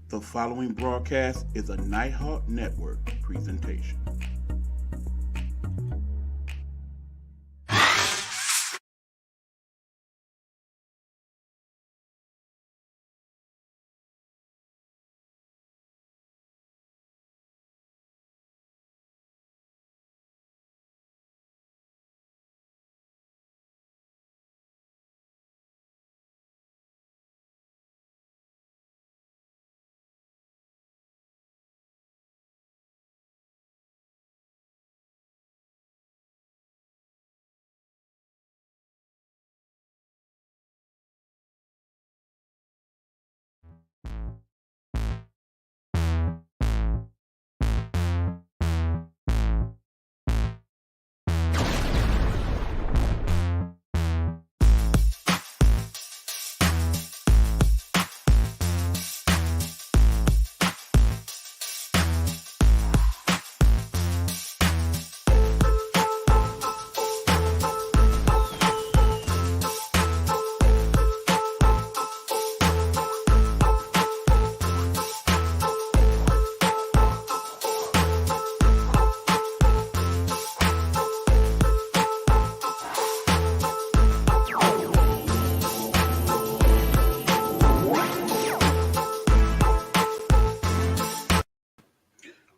The following broadcast is a Nighthawk Network presentation.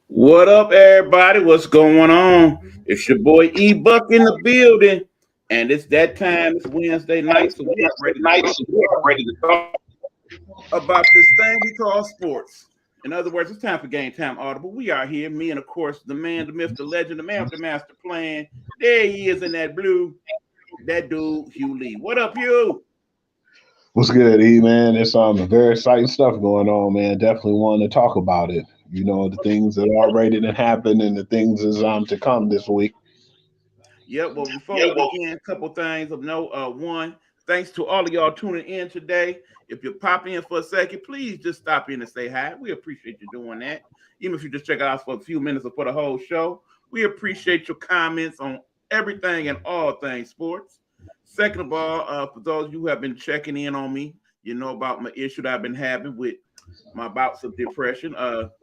What up, everybody? What's going on? It's your boy E Buck in the building, and it's that time. It's Wednesday night, so we are ready to talk about this thing we call sports. In other words, it's time for Gametime Audible. We are here, me and of course the man, the myth, the legend, the man with the master plan. There he is in that blue. That dude, Hugh Lee. What up, Hugh? What's good, E man? It's very exciting stuff going on, man. Definitely want to talk about it. You know, the things that already done happened and the things is to come this week. Yep. Well, before we begin, a couple things of note. One, thanks to all of y'all tuning in today. If you pop in for a second, please just stop in and say hi. We appreciate you doing that. Even if you just check out for a few minutes or for the whole show, we appreciate your comments on everything and all things sports. Second of all, for those of you who have been checking in on me, you know about my issue that I've been having with my bouts of depression.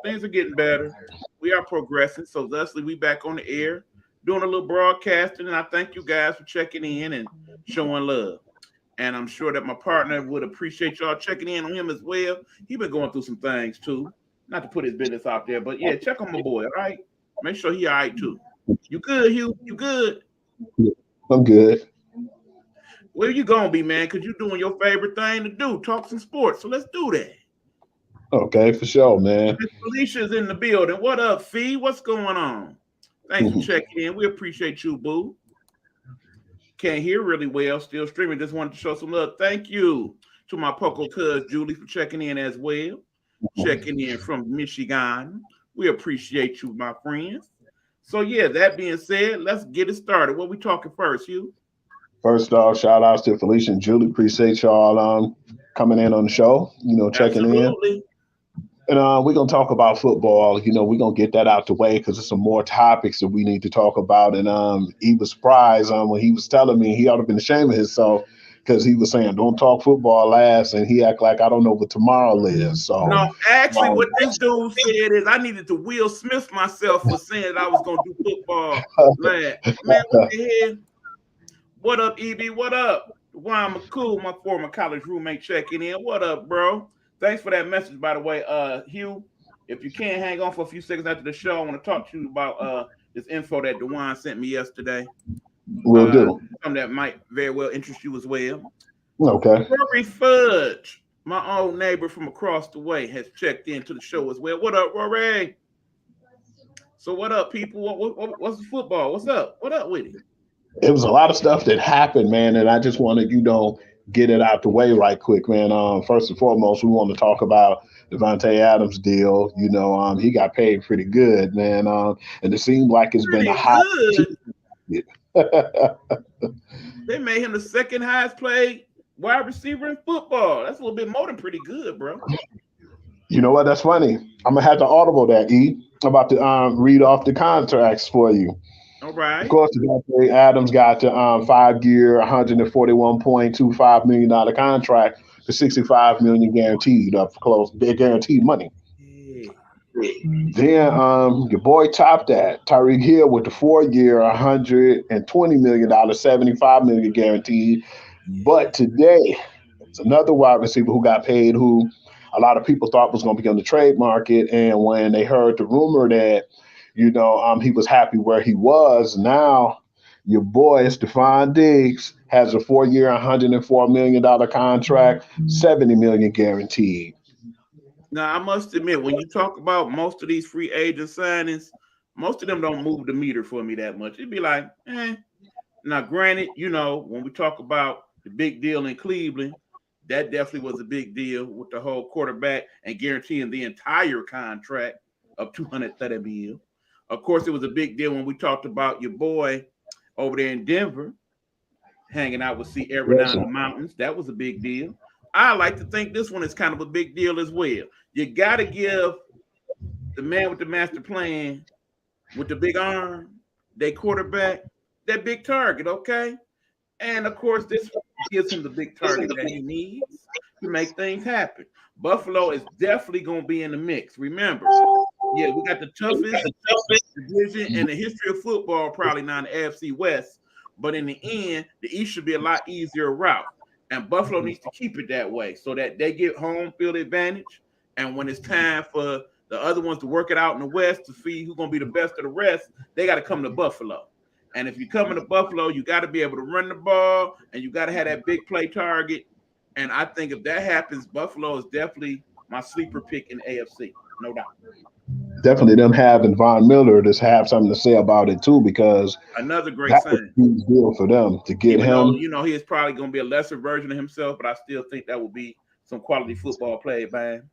Things are getting better. We are progressing. So thusly we back on the air doing a little broadcasting. And I thank you guys for checking in and showing love. And I'm sure that my partner would appreciate y'all checking in on him as well. He been going through some things too. Not to put his business out there, but yeah, check on my boy, all right? Make sure he all right too. You good, Hugh? You good? I'm good. Where you gonna be, man? Cause you doing your favorite thing to do, talk some sports. So let's do that. Okay, for sure, man. Miss Felicia's in the building. What up, Fee? What's going on? Thanks for checking in. We appreciate you, boo. Can't hear really well. Still streaming. Just wanted to show some love. Thank you to my Poco cuz Julie for checking in as well. Checking in from Michigan. We appreciate you, my friends. So yeah, that being said, let's get it started. What we talking first, you? First off, shout outs to Felicia and Julie. Appreciate y'all coming in on the show, checking in. Absolutely. And we're gonna talk about football. We're gonna get that out the way because there's some more topics that we need to talk about. And he was surprised when he was telling me he ought to have been ashamed of himself because he was saying, "Don't talk football last," and he act like I don't know what tomorrow is. So no, actually, what this dude said is I needed to Will Smith myself for saying that I was gonna do football last. Man, what the hell? What up, EB? What up? Juan McCool, my former college roommate, checking in. What up, bro? Thanks for that message, by the way. Hugh, if you can't hang on for a few seconds after the show, I want to talk to you about this info that Dewan sent me yesterday. Will do. Something that might very well interest you as well. Okay. Rory Fudge, my old neighbor from across the way, has checked into the show as well. What up, Rory? So what up, people? What's the football? What's up? What up with it? It was a lot of stuff that happened, man, and I just wanted get it out the way right quick, man. First and foremost, we want to talk about Devontae Adams deal. He got paid pretty good, man, and it seemed like it's been a Pretty hot. good. They made him the second highest played wide receiver in football. That's a little bit more than pretty good, bro. You know what? That's funny. I'm gonna have to audible that. I'm about to read off the contracts for you. All Of right. course, Adams got the 5-year, $141.25 million contract, for 65 million guaranteed, up close. They're guaranteed money. Yeah. Then your boy topped that. Tyreek Hill with the 4 year, $120 million, 75 million guaranteed. Yeah. But today, it's another wide receiver who got paid, who a lot of people thought was going to be on the trade market. And when they heard the rumor that, he was happy where he was, now your boy Stephon Diggs has a 4 year, $104 million contract, 70 million guaranteed. Now I must admit, when you talk about most of these free agent signings, most of them don't move the meter for me that much. It'd be like, eh. Now, granted, when we talk about the big deal in Cleveland, that definitely was a big deal with the whole quarterback and guaranteeing the entire contract of 230 mil. Of course, it was a big deal when we talked about your boy over there in Denver hanging out with Sierra Yes, down in the mountains. That was a big deal. I like to think this one is kind of a big deal as well. You got to give the man with the master plan with the big arm, they quarterback, that big target, okay? And of course, this gives him the big target that he needs to make things happen. Buffalo is definitely going to be in the mix. Remember, yeah, we got the toughest division in the history of football, probably now in the AFC West. But in the end, the East should be a lot easier route. And Buffalo needs to keep it that way so that they get home field advantage. And when it's time for the other ones to work it out in the West to see who's going to be the best of the rest, they got to come to Buffalo. And if you come into Buffalo, you got to be able to run the ball and you got to have that big play target. And I think if that happens, Buffalo is definitely my sleeper pick in the AFC. No doubt. definitely them having Von Miller just have something to say about it too, because Another great that was sign. a huge deal for them to get Even though, him. he is probably going to be a lesser version of himself, but I still think that will be some quality football played by him.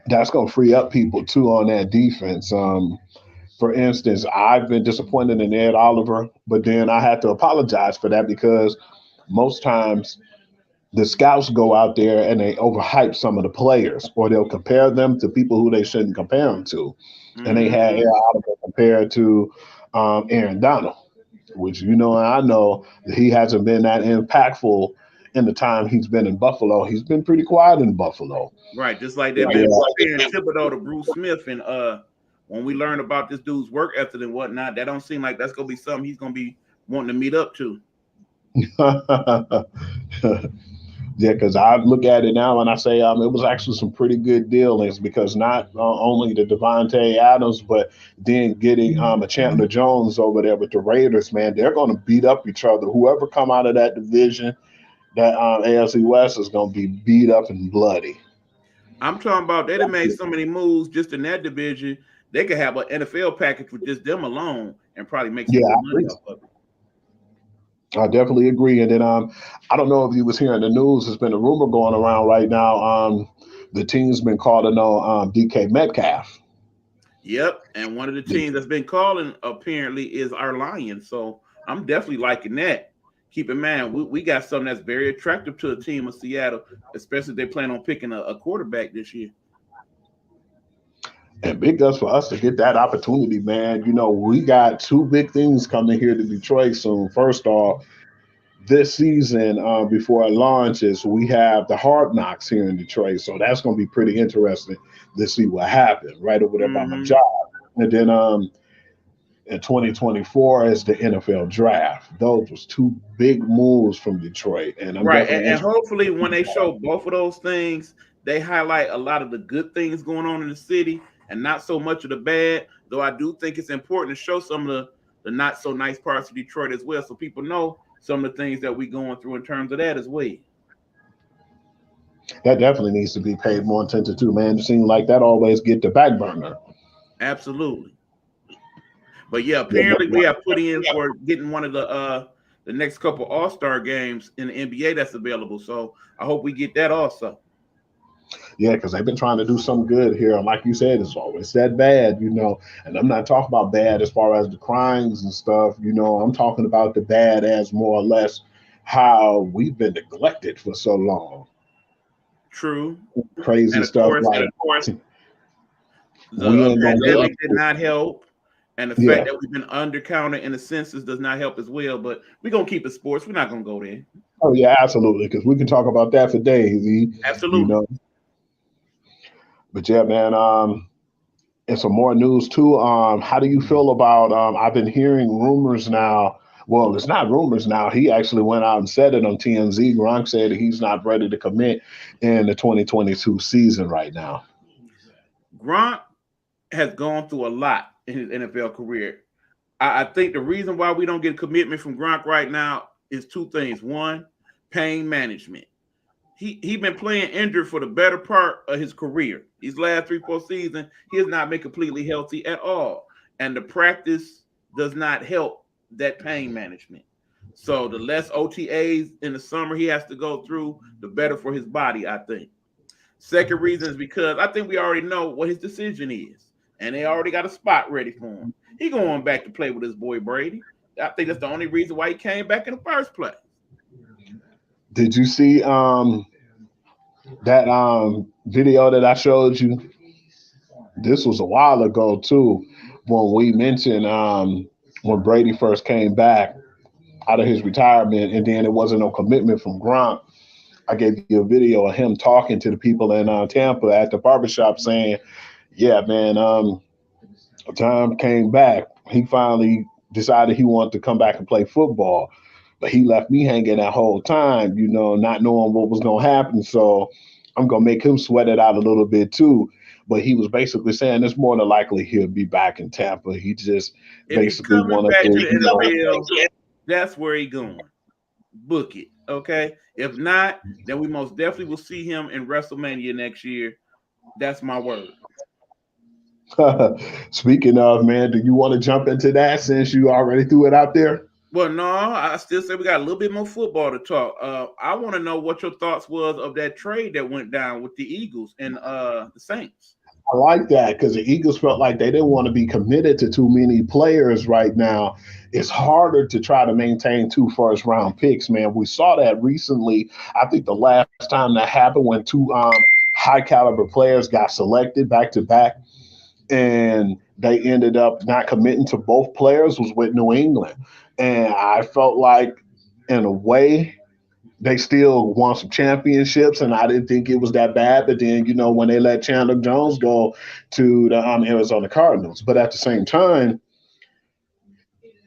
That's going to free up people too on that defense. For instance, I've been disappointed in Ed Oliver, but then I had to apologize for that because most times the scouts go out there and they overhype some of the players, or they'll compare them to people who they shouldn't compare them to. And they had Ed Mm-hmm. Oliver compared to Aaron Donald, which I know that he hasn't been that impactful in the time he's been in Buffalo. He's been pretty quiet in Buffalo. Right. Just like they've Yeah, been comparing Thibodeau to Bruce Smith. And when we learn about this dude's work ethic and whatnot, that don't seem like that's going to be something he's going to be wanting to meet up to. yeah, because I look at it now and I say it was actually some pretty good dealings, because not only the Devontae Adams, but then getting a Chandler Jones over there with the Raiders, man, they're going to beat up each other. Whoever come out of that division, that AFC West, is going to be beat up and bloody. I'm talking about they done made so many moves just in that division. They could have an NFL package with just them alone and probably make some Yeah, good money off of it. I definitely agree. And then I don't know if you was hearing the news. There's been a rumor going around right now. The team's been calling on DK Metcalf. Yep. And one of the teams that's been calling apparently is our Lions. So I'm definitely liking that. Keep in mind, we got something that's very attractive to a team of Seattle, especially if they plan on picking a quarterback this year. And big ups for us to get that opportunity, man. We got two big things coming here to Detroit soon. First off, this season, before it launches, we have the Hard Knocks here in Detroit. So that's going to be pretty interesting to see what happens right over there by my Mm-hmm. job. And then in 2024 is the NFL draft. Those was two big moves from Detroit. And I'm Right. definitely And interested. hopefully when they show both of those things, they highlight a lot of the good things going on in the city and not so much of the bad. Though I do think it's important to show some of the not so nice parts of Detroit as well, so people know some of the things that we're going through in terms of that as well. That definitely needs to be paid more attention to, man. It seems like that always get the back burner. Absolutely. But yeah, Yeah, apparently we have put in for getting one of the next couple All-Star games in the NBA that's available. So I hope we get that also. yeah, because they've been trying to do some good here. And like you said, it's always that bad, And I'm not talking about bad as far as the crimes and stuff, I'm talking about the bad as more or less how we've been neglected for so long. True. Crazy And of stuff course, like the we ain't gonna let pandemic did not help. And the fact yeah. that we've been undercounted in the census does not help as well. But we're gonna keep it sports. We're not gonna go there. Oh yeah, absolutely. Because we can talk about that for days. You Absolutely. know, but yeah, man. And some more news too. How do you feel about? I've been hearing rumors now. Well, it's not rumors now. He actually went out and said it on TMZ. Gronk said he's not ready to commit in the 2022 season right now. Gronk has gone through a lot in his NFL career. I think the reason why we don't get commitment from Gronk right now is two things. One, pain management. He been playing injured for the better part of his career. These last 3-4 seasons, he has not been completely healthy at all, and the practice does not help that pain management. So the less OTAs in the summer he has to go through, the better for his body, I think. Second reason is because I think we already know what his decision is, and they already got a spot ready for him. He going back to play with his boy Brady. I think that's the only reason why he came back in the first place. Did you see that video that I showed you? This was a while ago too, when we mentioned when Brady first came back out of his retirement, and then it wasn't no commitment from Gronk. I gave you a video of him talking to the people in Tampa at the barbershop saying, "Yeah, man, time came back. He finally decided he wanted to come back and play football, but he left me hanging that whole time, not knowing what was going to happen. So I'm going to make him sweat it out a little bit too." But he was basically saying it's more than likely he'll be back in Tampa. He just If he's basically coming wanted back to to, the NFL, that's where he going. Book it, okay? If not, then we most definitely will see him in WrestleMania next year. That's my word. Speaking of, man, do you want to jump into that since you already threw it out there? Well, no, I still say we got a little bit more football to talk. I want to know what your thoughts was of that trade that went down with the Eagles and the Saints. I like that because the Eagles felt like they didn't want to be committed to too many players right now. It's harder to try to maintain two first round picks, man. We saw that recently. I think the last time that happened when two high caliber players got selected back to back and they ended up not committing to both players was with New England. And I felt like, in a way, they still won some championships, and I didn't think it was that bad. But then, when they let Chandler Jones go to the Arizona Cardinals, but at the same time,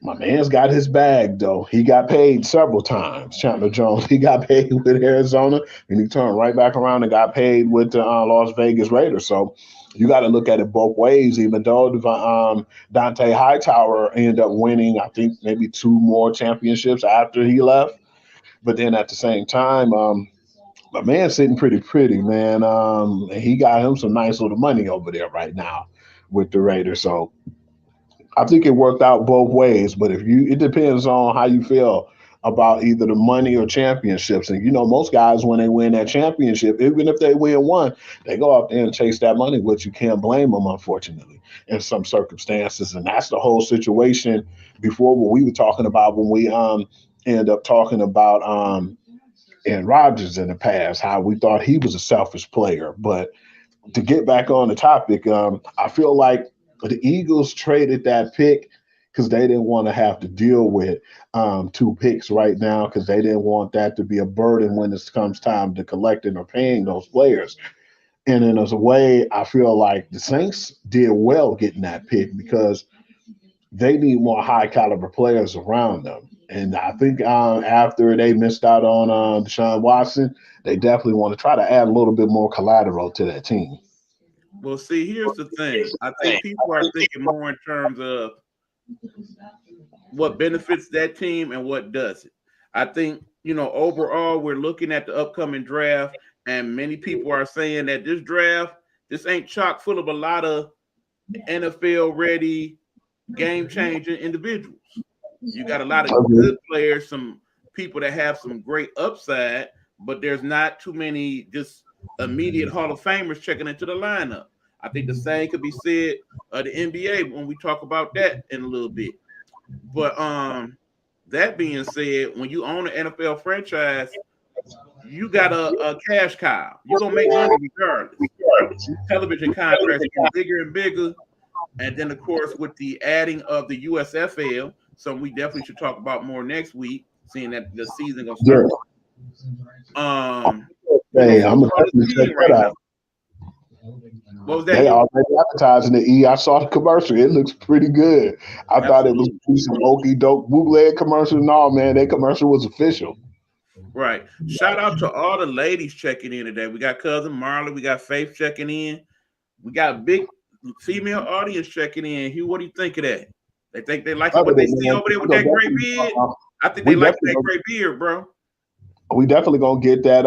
my man's got his bag though. He got paid several times. Chandler Jones, he got paid with Arizona, and he turned right back around and got paid with the Las Vegas Raiders. So you got to look at it both ways. Even though Dante Hightower ended up winning, I think maybe two more championships after he left. But then at the same time, my man's sitting pretty, man. And he got him some nice little money over there right now with the Raiders. So I think it worked out both ways. But it depends on how you feel about either the money or championships. And most guys, when they win that championship, even if they win one, they go out there and chase that money, which you can't blame them, unfortunately, in some circumstances. And that's the whole situation before what we were talking about when we end up talking about Aaron Rodgers in the past, how we thought he was a selfish player. But to get back on the topic, I feel like the Eagles traded that pick because they didn't want to have to deal with two picks right now because they didn't want that to be a burden when it comes time to collecting or paying those players. And in a way, I feel like the Saints did well getting that pick because they need more high caliber players around them. And I think after they missed out on Deshaun Watson, they definitely want to try to add a little bit more collateral to that team. Well, see, here's the thing. I think people are thinking more in terms of what benefits that team and what doesn't. I think, overall, we're looking at the upcoming draft, and many people are saying that this draft, this ain't chock full of a lot of NFL ready, game changing individuals. You got a lot of good players, some people that have some great upside, but there's not too many just immediate Hall of Famers checking into the lineup. I think the same could be said of the NBA when we talk about that in a little bit. But that being said, when you own an NFL franchise, you got a cash cow. You're gonna make money regardless. Television contracts get bigger and bigger. And then, of course, with the adding of the USFL, something we definitely should talk about more next week, seeing that the season gonna Yeah. start Hey, I'm gonna on this definitely check team that right now. out. What was that, They E? already advertising the E. I saw the commercial. It looks pretty good. I thought it was Absolutely. some okey doke bootleg commercial. No, man, that commercial was official. Right. Shout out to all the ladies checking in today. We got cousin Marley, we got Faith checking in. We got big female audience checking in. Hugh, what do you think of that? They think they liking Love what they it, see man. over there with that gray beard? I think they We liking definitely that gray beard, bro. we definitely gonna get that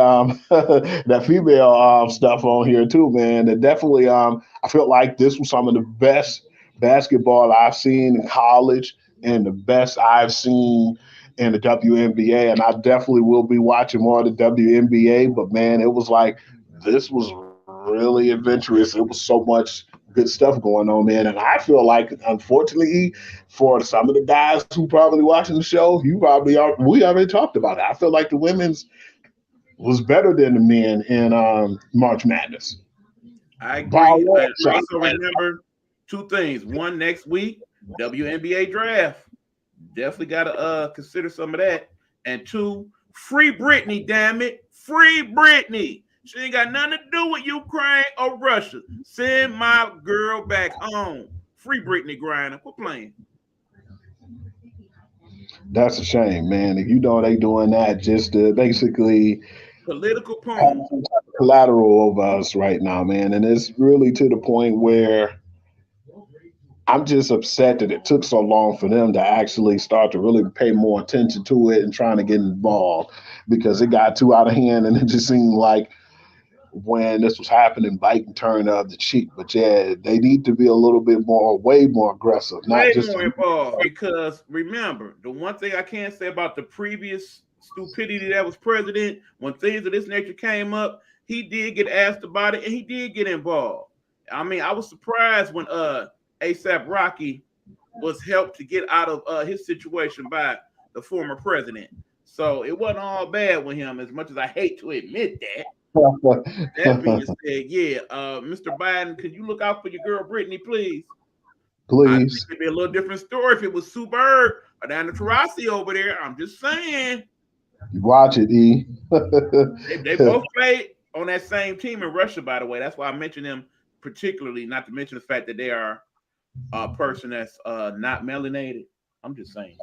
that female stuff on here too, man. And definitely I felt like this was some of the best basketball I've seen in college and the best I've seen in the WNBA. And I definitely will be watching more of the WNBA. But man, it was like this was really adventurous. It was so much good stuff going on, man. And I feel like unfortunately for some of the guys who probably watching the show, you probably are we already talked about it. I feel like the women's was better than the men in March Madness. I By a agree. long And shot. also remember two things. One, next week, WNBA draft. Definitely gotta consider some of that. And two, free Britney, damn it. Free Britney. She ain't got nothing to do with Ukraine or Russia. Send my girl back home. Free Britney Griner. Quit playing. That's a shame, man. If you know they doing that just to basically Political have poem. some type of collateral over us right now, man. And it's really to the point where I'm just upset that it took so long for them to actually start to really pay more attention to it and trying to get involved because it got too out of hand and it just seemed like when this was happening, biting turn of the cheek. But yeah, they need to be a little bit more, way more aggressive, not Way just more involved because remember, the one thing I can say about the previous stupidity that was president, when things of this nature came up, he did get asked about it and he did get involved. I mean, I was surprised when ASAP Rocky was helped to get out of his situation by the former president. So it wasn't all bad with him, as much as I hate to admit that. That being said, yeah, Mr. Biden, could you look out for your girl Brittany, please? I think please it'd be a little different story if it was Sue Bird or Diana Taurasi over there. I'm just saying. watch it, E. They both played on that same team in Russia, by the way. That's why I mentioned them particularly, not to mention the fact that they are a person that's not melanated. I'm just saying.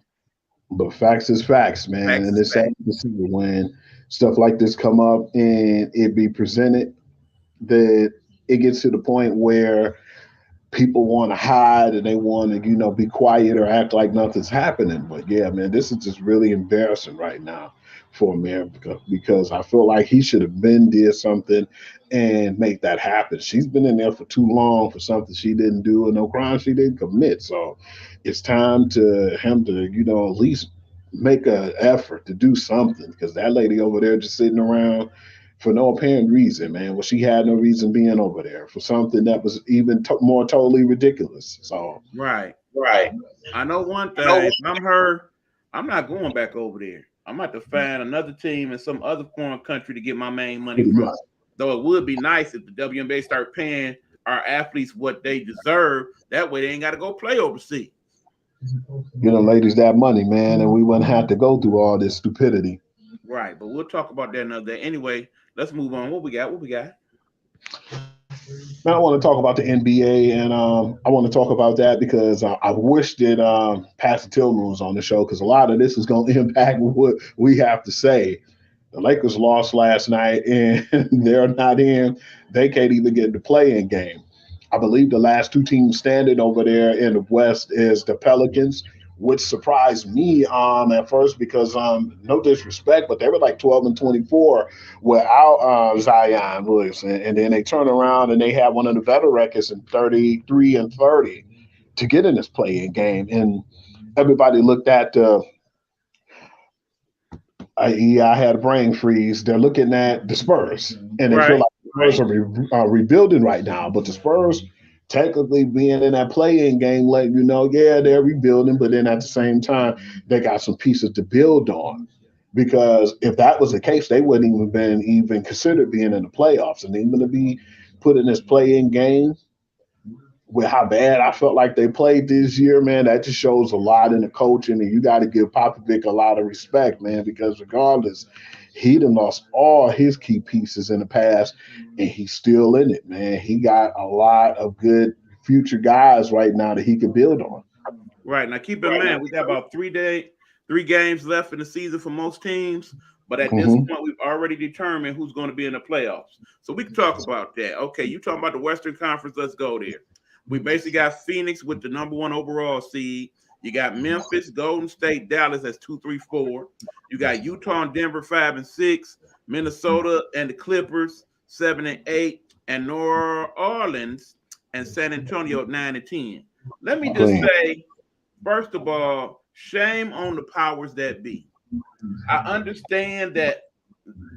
But facts is facts, man, Facts and is it's sad facts. to see when stuff like this come up and it be presented that it gets to the point where people want to hide and they want to, be quiet or act like nothing's happening. But yeah, man, this is just really embarrassing right now for America because I feel like he should have been did something and make that happen. She's been in there for too long for something she didn't do and no crime she didn't commit. So it's time to him to, at least make an effort to do something because that lady over there just sitting around for no apparent reason, man. Well, she had no reason being over there for something that was even more totally ridiculous. So, Right. right. I know one thing. If I'm her, I'm not going back over there. I'm about to find another team in some other foreign country to get my main money Pretty from. much. Though it would be nice if the WNBA start paying our athletes what they deserve. That way they ain't got to go play overseas. Ladies, that money, man, and we wouldn't have to go through all this stupidity. Right. But we'll talk about that another day. Anyway, let's move on. What we got? What we got? Now I want to talk about the NBA, and I want to talk about that because I wish that Pastor Tillman was on the show because a lot of this is going to impact what we have to say. The Lakers lost last night, and they're not in. They can't even get the play-in game. I believe the last two teams standing over there in the West is the Pelicans, which surprised me at first because no disrespect, but they were like 12 and 24 without Zion Williamson, and then they turn around and they have one of the better records in 33 and 30 to get in this play-in game, and everybody looked at the I had a brain freeze. They're looking at the Spurs, and they feel Right. like the Spurs are rebuilding right now. But the Spurs, technically being in that play-in game, letting you know, yeah, they're rebuilding, but then at the same time, they got some pieces to build on. Because if that was the case, they wouldn't even been even considered being in the playoffs, and even to be put in this play-in game, with how bad I felt like they played this year, man, that just shows a lot in the coaching, and you got to give Popovich a lot of respect, man, because regardless, he done lost all his key pieces in the past, and he's still in it, man. He got a lot of good future guys right now that he could build on. Right. Now keep in mind we got about 3 games left in the season for most teams. But at this point, we've already determined who's going to be in the playoffs. So we can talk about that. Okay, you talking about the Western Conference, let's go there. We basically got Phoenix with the #1 overall seed. You got Memphis, Golden State, Dallas as 2, 3, 4. You got Utah and Denver 5 and 6. Minnesota and the Clippers 7 and 8. And New Orleans and San Antonio at 9 and 10. Let me just say, first of all, shame on the powers that be. I understand that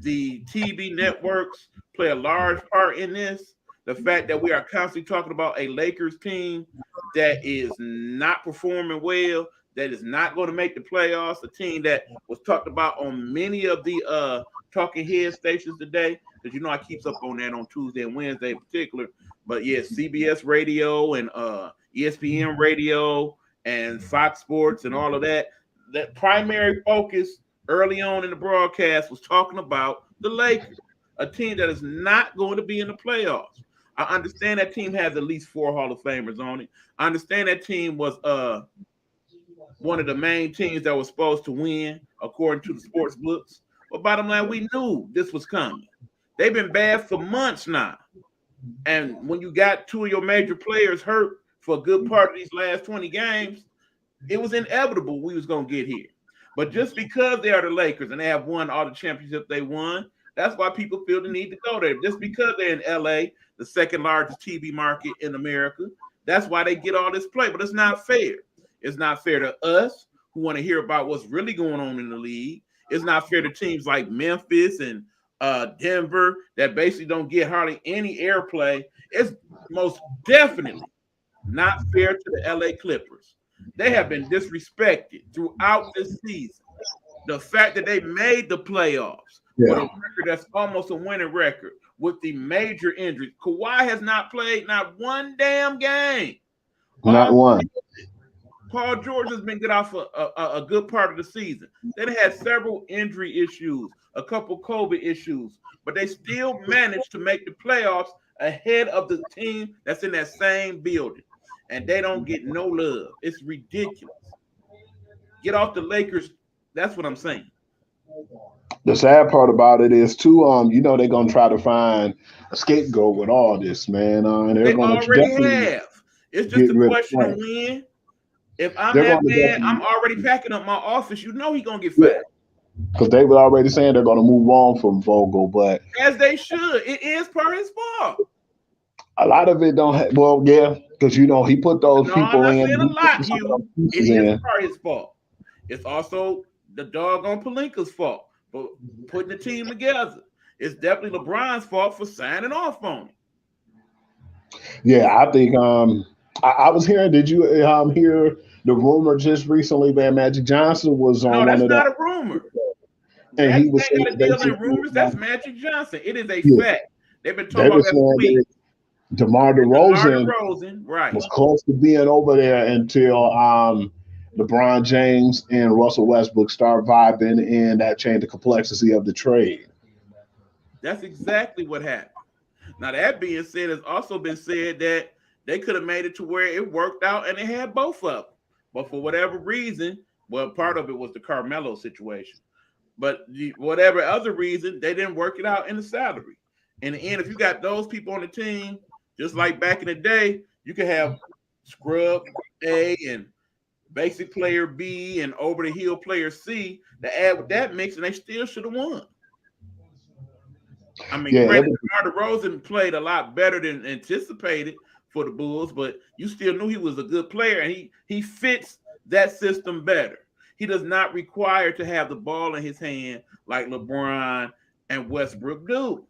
the TV networks play a large part in this. The fact that we are constantly talking about a Lakers team that is not performing well, that is not going to make the playoffs, a team that was talked about on many of the talking head stations today, because you know I keeps up on that on Tuesday and Wednesday in particular. But yeah, CBS Radio and ESPN Radio and Fox Sports and all of that. That primary focus early on in the broadcast was talking about the Lakers, a team that is not going to be in the playoffs. I understand that team has at least 4 Hall of Famers on it. I understand that team was one of the main teams that was supposed to win, according to the sports books. But bottom line, we knew this was coming. They've been bad for months now. And when you got 2 of your major players hurt for a good part of these last 20 games, it was inevitable we was going to get here. But just because they are the Lakers and they have won all the championships they won, that's why people feel the need to go there. Just because they're in LA, the second largest TV market in America, that's why they get all this play. But it's not fair. It's not fair to us who want to hear about what's really going on in the league. It's not fair to teams like Memphis and Denver that basically don't get hardly any airplay. It's most definitely not fair to the LA Clippers. They have been disrespected throughout this season. The fact that they made the playoffs with a record that's almost a winning record with the major injuries. Kawhi has not played not one damn game. Not one. Paul George has been good out for a good part of the season. They had several injury issues, a couple COVID issues, but they still managed to make the playoffs ahead of the team that's in that same building. And they don't get no love. It's ridiculous. Get off the Lakers. That's what I'm saying. The sad part about it is too, you know, they're gonna try to find a scapegoat with all this, man. And they already have. It's just a question of when. If I'm that man, I'm already packing up my office. You know he's gonna get fired. Because they were already saying they're gonna move on from Vogel, but as they should. It is per his fault. A lot of it don't have, well, yeah, because you know he put those people in. A lot, Hugh. It is part of his fault. It's also the doggone Pelinka's fault for putting the team together. It's definitely LeBron's fault for signing off on it. Yeah, I think I was hearing. Did you hear the rumor just recently that Magic Johnson was on one of the? No, that's not a rumor. And he was saying deal in rumors. That's Magic Johnson. It is a fact. They've been talking about that for weeks. DeMar DeRozan was close to being over there until LeBron James and Russell Westbrook start vibing, and that changed the complexity of the trade. That's exactly what happened. Now, that being said, it's also been said that they could have made it to where it worked out and they had both of them. But for whatever reason, well, part of it was the Carmelo situation. But whatever other reason, they didn't work it out in the salary. In the end, if you got those people on the team, just like back in the day, you could have scrub A and basic player B and over the hill player C to add with that mix, and they still should have won. I mean, DeMar DeRozan played a lot better than anticipated for the Bulls, but you still knew he was a good player, and he fits that system better. He does not require to have the ball in his hand like LeBron and Westbrook do.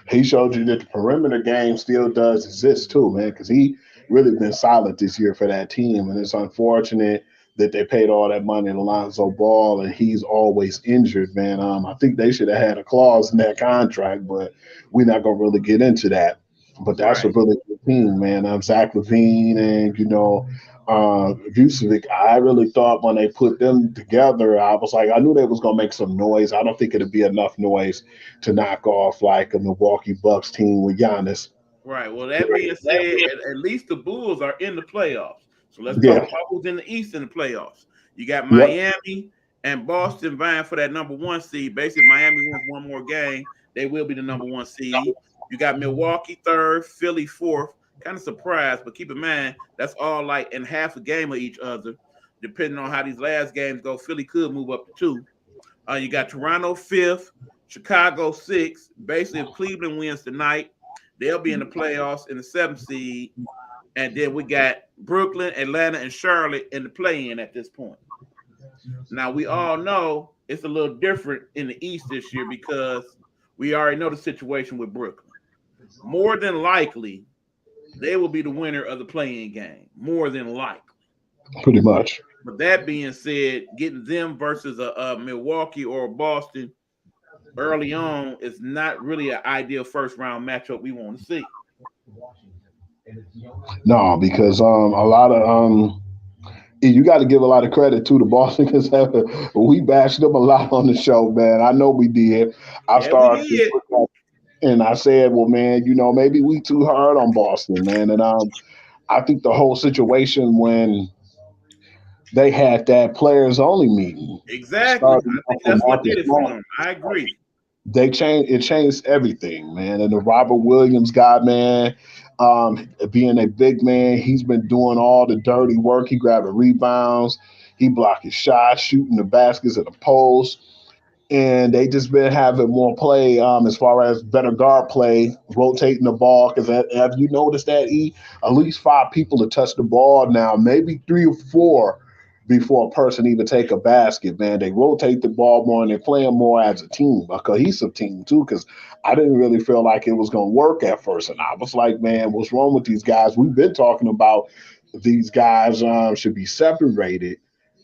He showed you that the perimeter game still does exist too, man, because he really been solid this year for that team. And it's unfortunate that they paid all that money to Lonzo Ball, and he's always injured, man. I think they should have had a clause in that contract, but we're not going to really get into that. But that's a Right. really good team, man. Zach Levine and Vucevic. I really thought when they put them together, I was like, I knew they was gonna make some noise. I don't think it'd be enough noise to knock off like a Milwaukee Bucks team with Giannis. Right. Well, that being said, at least the Bulls are in the playoffs. So let's talk Yeah. about who's in the East in the playoffs. You got Yep. Miami and Boston vying for that number one seed. Basically, Miami wins one more game, they will be the number one seed. You got Milwaukee third, Philly fourth. Kind of surprised, but keep in mind that's all like in half a game of each other. Depending on how these last games go, Philly could move up to two. You got Toronto fifth, Chicago sixth. Basically, if Cleveland wins tonight, they'll be in the playoffs in the seventh seed. And then we got Brooklyn, Atlanta, and Charlotte in the play-in at this point. Now we all know it's a little different in the East this year because we already know the situation with Brooklyn. More than likely, they will be the winner of the play-in game. More than likely. Pretty much. But that being said, getting them versus a Milwaukee or a Boston early on is not really an ideal first round matchup we want to see. No, because a lot of you got to give a lot of credit to the Boston because we bashed them a lot on the show, man. I know we did. I Yeah, we started did. and I said, well, man, maybe we too hard on Boston, man. And I think the whole situation when they had that players only meeting Exactly. starting I off think with that's what Marcus did it for Smart. them. I agree. It changed everything, man. And the Robert Williams guy, man, being a big man, he's been doing all the dirty work. He grabbing rebounds, he blocking shots, shooting the baskets at the post, and they just been having more play as far as better guard play, rotating the ball. Because have you noticed that at least five people to touch the ball now, maybe three or four before a person even take a basket. Man, they rotate the ball more and they're playing more as a team, a cohesive team too. Because I didn't really feel like it was going to work at first, and I was like, man, what's wrong with these guys? We've been talking about these guys should be separated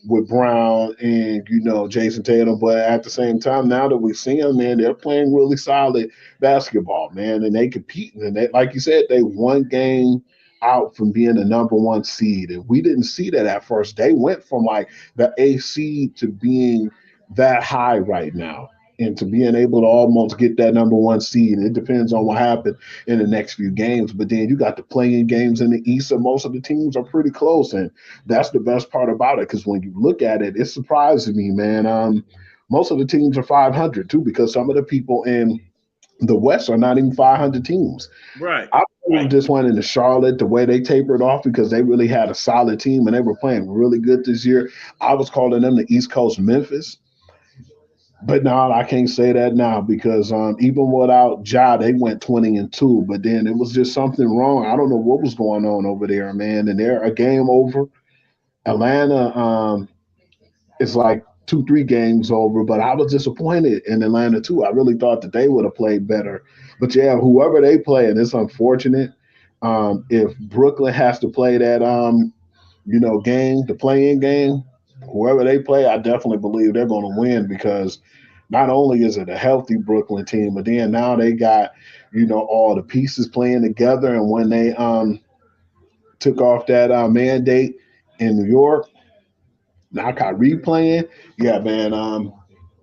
with Brown and Jason Tatum, but at the same time, now that we see them, man, they're playing really solid basketball, man, and they competing. And they, like you said, they one game out from being the number one seed, and we didn't see that at first. They went from like the A seed to being that high right now. And to being able to almost get that number one seed, it depends on what happened in the next few games. But then you got the playing games in the East, and most of the teams are pretty close. And that's the best part about it because when you look at it, it surprises me, man. Most of the teams are 500 too because some of the people in the West are not even 500 teams. Right. I believe this one in the Charlotte, the way they tapered off because they really had a solid team and they were playing really good this year. I was calling them the East Coast Memphis. But no, I can't say that now because even without Ja, they went 20-2. But then it was just something wrong. I don't know what was going on over there, man. And they're a game over. Atlanta is like 2, 3 games over, but I was disappointed in Atlanta too. I really thought that they would have played better. But yeah, whoever they play, and it's unfortunate. If Brooklyn has to play that game, the playing game, whoever they play, I definitely believe they're gonna win because not only is it a healthy Brooklyn team, but then now they got, all the pieces playing together. And when they took off that mandate in New York, now Kyrie playing, yeah, man,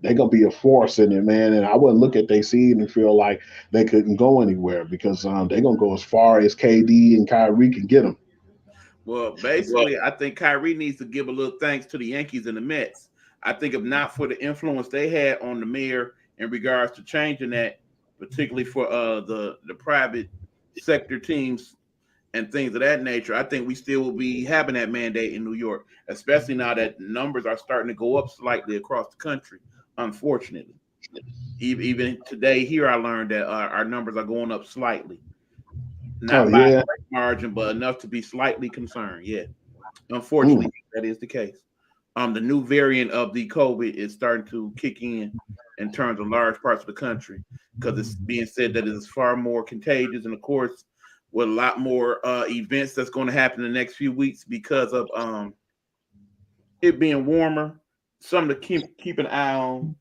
they're gonna be a force in it, man. And I wouldn't look at their seed and feel like they couldn't go anywhere because they're gonna go as far as KD and Kyrie can get them. Well, basically, I think Kyrie needs to give a little thanks to the Yankees and the Mets. I think if not for the influence they had on the mayor in regards to changing that, particularly for the private sector teams and things of that nature, I think we still will be having that mandate in New York, especially now that numbers are starting to go up slightly across the country. Unfortunately, even today here, I learned that our numbers are going up slightly, Oh not by a yeah. great margin, but enough to be slightly concerned. Yeah, Mm. unfortunately, that is the case. The new variant of the COVID is starting to kick in terms of large parts of the country because it's being said that it is far more contagious, and of course, with a lot more events that's going to happen in the next few weeks because of it being warmer. Something to keep an eye on.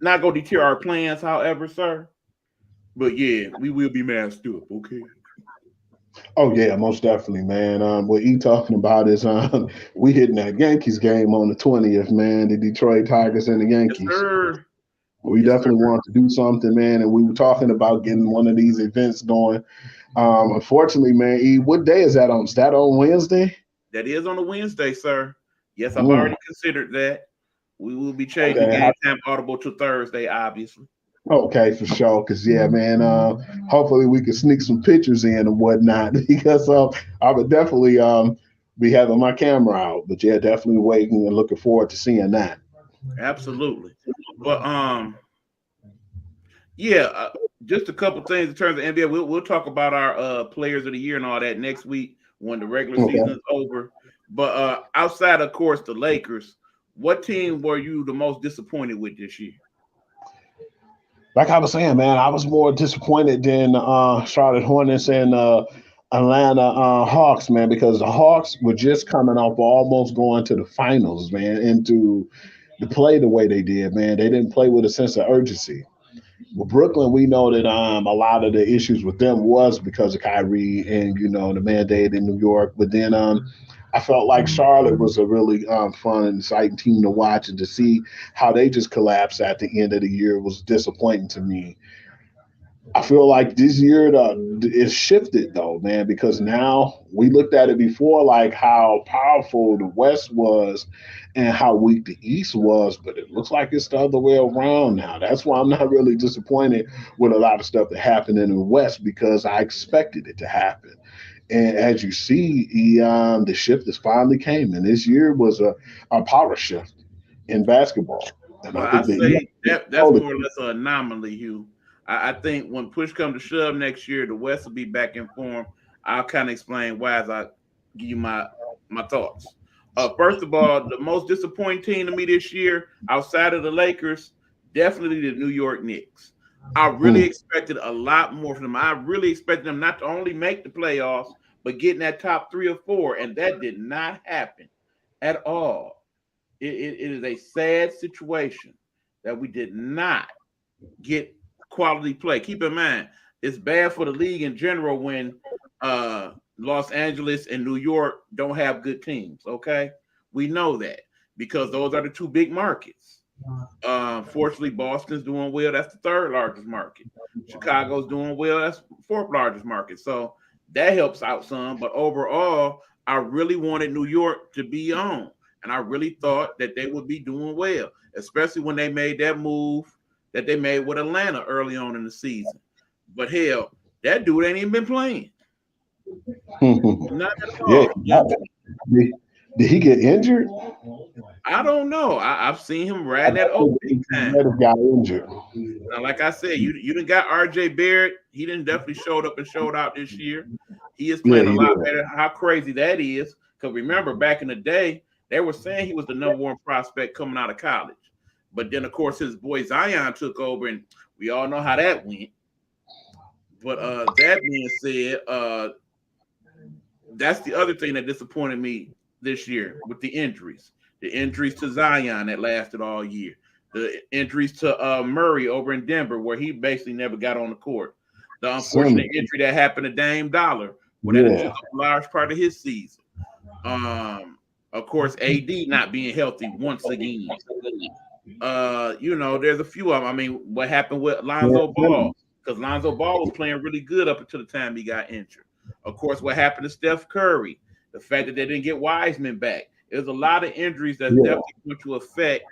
Not go deter our plans, however, sir. But yeah, we will be masked up, okay? Oh yeah, most definitely, man. What he talking about is we hitting that Yankees game on the 20th, man. The Detroit Tigers and the Yes, Yankees. sir. We Yes, sir. definitely want to do something, man. And we were talking about getting one of these events going. Unfortunately, man, E, what day is that on? Is that on Wednesday? That is on a Wednesday, sir. Yes, I've Mm, already considered that. We will be changing okay. Game Time Audible to Thursday, obviously. Okay, for sure. Cause yeah, man. Hopefully we can sneak some pictures in and whatnot. Because I would definitely be having my camera out. But yeah, definitely waiting and looking forward to seeing that. Absolutely. But yeah, just a couple things in terms of NBA. We'll talk about our players of the year and all that next week when the regular season Okay. is over. But outside, of course, the Lakers, what team were you the most disappointed with this year? Like I was saying, man, I was more disappointed than Charlotte Hornets and Atlanta Hawks, man, because the Hawks were just coming off almost going to the finals, man, and to play the way they did, man. They didn't play with a sense of urgency. Well, Brooklyn, we know that a lot of the issues with them was because of Kyrie and the mandate in New York. But then I felt like Charlotte was a really fun and exciting team to watch, and to see how they just collapsed at the end of the year was disappointing to me. I feel like this year it's shifted though, man, because now we looked at it before, like how powerful the West was and how weak the East was, but it looks like it's the other way around now. That's why I'm not really disappointed with a lot of stuff that happened in the West, because I expected it to happen. And as you see, the shift has finally came, and this year was a power shift in basketball. And I Well, I think that say that's yeah, more or less an anomaly, Hugh. I think when push comes to shove next year, the West will be back in form. I'll kind of explain why as I give you my thoughts. First of all, the most disappointing team to me this year, outside of the Lakers, definitely the New York Knicks. I really mm, expected a lot more from them. I really expected them not to only make the playoffs, but getting that top 3 or 4, and that did not happen at all. It is a sad situation that we did not get quality play. Keep in mind, it's bad for the league in general when Los Angeles and New York don't have good teams. Okay, we know that because those are the two big markets. Fortunately, Boston's doing well. That's the third largest market. Chicago's doing well. That's fourth largest market. So that helps out some. But overall, I really wanted New York to be on. And I really thought that they would be doing well, especially when they made that move that they made with Atlanta early on in the season. But hell, that dude ain't even been playing. Not at yeah. all. Did, did he get injured? I don't know. I've seen him riding that oak big He time. might have got injured. Now, like I said, you didn't got RJ Barrett. He didn't definitely showed up and showed out this year. He is Yeah, playing a he lot did. better. How crazy that is. Because remember, back in the day, they were saying he was the number 1 prospect coming out of college. But then, of course, his boy Zion took over, and we all know how that went. But that being said, that's the other thing that disappointed me this year with the injuries. The injuries to Zion that lasted all year. The injuries to Murray over in Denver, where he basically never got on the court. The unfortunate Simmons. injury that happened to Dame Dollar, where that took Yeah. up a large part of his season. Of course, AD not being healthy once again. There's a few of them. I mean, what happened with Yeah. Lonzo Ball? Simmons. Because Lonzo Ball was playing really good up until the time he got injured. Of course, what happened to Steph Curry? The fact that they didn't get Wiseman back. There's a lot of injuries that's Yeah. definitely going to affect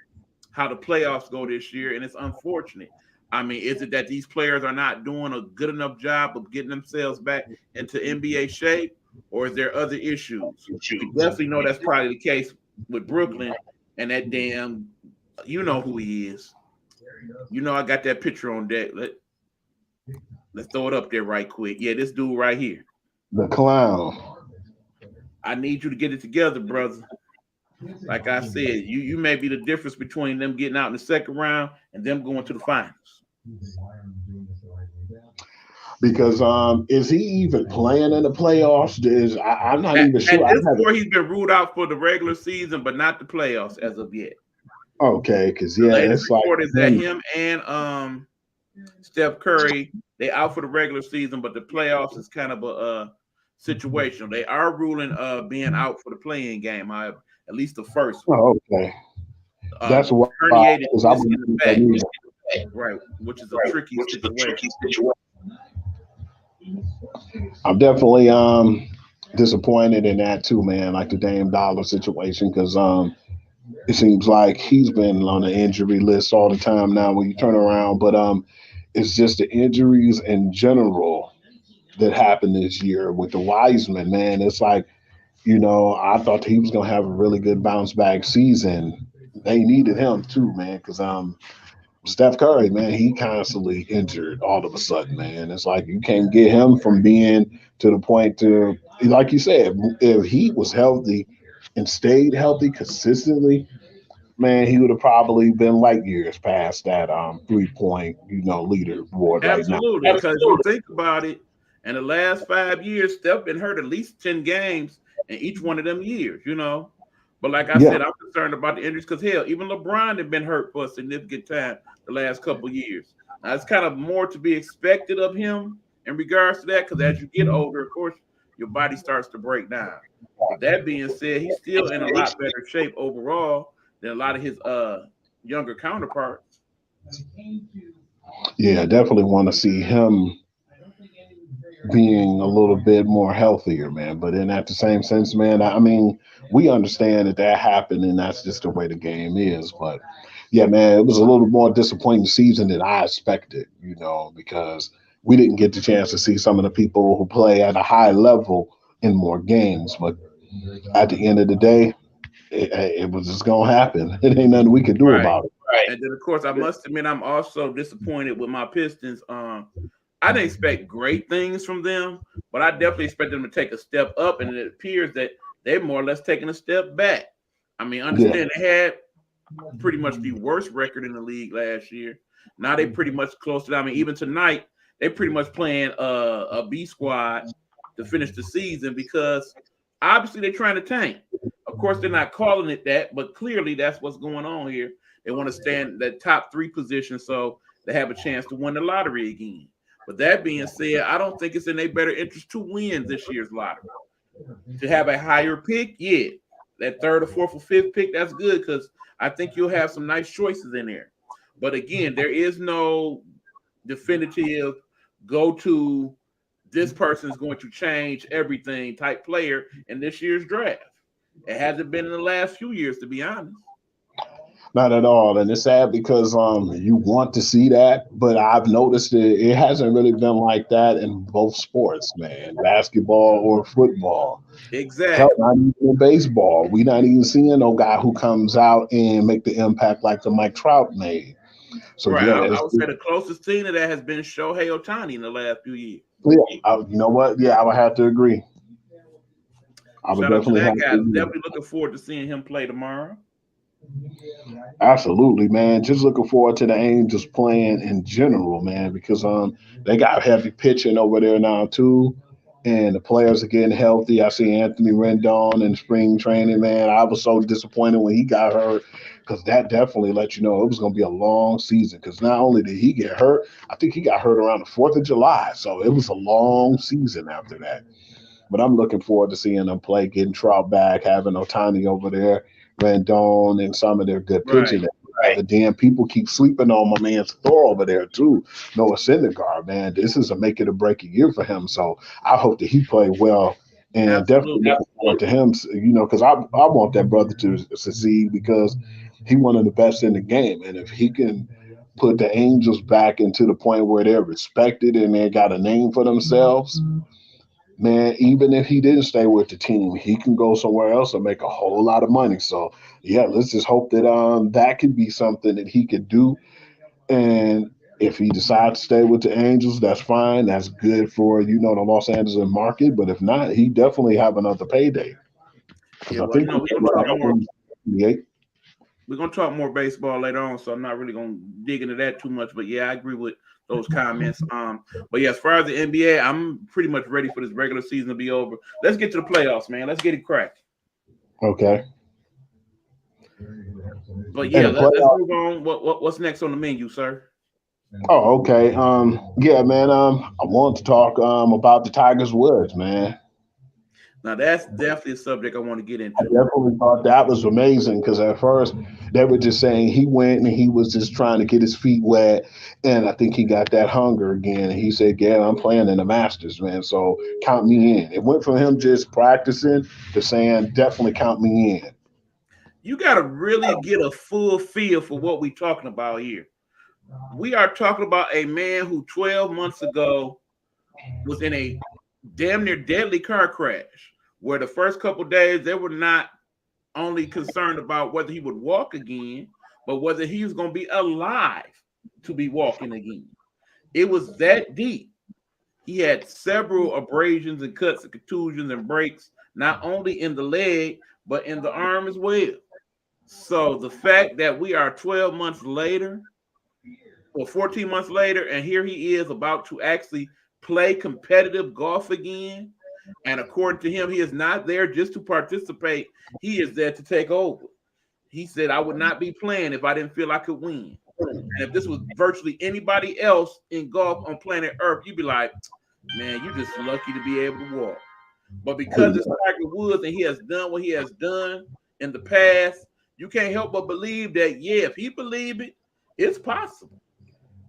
how the playoffs go this year, and it's unfortunate. I mean, is it that these players are not doing a good enough job of getting themselves back into NBA shape, or is there other issues? We definitely know that's probably the case with Brooklyn and that damn, you know who he is. I got that picture on deck. Let's throw it up there right quick. Yeah, this dude right here. The clown. I need you to get it together, brother. Like I said, you may be the difference between them getting out in the second round and them going to the finals. Because is he even playing in the playoffs? I'm not At, even at sure. I this haven't. point, he's been ruled out for the regular season, but not the playoffs as of yet. Okay, because The yeah, latest it's like report is that him. him and Steph Curry, they out for the regular season, but the playoffs is kind of a situational. They are ruling being out for the playing game, however, at least the first one. Oh, okay. That's why, Herniated because I disc wouldn't in the do that back, either. right, which is a tricky situation. I'm definitely disappointed in that too, man. Like the Dame Dollar situation, because it seems like he's been on the injury list all the time now when you turn around. But it's just the injuries in general that happened this year with the Wiseman, man. It's like, I thought he was gonna have a really good bounce back season. They needed him too, man, because Steph Curry, man, he constantly injured all of a sudden, man. It's like you can't get him from being to the point to, like you said, if he was healthy and stayed healthy consistently, man, he would have probably been light years past that 3 point, leaderboard right now. Absolutely, because you think about it, in the last 5 years, Steph been hurt at least 10 games in each one of them years. But like I Yeah, said, I'm concerned about the injuries because hell, even LeBron had been hurt for a significant time the last couple of years. Now it's kind of more to be expected of him in regards to that, because as you get older, of course, your body starts to break down. But that being said, he's still in a lot better shape overall than a lot of his younger counterparts. yeah, definitely want to see him being a little bit more healthier, man. But then at the same sense, man, I mean, we understand that happened, and that's just the way the game is. But yeah, man, it was a little more disappointing season than I expected, because we didn't get the chance to see some of the people who play at a high level in more games. But at the end of the day, it was just gonna happen. It ain't nothing we could do Right. about it. And then of course I must admit I'm also disappointed with my Pistons. I didn't expect great things from them, but I definitely expect them to take a step up, and it appears that they're more or less taking a step back. I mean, Yeah, understand they had pretty much the worst record in the league last year. Now they pretty much close to that. I mean, even tonight, they pretty much playing a B squad to finish the season because obviously they're trying to tank. Of course, they're not calling it that, but clearly that's what's going on here. They want to stand that top three position so they have a chance to win the lottery again. But that being said, I don't think it's in their better interest to win this year's lottery. To have a higher pick, yeah, that third or fourth or fifth pick, that's good because I think you'll have some nice choices in there. But again, there is no definitive go to this person is going to change everything type player in this year's draft. It hasn't been in the last few years, to be honest. not at all. And it's sad because you want to see that, but I've noticed it hasn't really been like that in both sports, man. Basketball or football. Hell, Exactly. not even in baseball. We not even seeing no guy who comes out and make the impact like the Mike Trout made. So Right. yeah, I would say the closest thing to that has been Shohei Ohtani in the last few years. yeah. You know what? Yeah, I would have to agree. I would Shout out to definitely that have to guy. agree. Definitely looking forward to seeing him play tomorrow. Absolutely, man. Just looking forward to the Angels playing in general, man, because they got heavy pitching over there now too, and the players are getting healthy. I see Anthony Rendon in spring training, man. I was so disappointed when he got hurt because that definitely let you know it was going to be a long season. Because not only did he get hurt, I think he got hurt around the 4th of July, so it was a long season after that. But I'm looking forward to seeing them play, getting Trout back, having Otani over there, Rendon, and some of their good Right. pitching. But then people keep sleeping on my man Thor over there too. Noah Syndergaard, man, this is a make it or break a year for him. So I hope that he played well, and definitely Absolutely. looking forward to him. Because I want that brother to succeed because he one of the best in the game, and if he can put the Angels back into the point where they're respected and they got a name for themselves, man, even if he didn't stay with the team, he can go somewhere else and make a whole lot of money. So yeah, let's just hope that that could be something that he could do. And if he decides to stay with the Angels, that's fine. That's good for the Los Angeles market. But if not, he definitely have another payday because Yeah, I well, think we're gonna talk more. yeah, We're gonna talk more baseball later on, so I'm not really gonna dig into that too much. But yeah, I agree with those comments. But yeah, as far as the NBA, I'm pretty much ready for this regular season to be over. Let's get to the playoffs, man. Let's get it cracked. okay. But And yeah, the let's playoff, move on. What's next on the menu, sir? Oh, okay. Yeah, man. I want to talk about the Tigers Woods, man. Now that's definitely a subject I want to get I into. definitely thought that was amazing because at first they were just saying he went and he was just trying to get his feet wet, and I think he got that hunger again. And he said, "Yeah, I'm playing in the Masters, man. So count me in." It went from him just practicing to saying, "Definitely count me in." You got to really get a full feel for what we're talking about here. We are talking about a man who 12 months ago was in a damn near deadly car crash where the first couple days they were not only concerned about whether he would walk again, but whether he was going to be alive to be walking again. It was that deep. He had several abrasions and cuts and contusions and breaks, not only in the leg, but in the arm as well. So the fact that we are 12 months later or 14 months later, and here he is about to actually play competitive golf again. And according to him, he is not there just to participate, he is there to take over. He said, I would not be playing if I didn't feel I could win. And if this was virtually anybody else in golf on planet Earth, you'd be like, man, you're just lucky to be able to walk. But because it's Tiger Woods and he has done what he has done in the past, you can't help but believe that, yeah, if he believed it, it's possible.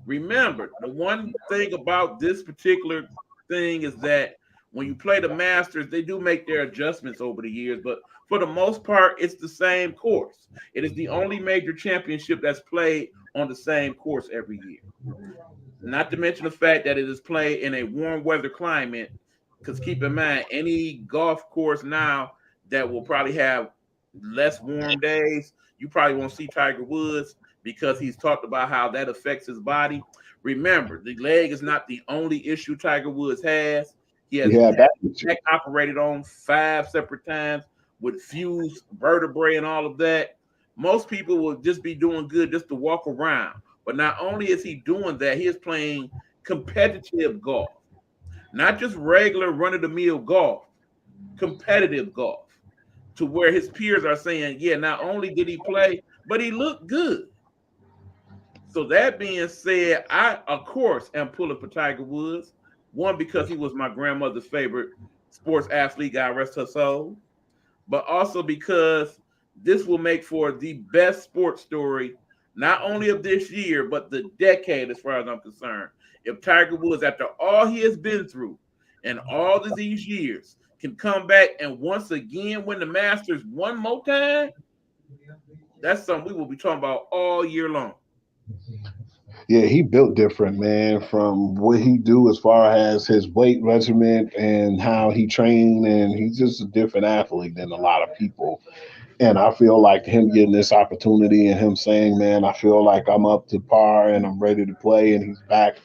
Remember, the one thing about this particular thing is that when you play the Masters, they do make their adjustments over the years, but for the most part, it's the same course. It is the only major championship that's played on the same course every year. Not to mention the fact that it is played in a warm weather climate. Because keep in mind, any golf course now that will probably have less warm days, you probably won't see Tiger Woods because he's talked about how that affects his body. Remember, the leg is not the only issue Tiger Woods has. He has Yeah, had that. his neck operated on 5 separate times with fused vertebrae and all of that. Most people will just be doing good just to walk around. But not only is he doing that, he is playing competitive golf, not just regular run of the mill golf, competitive golf, to where his peers are saying, yeah, not only did he play, but he looked good. So that being said, I of course am pulling for Tiger Woods. One, because he was my grandmother's favorite sports athlete, God rest her soul, but also because this will make for the best sports story, not only of this year, but the decade, as far as I'm concerned. If Tiger Woods, after all he has been through and all of these years, can come back and once again win the Masters one more time, that's something we will be talking about all year long. Yeah, he built different, man, from what he do as far as his weight regimen and how he trained, and he's just a different athlete than a lot of people. And I feel like him getting this opportunity and him saying, man, I feel like I'm up to par and I'm ready to play, and he's back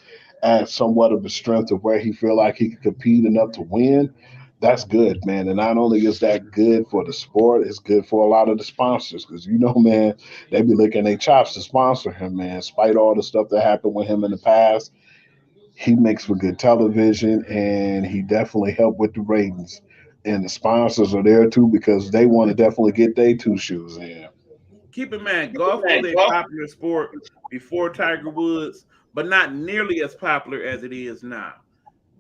at somewhat of a strength of where he feel like he can compete enough to win. That's good, man. And not only is that good for the sport, it's good for a lot of the sponsors because man, they be licking their chops to sponsor him, man. Despite all the stuff that happened with him in the past, he makes for good television and he definitely helped with the ratings. And the sponsors are there too because they want to definitely get their two shoes in. Keep in mind, golf was a popular sport before Tiger Woods, but not nearly as popular as it is now.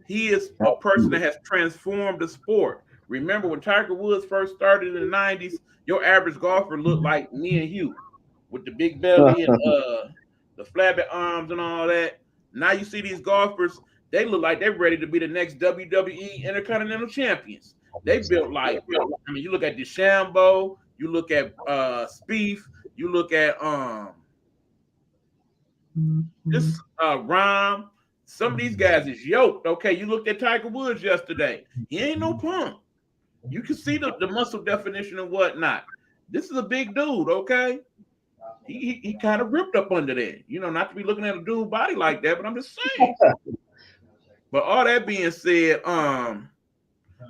He is a person that has transformed the sport. Remember when Tiger Woods first started in the 90s, your average golfer looked like me and you with the big belly and the flabby arms and all that. Now you see these golfers, they look like they're ready to be the next WWE Intercontinental Champions. They built like, I mean, you look at DeChambeau, you look at Spieth, you look at this Rom. Some of these guys is yoked. Okay, you looked at Tiger Woods yesterday. He ain't no punk. You can see the muscle definition and whatnot. This is a big dude, okay? He kind of ripped up under there. You know, not to be looking at a dude body like that, but I'm just saying. But all that being said, I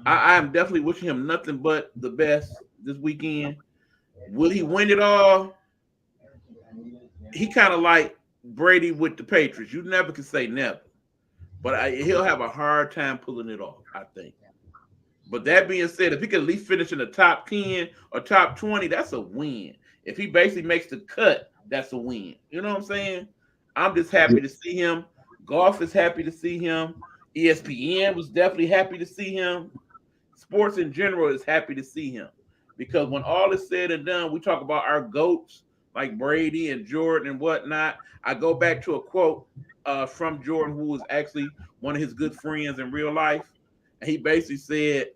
am definitely wishing him nothing but the best this weekend. Will he win it all? He kind of like Brady with the Patriots. You never can say never. But he'll have a hard time pulling it off, I think. But that being said, if he can at least finish in the top 10 or top 20, that's a win. If he basically makes the cut, that's a win. You know what I'm saying? I'm just happy to see him. Golf is happy to see him. ESPN was definitely happy to see him. Sports in general is happy to see him because when all is said and done, we talk about our goats like Brady and Jordan and whatnot. I go back to a quote from Jordan, who was actually one of his good friends in real life, and he basically said,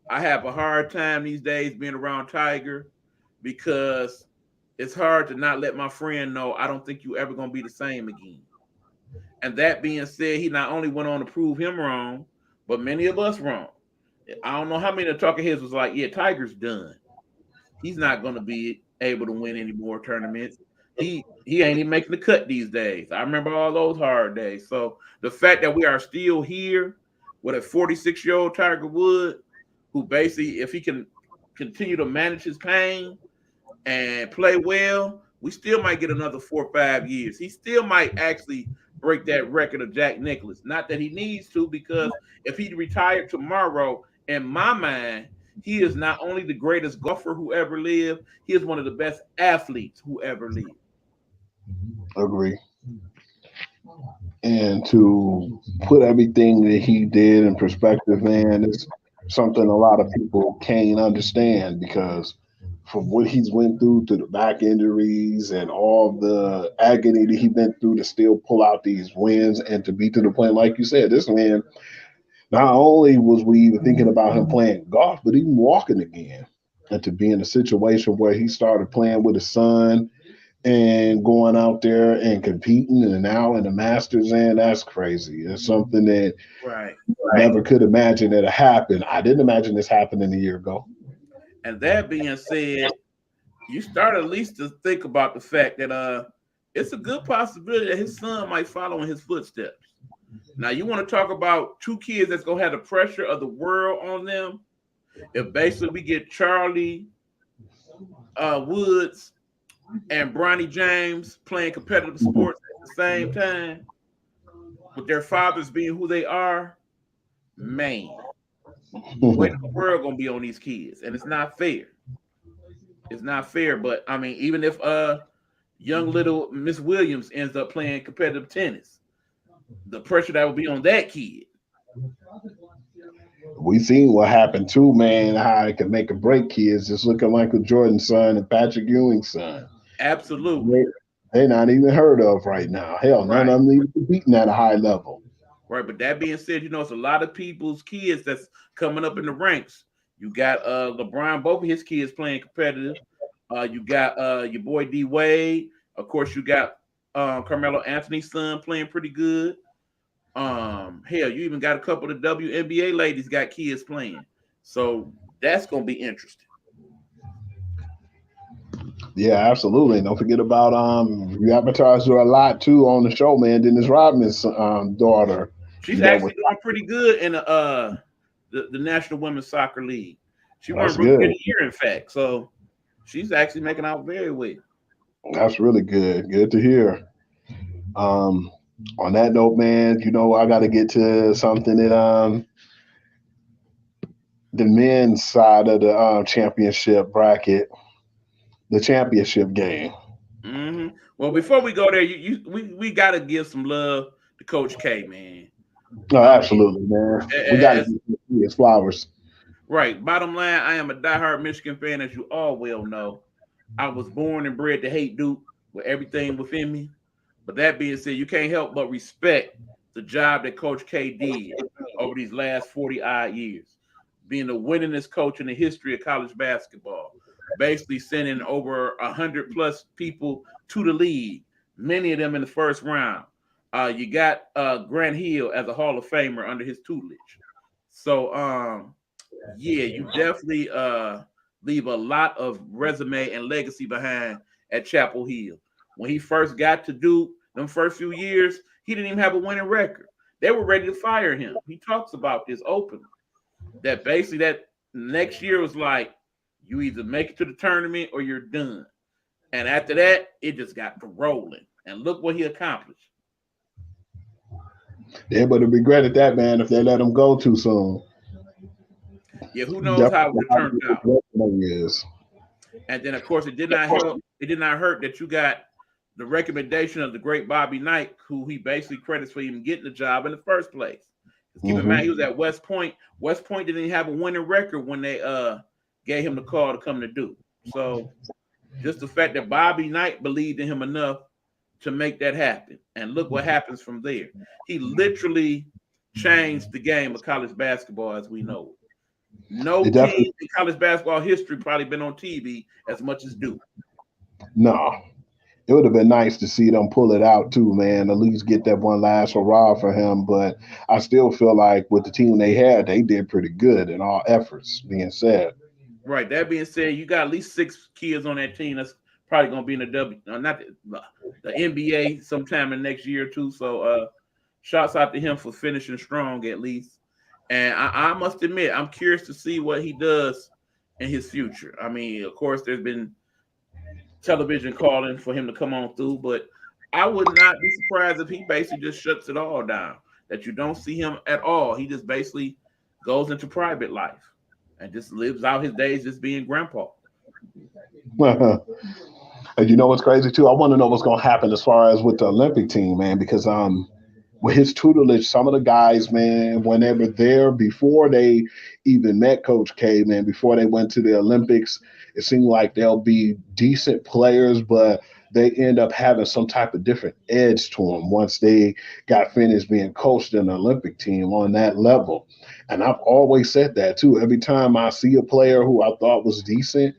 "I have a hard time these days being around Tiger because it's hard to not let my friend know I don't think you ever gonna be the same again." And that being said, he not only went on to prove him wrong, but many of us wrong. I don't know how many of the talking heads was like, yeah, Tiger's done. He's not going to be able to win any more tournaments. He ain't even making the cut these days. I remember all those hard days. So the fact that we are still here with a 46-year-old Tiger Wood, who basically, if he can continue to manage his pain and play well, we still might get another 4 or 5 years. He still might actually break that record of Jack Nicklaus. Not that he needs to, because if he retired tomorrow, in my mind, he is not only the greatest golfer who ever lived, he is one of the best athletes who ever lived. Agree. And to put everything that he did in perspective, man, is something a lot of people can't understand because from what he's went through to the back injuries and all the agony that he went through to still pull out these wins and to be to the point, like you said, this man, not only was we even thinking about him playing golf, but even walking again. And to be in a situation where he started playing with his son and going out there and competing and now in the Masters, and that's crazy. It's something that Right. never could imagine that it happened. I didn't imagine this happening a year ago. And that being said, you start at least to think about the fact that it's a good possibility that his son might follow in his footsteps. Now you want to talk about two kids that's gonna have the pressure of the world on them. If basically we get Charlie Woods and Bronny James playing competitive sports at the same time, with their fathers being who they are, man, the weight of the world gonna be on these kids, and it's not fair. It's not fair. But I mean, even if young little Miss Williams ends up playing competitive tennis, the pressure that will be on that kid. We seen what happened too, man, how it can make or break kids. Just look at Michael Jordan's son and Patrick Ewing's son. Absolutely. They're not even heard of right now. Hell, none Right. of them even competing at a high level. Right. But that being said, it's a lot of people's kids that's coming up in the ranks. You got LeBron, both of his kids playing competitive. You got your boy D Wade. Of course, you got Carmelo Anthony's son playing pretty good. Hell, you even got a couple of WNBA ladies got kids playing. So that's gonna be interesting. Yeah, absolutely. Don't forget about you advertised her a lot too on the show, man. Dennis Rodman's daughter. She's actually doing pretty good in the National Women's Soccer League. She won That's Rookie of good. the Year, in fact. So she's actually making out very well. That's really good. Good to hear. Um, on that note, man, I got to get to something that the men's side of the championship bracket, the championship game. Well, before we go there, we got to give some love to Coach K, man. No, I mean, absolutely, man. We got to as give his flowers. right. Bottom line, I am a diehard Michigan fan, as you all well know. I was born and bred to hate Duke with everything within me. But that being said, you can't help but respect the job that Coach K did over these last 40 odd years, being the winningest coach in the history of college basketball, basically sending over 100 plus people to the league, many of them in the first round. You got Grant Hill as a Hall of Famer under his tutelage. So, yeah, you definitely leave a lot of resume and legacy behind at Chapel Hill. When he first got to Duke, them first few years, he didn't even have a winning record. They were ready to fire him. He talks about this openly. That basically that next year was like, you either make it to the tournament or you're done. And after that, it just got rolling. And look what he accomplished. Yeah, but regretted that, man, if they let him go too soon. Yeah, who knows how it Definitely would have turned out. is. And then, of course, it did not help. It did not hurt that you got the recommendation of the great Bobby Knight, who he basically credits for even getting the job in the first place. Keep in mind, he was at West Point. West Point didn't even have a winning record when they gave him the call to come to Duke. So just the fact that Bobby Knight believed in him enough to make that happen. And look what happens from there. He literally changed the game of college basketball as we know it. No It team definitely in college basketball history probably been on TV as much as Duke. no. It would have been nice to see them pull it out too, man. At least get that one last hurrah for him. But I still feel like with the team they had, they did pretty good in all efforts being said. Right. That being said, you got at least 6 kids on that team that's probably going to be in the not the NBA sometime in the next year or two. So, shouts out to him for finishing strong at least. And I must admit, I'm curious to see what he does in his future. I mean, of course, there's been television calling for him to come on through, but I would not be surprised if he basically just shuts it all down. That you don't see him at all. He just basically goes into private life and just lives out his days just being grandpa. And you know what's crazy too? I want to know what's going to happen as far as with the Olympic team, man, because with his tutelage, some of the guys, man, when they were there before they even met Coach K, man, before they went to the Olympics, it seemed like they'll be decent players, but they end up having some type of different edge to them once they got finished being coached in the Olympic team on that level. And I've always said that too. Every time I see a player who I thought was decent,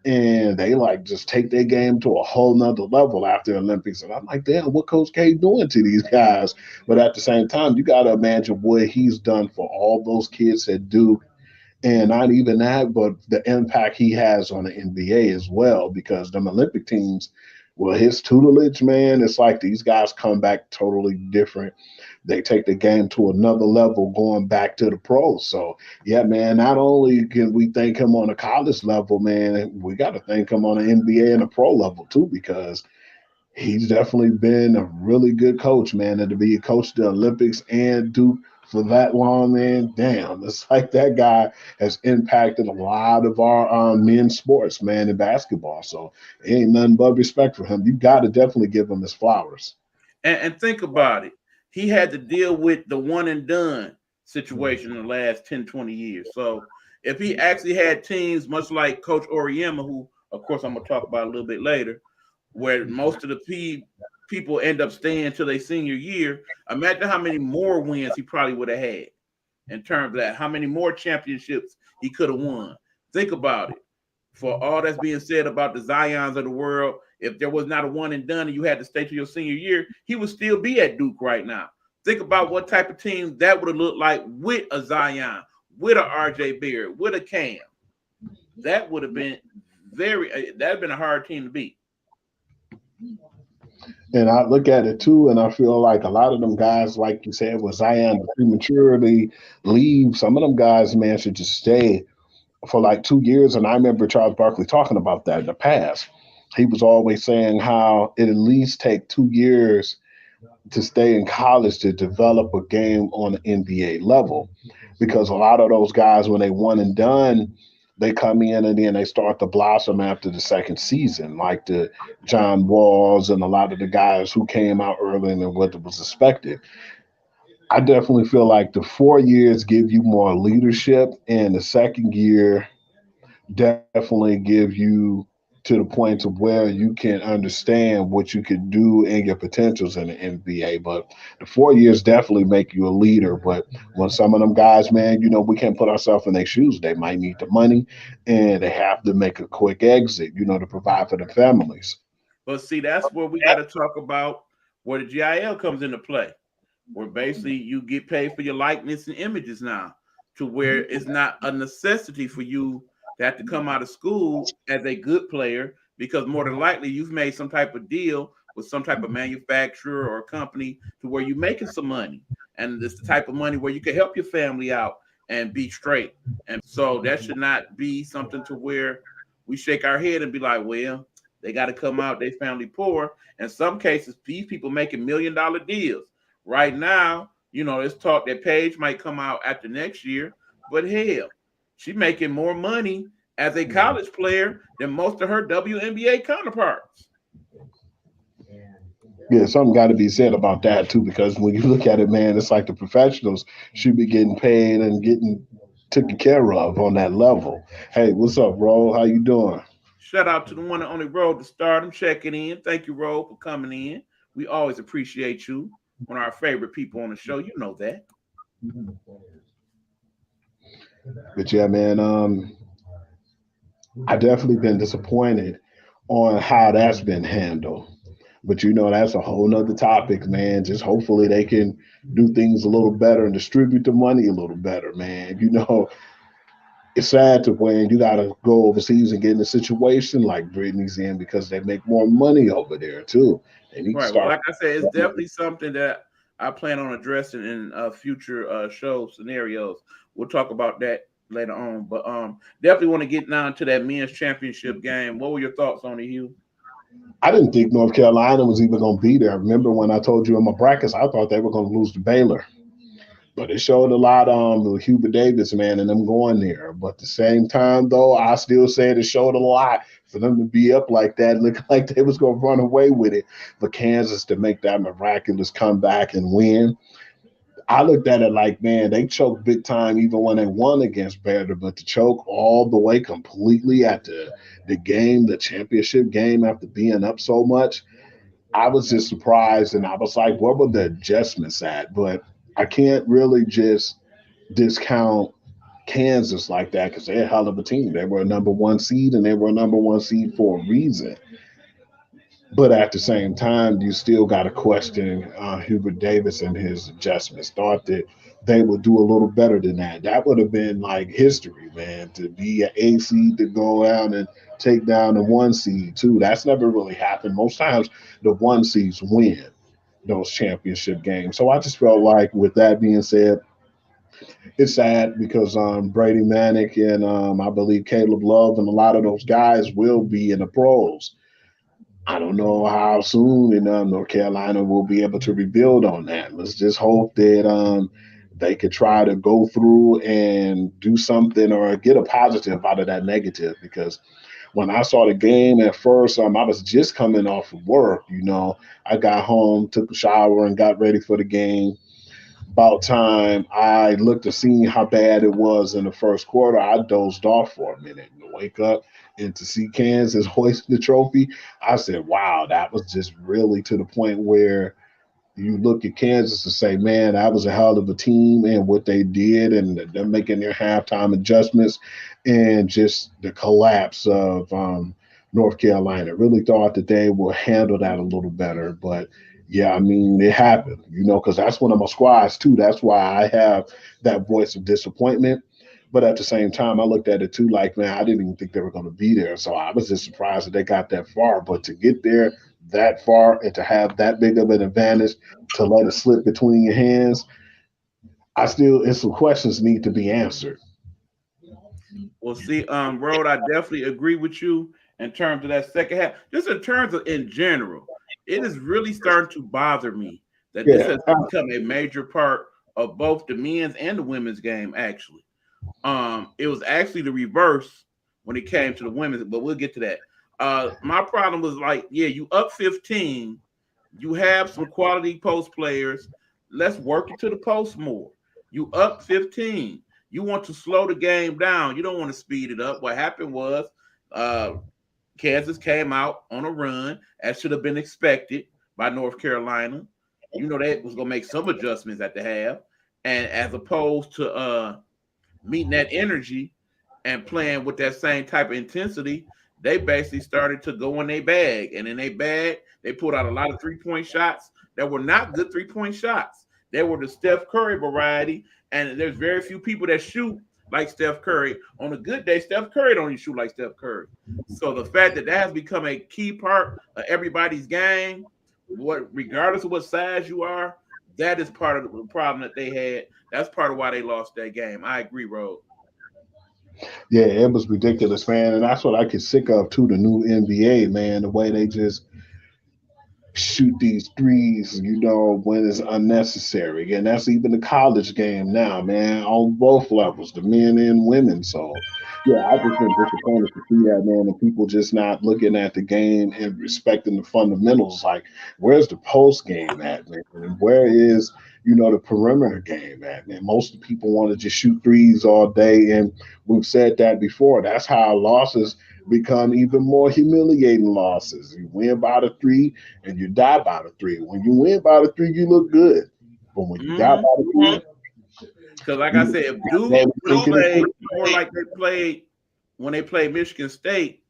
and they like just take their game to a whole nother level after the Olympics. And I'm like, damn, what Coach K doing to these guys? But at the same time, you got to imagine what he's done for all those kids at Duke. And not even that, but the impact he has on the NBA as well, because them Olympic teams, well, his tutelage, man, it's like these guys come back totally different. They take the game to another level going back to the pros. So, yeah, man, not only can we thank him on a college level, man, we got to thank him on the NBA and the pro level too, because he's definitely been a really good coach, man. And to be a coach to the Olympics and Duke for that long, man, damn, it's like that guy has impacted a lot of our men's sports, man, in basketball. So ain't nothing but respect for him. You got to definitely give him his flowers. And think about it. He had to deal with the one and done situation in the last 10, 20 years. So if he actually had teams much like Coach Oriema, who, of course, I'm going to talk about a little bit later, where most of the people end up staying till their senior year, imagine how many more wins he probably would have had in terms of that, how many more championships he could have won. Think about it. For all that's being said about the Zions of the world, if there was not a one and done and you had to stay to your senior year, he would still be at Duke right now. Think about what type of team that would have looked like with a Zion, with a RJ Barrett, with a Cam. That would have been that'd have been a hard team to beat. And I look at it too, and I feel like a lot of them guys, like you said, with Zion prematurely leave, some of them guys, man, should just stay for like 2 years. And I remember Charles Barkley talking about that in the past. He was always saying how it at least take 2 years to stay in college to develop a game on the NBA level. Because a lot of those guys, when they one and done, they come in and then they start to blossom after the second season, like the John Walls and a lot of the guys who came out earlier than what was expected. I definitely feel like the 4 years give you more leadership, and the second year definitely give you to the point of where you can understand what you could do and your potentials in the NBA. But the 4 years definitely make you a leader. But when some of them guys, man, we can't put ourselves in their shoes. They might need the money and they have to make a quick exit, to provide for their families. But see, that's where we got to talk about where the GIL comes into play, where basically you get paid for your likeness and images now, to where it's not a necessity for you to have to come out of school as a good player, because more than likely you've made some type of deal with some type of manufacturer or company to where you're making some money. And it's the type of money where you can help your family out and be straight. And so that should not be something to where we shake our head and be like, well, they got to come out, they family poor. In some cases, these people making $1 million deals. Right now, it's talk that Paige might come out after next year, but hell, she's making more money as a college player than most of her WNBA counterparts. Yeah, something got to be said about that too, because when you look at it, man, it's like the professionals should be getting paid and getting taken care of on that level. Hey, what's up, bro? How you doing? Shout out to the one and only Road to Stardom checking in. Thank you, Road, for coming in. We always appreciate you. One of our favorite people on the show. You know that. But yeah, man, I definitely been disappointed on how that's been handled. But that's a whole nother topic, man. Just hopefully they can do things a little better and distribute the money a little better, man. It's sad to when you got to go overseas and get in a situation like Brittany's in because they make more money over there too. They need to Right. Well, start. like I said, it's definitely something that I plan on addressing in future show scenarios. We'll talk about that later on. But definitely want to get down to that men's championship game. What were your thoughts on it, Hugh? I didn't think North Carolina was even going to be there. Remember when I told you in my brackets, I thought they were going to lose to Baylor. But it showed a lot with Hubert Davis, man, and them going there. But at the same time, though, I still said it showed a lot for them to be up like that, look like they was going to run away with it. For Kansas to make that miraculous comeback and win, I looked at it like, man, they choked big time even when they won against Baylor, but to choke all the way completely at the game, the championship game, after being up so much, I was just surprised, and I was like, what were the adjustments at? But I can't really just discount Kansas like that because they're a hell of a team. They were a number one seed, and they were a number one seed for a reason. But at the same time, you still got to question Hubert Davis and his adjustments. Thought that they would do a little better than that. That would have been like history, man, to be an A seed to go out and take down the one seed, too. That's never really happened. Most times, the one seeds win those championship games. So I just felt like, with that being said, it's sad because Brady Manick and I believe Caleb Love and a lot of those guys will be in the pros. I don't know how soon in North Carolina will be able to rebuild on that. Let's just hope that they could try to go through and do something or get a positive out of that negative. Because when I saw the game at first, I was just coming off of work. I got home, took a shower, and got ready for the game. About time I looked to see how bad it was in the first quarter, I dozed off for a minute and to wake up and to see Kansas hoist the trophy. I said, wow, that was just really to the point where you look at Kansas and say, man, that was a hell of a team and what they did and them making their halftime adjustments and just the collapse of North Carolina. Really thought that they would handle that a little better. But yeah, I mean, it happened, because that's one of my squads too. That's why I have that voice of disappointment. But at the same time, I looked at it too like, man, I didn't even think they were going to be there. So I was just surprised that they got that far. But to get there that far and to have that big of an advantage to let it slip between your hands, it's some questions need to be answered. Well, see, Road, I definitely agree with you in terms of that second half. Just in terms of in general, it is really starting to bother me that this Yeah, has become a major part of both the men's and the women's game. Actually, it was actually the reverse when it came to the women's, but we'll get to that. My problem was like, yeah, you up 15, you have some quality post players. Let's work it to the post more. You up 15. You want to slow the game down. You don't want to speed it up. What happened was uh, Kansas came out on a run, as should have been expected by North Carolina. You know they was gonna make some adjustments at the half, and as opposed to meeting that energy and playing with that same type of intensity, they basically started to go in their bag. And in their bag, they pulled out a lot of 3-point shots that were not good 3-point shots. They were the Steph Curry variety. And there's very few people that shoot like Steph Curry. On a good day, Steph Curry don't even shoot like Steph Curry. So the fact that that has become a key part of everybody's game, what regardless of what size you are, that is part of the problem that they had. That's part of why they lost that game. I agree, Rose. yeah, it was ridiculous, man, and that's what I get sick of too. The new NBA, man, the way they just shoot these threes, when it's unnecessary. And that's even the college game now, man, on both levels, the men and women. So, yeah, I just been disappointed to see that, man, and people just not looking at the game and respecting the fundamentals. Like, where's the post game at, man? And where is, the perimeter game at, man? Most of the people want to just shoot threes all day. And we've said that before. That's how losses become even more humiliating losses. You win by the three and you die by the three. When you win by the three, you look good. But when you die by Mm-hmm. the three, Because, like I you said, if Duke never would have thinking it played through. more like they played when they played Michigan State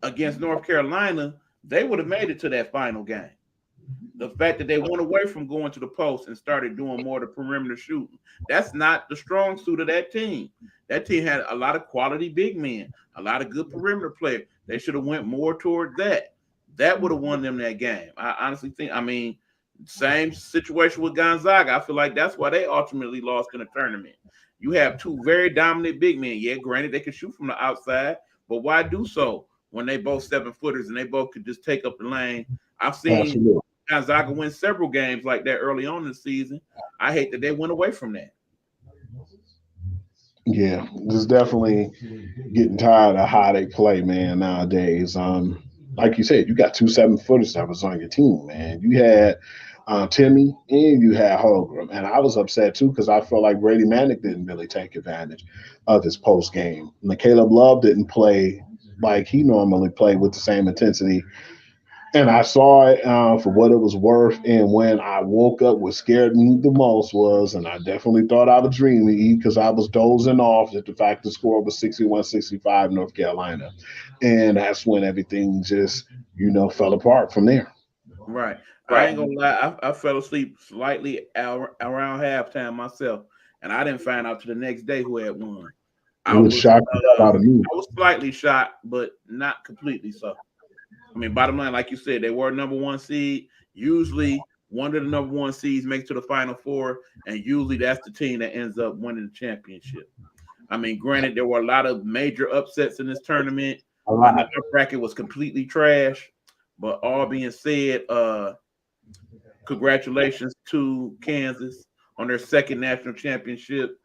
against North Carolina, they would have made it to that final game. The fact that they went away from going to the post and started doing more of the perimeter shooting, that's not the strong suit of that team. That team had a lot of quality big men, a lot of good perimeter players. They should have went more toward that. That would have won them that game. I honestly think. I mean, same situation with Gonzaga. I feel like that's why they ultimately lost in the tournament. You have two very dominant big men. Yeah, granted they can shoot from the outside, but why do so when they both 7-footers and they both could just take up the lane? I've seen Absolutely. Gonzaga win several games like that early on in the season. I hate that they went away from that. Yeah, just definitely getting tired of how they play, man, nowadays. Like you said, you got two 7-footers that was on your team, man. You had Timmy and you had Holgram. And I was upset too because I felt like Brady Manick didn't really take advantage of his post game. And Caleb Love didn't play like he normally played with the same intensity, and I saw it for what it was worth. And when I woke up, what scared me the most was, and I definitely thought I was dreaming because I was dozing off that the fact the score was 61-65 North Carolina. And that's when everything just, fell apart from there. Right. I ain't gonna lie. I fell asleep slightly around halftime myself, and I didn't find out to the next day who had won. It I was was shocking out of me. I was slightly shocked, but not completely so. I mean, bottom line, like you said, they were number one seed. Usually, one of the number one seeds makes to the final four, and usually that's the team that ends up winning the championship. I mean, granted, there were a lot of major upsets in this tournament. A I know lot. our bracket was completely trash, but all being said, congratulations to Kansas on their second national championship.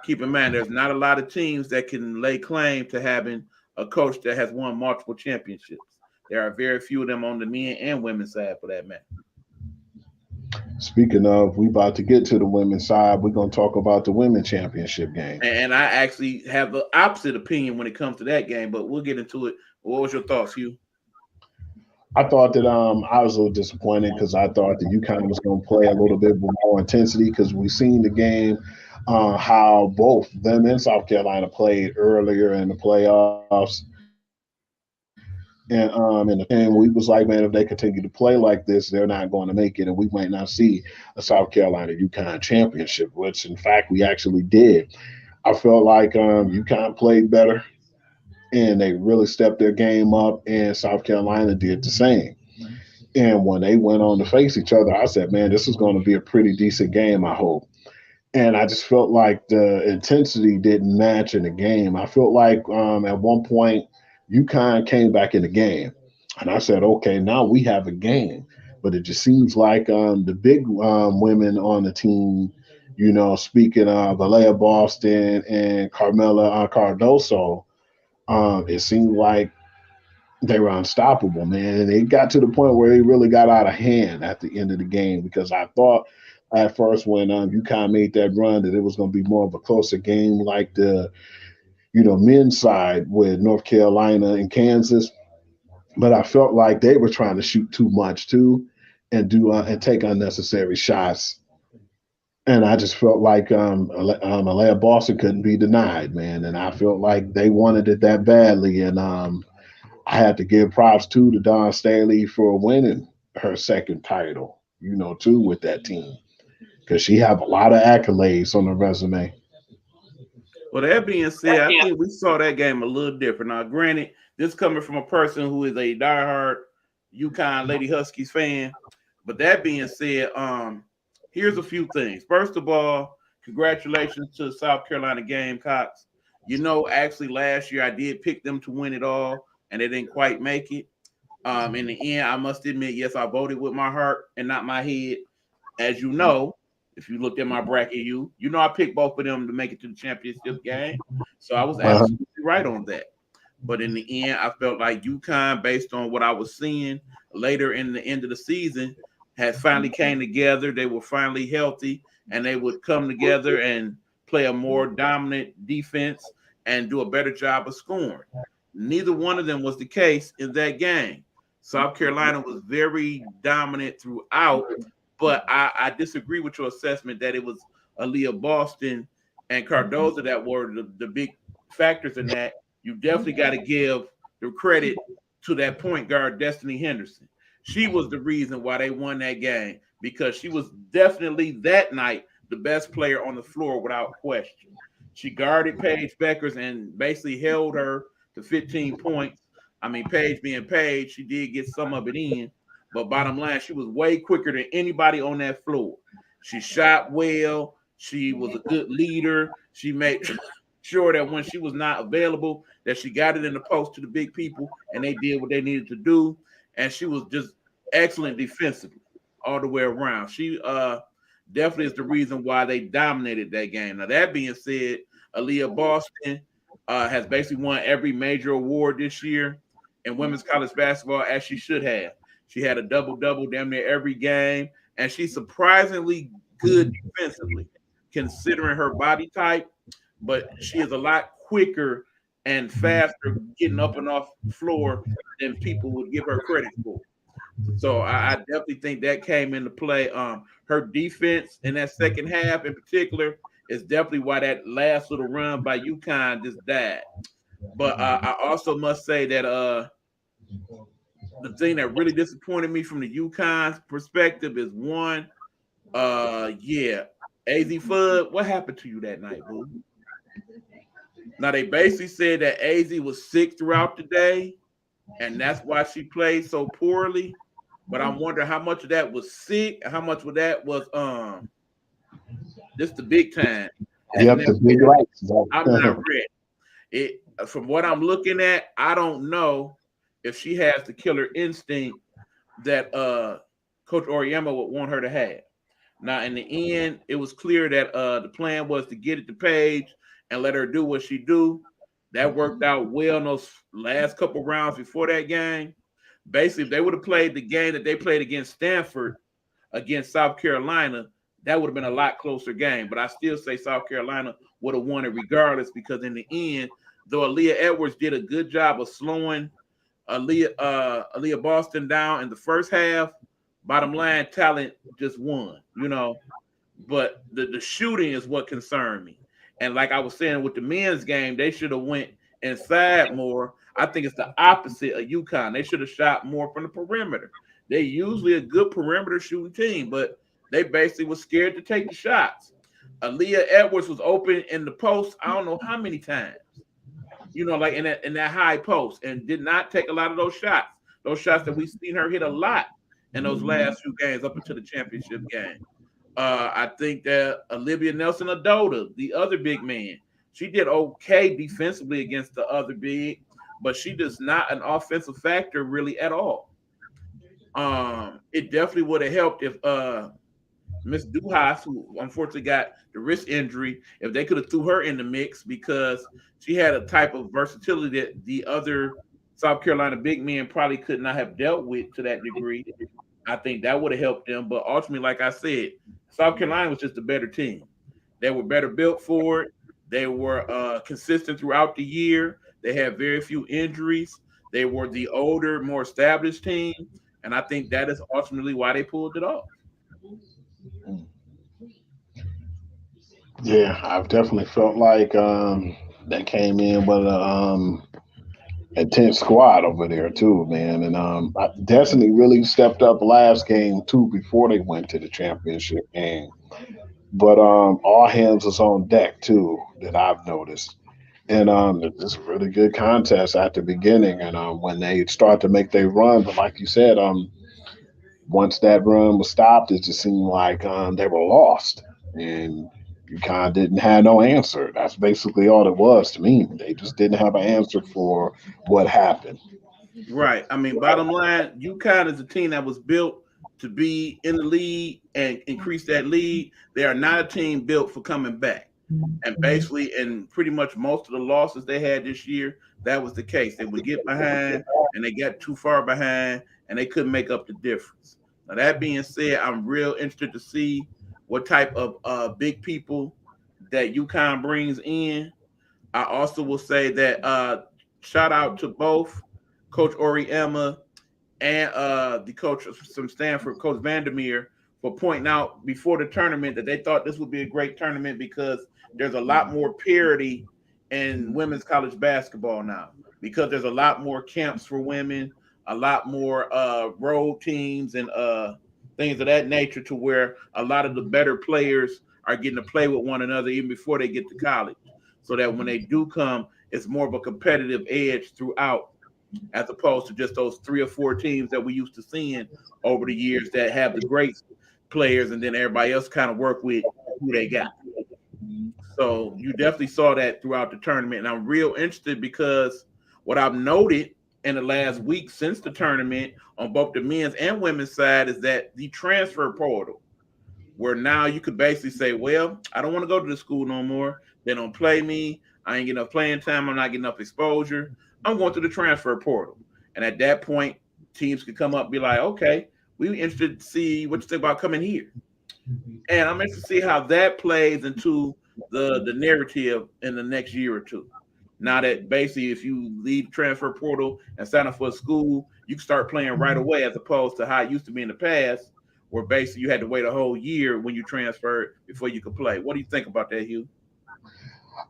Keep in mind, there's not a lot of teams that can lay claim to having a coach that has won multiple championships. There are very few of them on the men and women's side for that matter. Speaking of, we about to get to the women's side. We're gonna talk about the women's championship game. And I actually have the opposite opinion when it comes to that game, but we'll get into it. What was your thoughts, Hugh? I thought that I was a little disappointed because I thought that UConn was going to play a little bit with more intensity because we've seen the game, how both them and South Carolina played earlier in the playoffs. And in the game, we was like, man, if they continue to play like this, they're not going to make it, and we might not see a South Carolina UConn championship, which in fact we actually did. I felt like UConn played better, and they really stepped their game up, and South Carolina did the same. And when they went on to face each other, I said, man, this is going to be a pretty decent game, I hope. And I just felt like the intensity didn't match in the game. I felt like at one point, UConn came back in the game. And I said, okay, now we have a game. But it just seems like the big women on the team, speaking of Alea Boston and Carmela Cardoso, it seemed like they were unstoppable, man. And it got to the point where it really got out of hand at the end of the game because I thought at first when UConn made that run that it was going to be more of a closer game like the men's side with North Carolina and Kansas. But I felt like they were trying to shoot too much too and do and take unnecessary shots. And I just felt like Alea Boston couldn't be denied, man. And I felt like they wanted it that badly. And I had to give props to Dawn Staley for winning her second title, too, with that team because she have a lot of accolades on her resume. Well, that being said, I think we saw that game a little different. Now, granted, this coming from a person who is a diehard UConn Lady Huskies fan. But that being said, here's a few things. First of all, congratulations to the South Carolina Gamecocks. Actually last year I did pick them to win it all, and they didn't quite make it. In the end, I must admit, yes, I voted with my heart and not my head. As you know, if you looked at my bracket, you know I picked both of them to make it to the championship game. So I was Uh-huh. absolutely right on that. But in the end, I felt like UConn, based on what I was seeing later in the end of the season, had finally came together. They were finally healthy, and they would come together and play a more dominant defense and do a better job of scoring. Neither one of them was the case in that game. South Carolina was very dominant throughout, but I disagree with your assessment that it was Aaliyah Boston and Cardoza that were the big factors in that. You definitely got to give the credit to that point guard, Destiny Henderson. She was the reason why they won that game because she was definitely that night the best player on the floor without question. She guarded Paige Beckers and basically held her to 15 points. I mean, Paige being Paige, she did get some of it in, but bottom line, she was way quicker than anybody on that floor. She shot well. She was a good leader. She made sure that when she was not available, that she got it in the post to the big people, and they did what they needed to do. And she was just excellent defensively all the way around. She definitely is the reason why they dominated that game. Now that being said, Aaliyah Boston has basically won every major award this year in women's college basketball, as she should have. She had a double double damn near every game, and she's surprisingly good defensively, considering her body type. But she is a lot quicker and faster getting up and off the floor than people would give her credit for. So I definitely think that came into play. Her defense in that second half, in particular, is definitely why that last little run by UConn just died. But I also must say that the thing that really disappointed me from the UConn's perspective is one, yeah, AZ Fudd, what happened to you that night, boo? Now they basically said that AZ was sick throughout the day, and that's why she played so poorly. But I'm wondering how much of that was sick, and how much of that was just the big time. And Yep, then the big lights. I'm not ready. It from what I'm looking at, I don't know if she has the killer instinct that Coach Oriema would want her to have. Now, in the end, it was clear that the plan was to get it to Paige and let her do what she do. That worked out well in those last couple rounds before that game. Basically, if they would have played the game that they played against Stanford against South Carolina, that would have been a lot closer game. But I still say South Carolina would have won it regardless because in the end, though Aaliyah Edwards did a good job of slowing Aaliyah Boston down in the first half, bottom line, talent just won, you know. But the shooting is what concerned me. And like I was saying with the men's game, they should have went inside more. I think it's the opposite of UConn. They should have shot more from the perimeter. They usually a good perimeter shooting team, but they basically was scared to take the shots. Aaliyah Edwards was open in the post. I don't know how many times, you know, like in that high post, and did not take a lot of those shots. Those shots that we've seen her hit a lot in those last few games up until the championship game. I think that Olivia Nelson Adota, the other big man, she did okay defensively against the other big, but she does not an offensive factor really at all. It definitely would have helped if Miss Duhas, who unfortunately got the wrist injury, if they could have threw her in the mix because she had a type of versatility that the other South Carolina big men probably could not have dealt with to that degree. I think that would have helped them. But ultimately, like I said, South Carolina was just a better team. They were better built for it. They were consistent throughout the year. They had very few injuries. They were the older, more established team. And I think that is ultimately why they pulled it off. Yeah, I've definitely felt like they came in with a tense squad over there too, man. And Destiny really stepped up last game too before they went to the championship game. But all hands was on deck too that I've noticed. And it's a really good contest at the beginning, and when they start to make their run, but like you said, once that run was stopped, it just seemed like they were lost, and you kind of didn't have no answer. That's basically all it was to me. They just didn't have an answer for what happened. Right. I mean, bottom line, UConn is a team that was built to be in the league and increase that lead. They are not a team built for coming back. And basically, in pretty much most of the losses they had this year, that was the case. They would get behind and they got too far behind and they couldn't make up the difference. Now, that being said, I'm real interested to see what type of big people that UConn brings in. I also will say that shout out to both Coach Oriema and the coach from Stanford, Coach Vandermeer, for pointing out before the tournament that they thought this would be a great tournament because there's a lot more parity in women's college basketball now because there's a lot more camps for women, a lot more road teams and things of that nature to where a lot of the better players are getting to play with one another even before they get to college so that when they do come, it's more of a competitive edge throughout as opposed to just those 3 or 4 teams that we used to seeing over the years that have the great players and then everybody else kind of work with who they got. So you definitely saw that throughout the tournament. And I'm real interested because what I've noted in the last week since the tournament on both the men's and women's side is that the transfer portal, where now you could basically say, well, I don't want to go to the school no more. They don't play me. I ain't getting enough playing time. I'm not getting enough exposure. I'm going to the transfer portal. And at that point, teams could come up and be like, okay, we're interested to see what you think about coming here. And I'm interested to see how that plays into the narrative in the next year or two. Now that basically if you leave the transfer portal and sign up for a school, you can start playing right away as opposed to how it used to be in the past, where basically you had to wait a whole year when you transferred before you could play. What do you think about that, Hugh?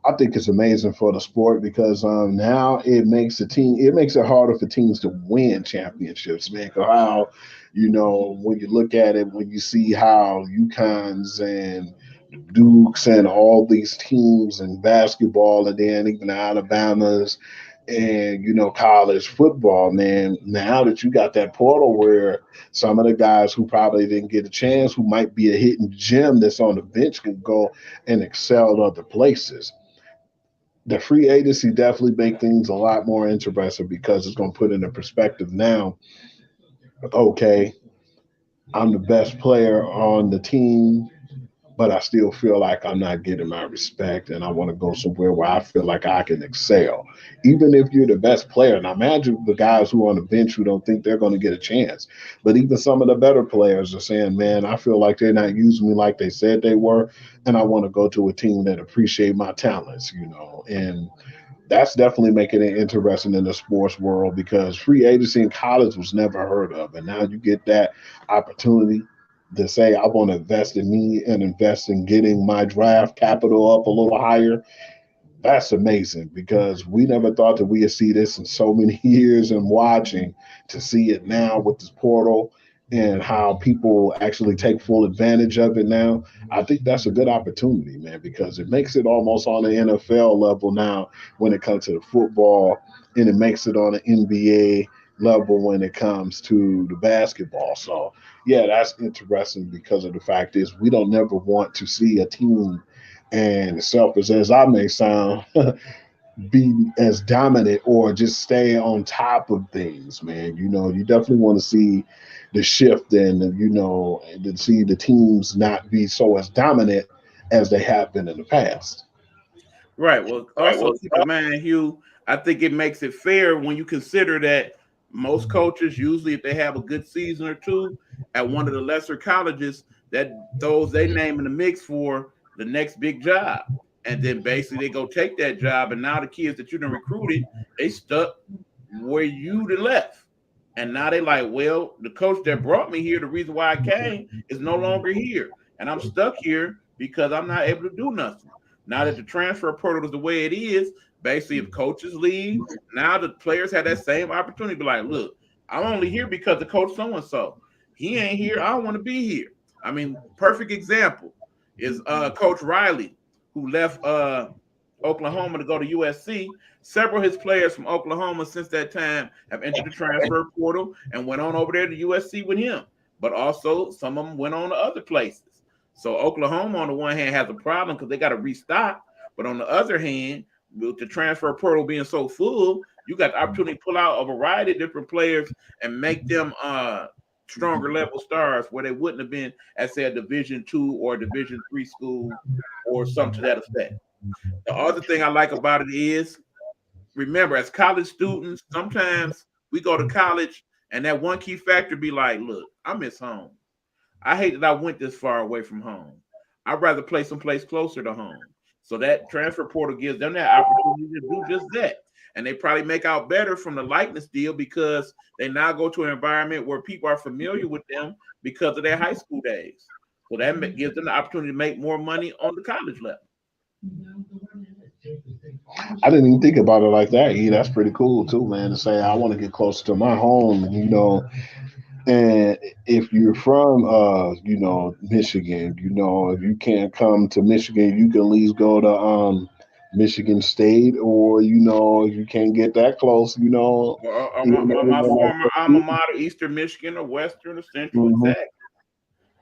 I think it's amazing for the sport because now it makes it harder for teams to win championships, man. 'Cause how, when you look at it, when you see how UConn's and Dukes and all these teams in basketball, and then even the Alabamas and college football, man. Now that you got that portal where some of the guys who probably didn't get a chance, who might be a hidden gem that's on the bench, can go and excel other places. The free agency definitely make things a lot more interesting because it's going to put into perspective now. Okay, I'm the best player on the team, but I still feel like I'm not getting my respect, and I want to go somewhere where I feel like I can excel. Even if you're the best player, now imagine the guys who are on the bench who don't think they're going to get a chance. But even some of the better players are saying, man, I feel like they're not using me like they said they were, and I want to go to a team that appreciate my talents. And that's definitely making it interesting in the sports world because free agency in college was never heard of. And now you get that opportunity to say, I want to invest in me and invest in getting my draft capital up a little higher. That's amazing because we never thought that we'd see this in so many years and watching to see it now with this portal and how people actually take full advantage of it now. I think that's a good opportunity, man, because it makes it almost on the NFL level now when it comes to the football, and it makes it on the NBA level when it comes to the basketball. So, yeah, that's interesting because of the fact is we don't never want to see a team, and selfish as I may sound, be as dominant or just stay on top of things, man. You definitely want to see the shift and to see the teams not be so as dominant as they have been in the past. Right. Well, also keep in mind, Hugh, I think it makes it fair when you consider that most coaches, usually if they have a good season or two at one of the lesser colleges, that throws their name in the mix for the next big job. And then basically they go take that job. And now the kids that you done recruited, they stuck where you done left. And now they like, well, the coach that brought me here, the reason why I came is no longer here. And I'm stuck here because I'm not able to do nothing. Now that the transfer portal is the way it is, basically, if coaches leave, now the players have that same opportunity to be like, look, I'm only here because the coach so and so. He ain't here. I don't want to be here. I mean, perfect example is Coach Riley, who left Oklahoma to go to USC. Several of his players from Oklahoma since that time have entered the transfer portal and went on over there to USC with him. But also, some of them went on to other places. So Oklahoma, on the one hand, has a problem because they got to restock. But on the other hand, with the transfer portal being so full, you got the opportunity to pull out a variety of different players and make them stronger level stars where they wouldn't have been at, say, a Division II or Division III school or something to that effect. The other thing I like about it is, remember, as college students, sometimes we go to college and that one key factor be like, look, I miss home. I hate that I went this far away from home. I'd rather play someplace closer to home. So that transfer portal gives them that opportunity to do just that. And they probably make out better from the likeness deal because they now go to an environment where people are familiar with them because of their high school days. So that gives them the opportunity to make more money on the college level. I didn't even think about it like that. Yeah, that's pretty cool too, man. To say I want to get closer to my home, and and if you're from Michigan, if you can't come to Michigan, you can at least go to Michigan State, or if you can't get that close, Or my former alma mater, Eastern Michigan or Western or Central, Mhm. exactly.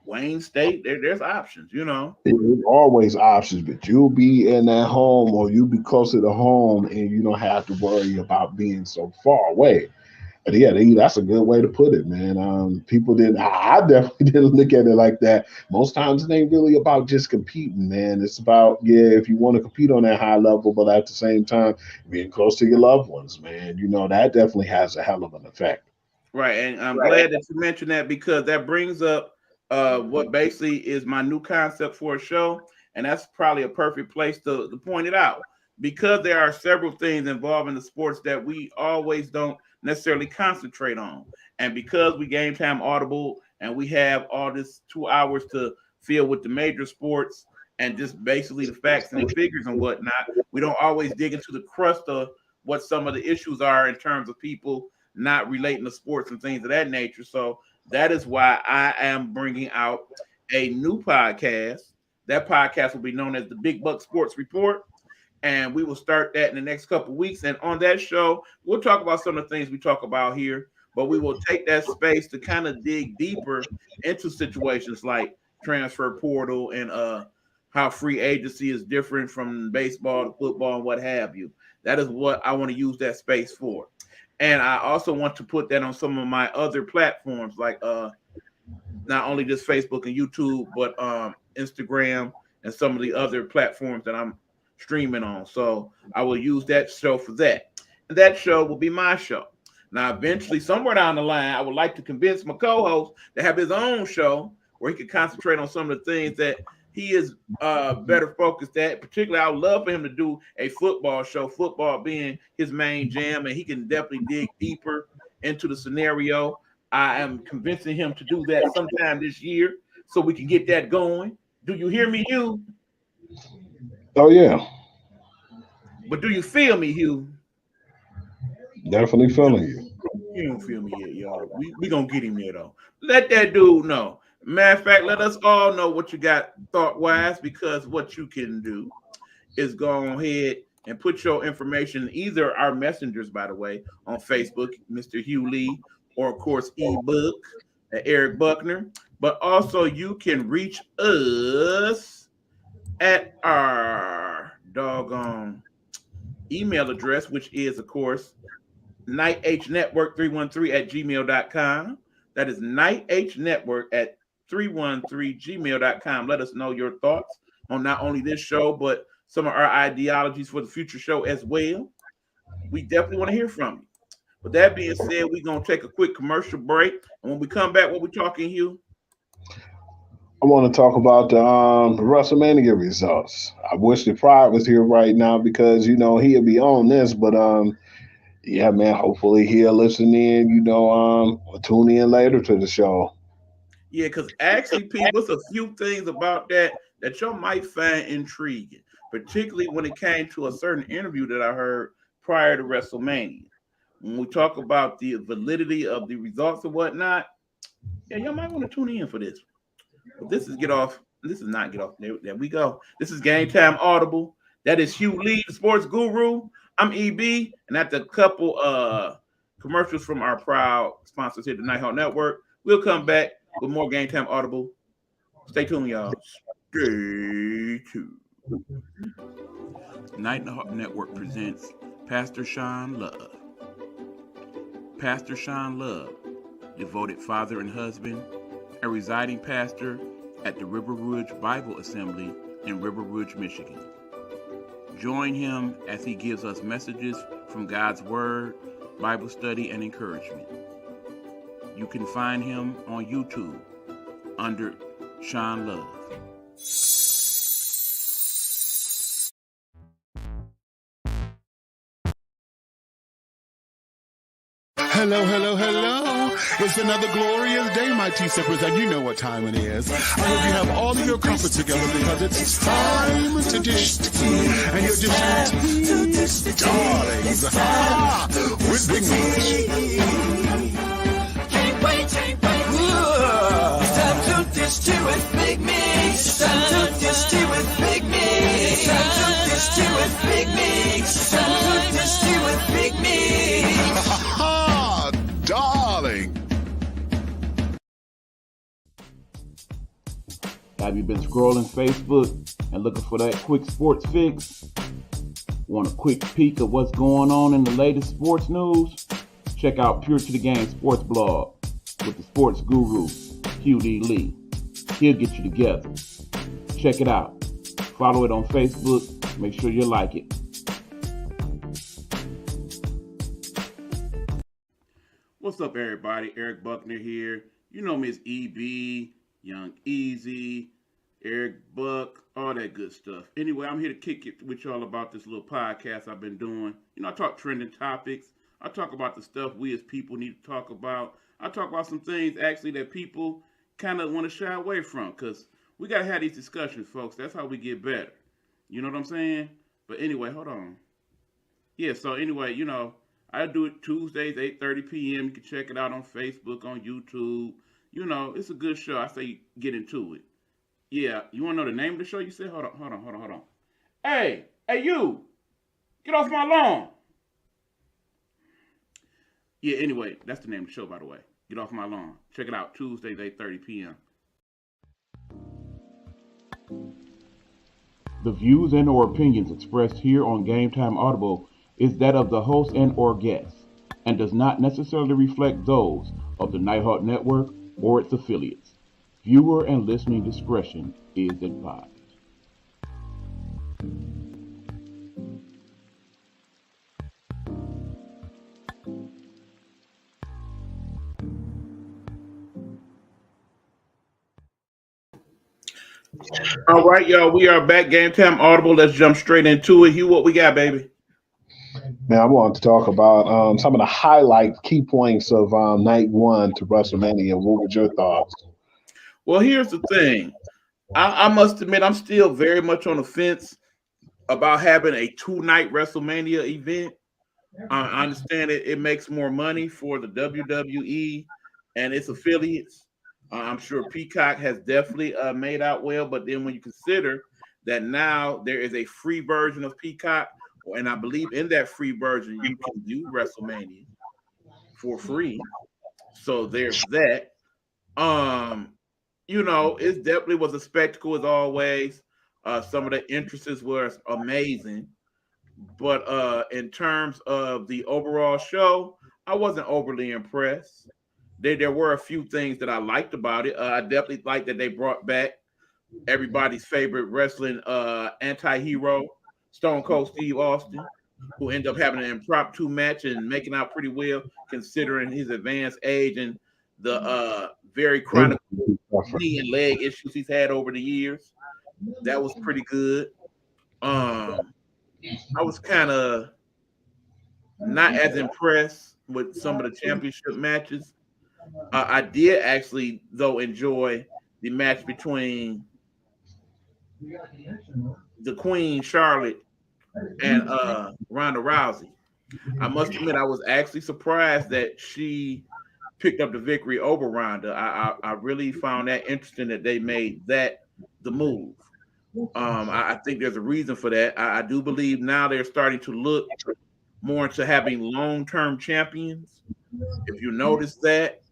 Wayne State, there's options. There's always options, but you'll be in that home, or you'll be closer to home, and you don't have to worry about being so far away. But yeah, that's a good way to put it, man. People didn't. I definitely didn't look at it like that. Most times, it ain't really about just competing, man. It's about, yeah, if you want to compete on that high level, but at the same time, being close to your loved ones, man. That definitely has a hell of an effect. Right, and I'm glad that you mentioned that because that brings up what basically is my new concept for a show, and that's probably a perfect place to point it out because there are several things involving the sports that we always don't necessarily concentrate on, and because we Game Time Audible and we have all this 2 hours to fill with the major sports and just basically the facts and the figures and whatnot, we don't always dig into the crust of what some of the issues are in terms of people not relating to sports and things of that nature. So that is why I am bringing out a new podcast. That podcast will be known as the Big Buck Sports Report. And we will start that in the next couple of weeks. And on that show, we'll talk about some of the things we talk about here, but we will take that space to kind of dig deeper into situations like transfer portal and how free agency is different from baseball to football and what have you. That is what I want to use that space for. And I also want to put that on some of my other platforms, like not only just Facebook and YouTube, but Instagram and some of the other platforms that I'm streaming on. So I will use that show for that. And that show will be my show. Now, eventually, somewhere down the line, I would like to convince my co-host to have his own show where he could concentrate on some of the things that he is better focused at. Particularly, I would love for him to do a football show, football being his main jam, and he can definitely dig deeper into the scenario. I am convincing him to do that sometime this year so we can get that going. Do you hear me, Hugh? Oh yeah, But do you feel me, Hugh? definitely feeling you. You don't feel me yet, y'all. We gonna get him there though. Let that dude know. Matter of fact, let us all know what you got thought wise, because what you can do is go ahead and put your information in either our messengers, by the way, on Facebook, Mr. Hugh Lee, or of course ebook Eric Buckner. But also you can reach us at our doggone email address, which is of course nighthnetwork313 at gmail.com. That is nighthnetwork at 313gmail.com. Let us know your thoughts on not only this show, but some of our ideologies for the future show as well. We definitely want to hear from you. With that being said, we're going to take a quick commercial break. And when we come back, what we talking, Hugh? I want to talk about the WrestleMania results. I wish the Pride was here right now because he'll be on this, but yeah, man. Hopefully he'll listen in. Tune in later to the show. Yeah, because actually, people, there's a few things about that you might find intriguing, particularly when it came to a certain interview that I heard prior to WrestleMania. When we talk about the validity of the results and whatnot, yeah, y'all might want to tune in for this. But this is get off. This is not get off. There we go. This is Game Time Audible. That is Hugh Lee, the sports guru. I'm EB, and after a couple commercials from our proud sponsors here at the Nighthawk Network, we'll come back with more Game Time Audible. Stay tuned, y'all. Stay tuned. Nighthawk Network presents Pastor Sean Love. Pastor Sean Love, devoted father and husband, and residing pastor at the River Ridge Bible Assembly in River Ridge, Michigan. Join him as he gives us messages from God's Word, Bible study, and encouragement. You can find him on YouTube under Sean Love. Hello, hello, hello. It's another glorious day, my T-Sippers, and you know what time it is. I hope you have all of your comfort together because it's time to dish tea. And you're dishing tea, darlings, with Big Meat. Can't wait. It's time to dish tea with Big Meat. It's time to dish tea with Big Meat. It's time to dish tea with Big Meat. It's time to dish tea with Big Meat. Darling. Have you been scrolling Facebook and looking for that quick sports fix? Want a quick peek of what's going on in the latest sports news? Check out Pure to the Game Sports Blog with the sports guru, QD Lee. He'll get you together. Check it out. Follow it on Facebook. Make sure you like it. What's up, everybody? Eric Buckner here. You know Miss EB, Young Easy, Eric Buck, all that good stuff. Anyway, I'm here to kick it with y'all about this little podcast I've been doing. You know, I talk trending topics. I talk about the stuff we as people need to talk about. I talk about some things, actually, that people kind of want to shy away from because we got to have these discussions, folks. That's how we get better. You know what I'm saying? But anyway, hold on. Yeah, so anyway, you know, I do it Tuesdays, 8:30 p.m. You can check it out on Facebook, on YouTube. You know, it's a good show. I say get into it. Yeah, you want to know the name of the show? You said, hold on. Hey, you, get off my lawn. Yeah, anyway, that's the name of the show, by the way. Get off my lawn. Check it out Tuesdays, 8:30 p.m. The views and or opinions expressed here on Gametime Audible is that of the host and or guest, and does not necessarily reflect those of the Nighthawk Network or its affiliates. Viewer and listening discretion is advised. All right, y'all, we are back. Gametime Audible. Let's jump straight into it. Hugh, what we got, baby? Now, I wanted to talk about some of the highlight key points of night one to WrestleMania. What were your thoughts? Well, here's the thing. I must admit, I'm still very much on the fence about having a 2-night WrestleMania event. I understand it makes more money for the WWE and its affiliates. I'm sure Peacock has definitely made out well, but then when you consider that now there is a free version of Peacock, and I believe in that free version you can do WrestleMania for free. So there's that. You know, it definitely was a spectacle as always. Some of the entrances were amazing. But in terms of the overall show, I wasn't overly impressed. There were a few things that I liked about it. I definitely liked that they brought back everybody's favorite wrestling anti-hero, Stone Cold Steve Austin, who ended up having an impromptu match and making out pretty well considering his advanced age and the very chronic knee and leg issues he's had over the years. That was pretty good. I was kind of not as impressed with some of the championship matches. I did actually, though, enjoy the match between the Queen Charlotte and Ronda Rousey. I must admit, I was actually surprised that she picked up the victory over Ronda. I really found that interesting that they made that the move. I think there's a reason for that. I do believe now they're starting to look more into having long-term champions. If you notice that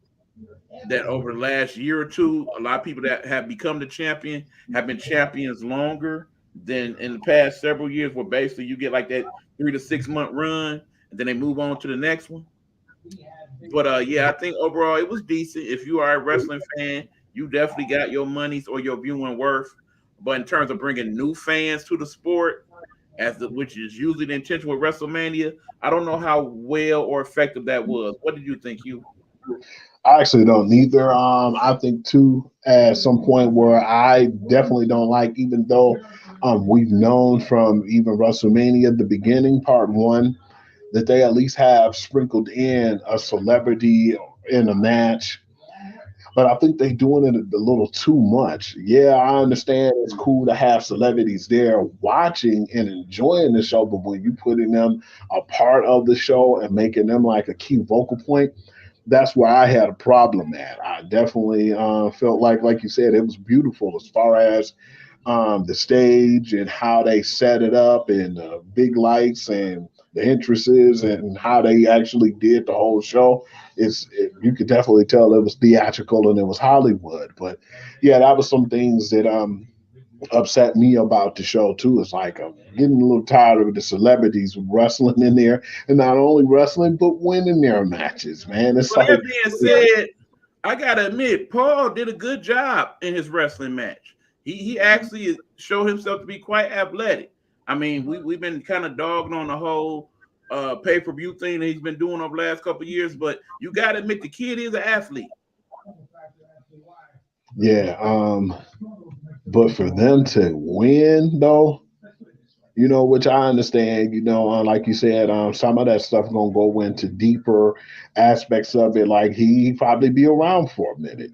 over the last year or two, a lot of people that have become the champion have been champions longer than in the past several years, where basically you get like that 3 to 6 month run and then they move on to the next one. But yeah, I think overall it was decent. If you are a wrestling fan, you definitely got your monies or your viewing worth. But in terms of bringing new fans to the sport, which is usually the intention with WrestleMania, I don't know how well or effective that was. What did you think, you? I actually don't neither. I think too at some point where I definitely don't like, even though we've known from even WrestleMania, the beginning, part one, that they at least have sprinkled in a celebrity in a match. But I think they're doing it a little too much. Yeah, I understand it's cool to have celebrities there watching and enjoying the show, but when you putting them a part of the show and making them like a key vocal point, that's where I had a problem at. I definitely felt like you said, it was beautiful as far as the stage and how they set it up and big lights and the entrances and how they actually did the whole show. You could definitely tell it was theatrical and it was Hollywood. But yeah, that was some things that upset me about the show too. It's like I'm getting a little tired of the celebrities wrestling in there and not only wrestling but winning their matches, man. It's Well, like that being said, I gotta admit, Paul did a good job in his wrestling match. He actually showed himself to be quite athletic. I mean, we've been kind of dogging on the whole pay-per-view thing that he's been doing over the last couple of years, but you gotta admit the kid is an athlete. yeah, but for them to win though, which I understand, like you said, some of that stuff gonna go into deeper aspects of it. Like he probably be around for a minute.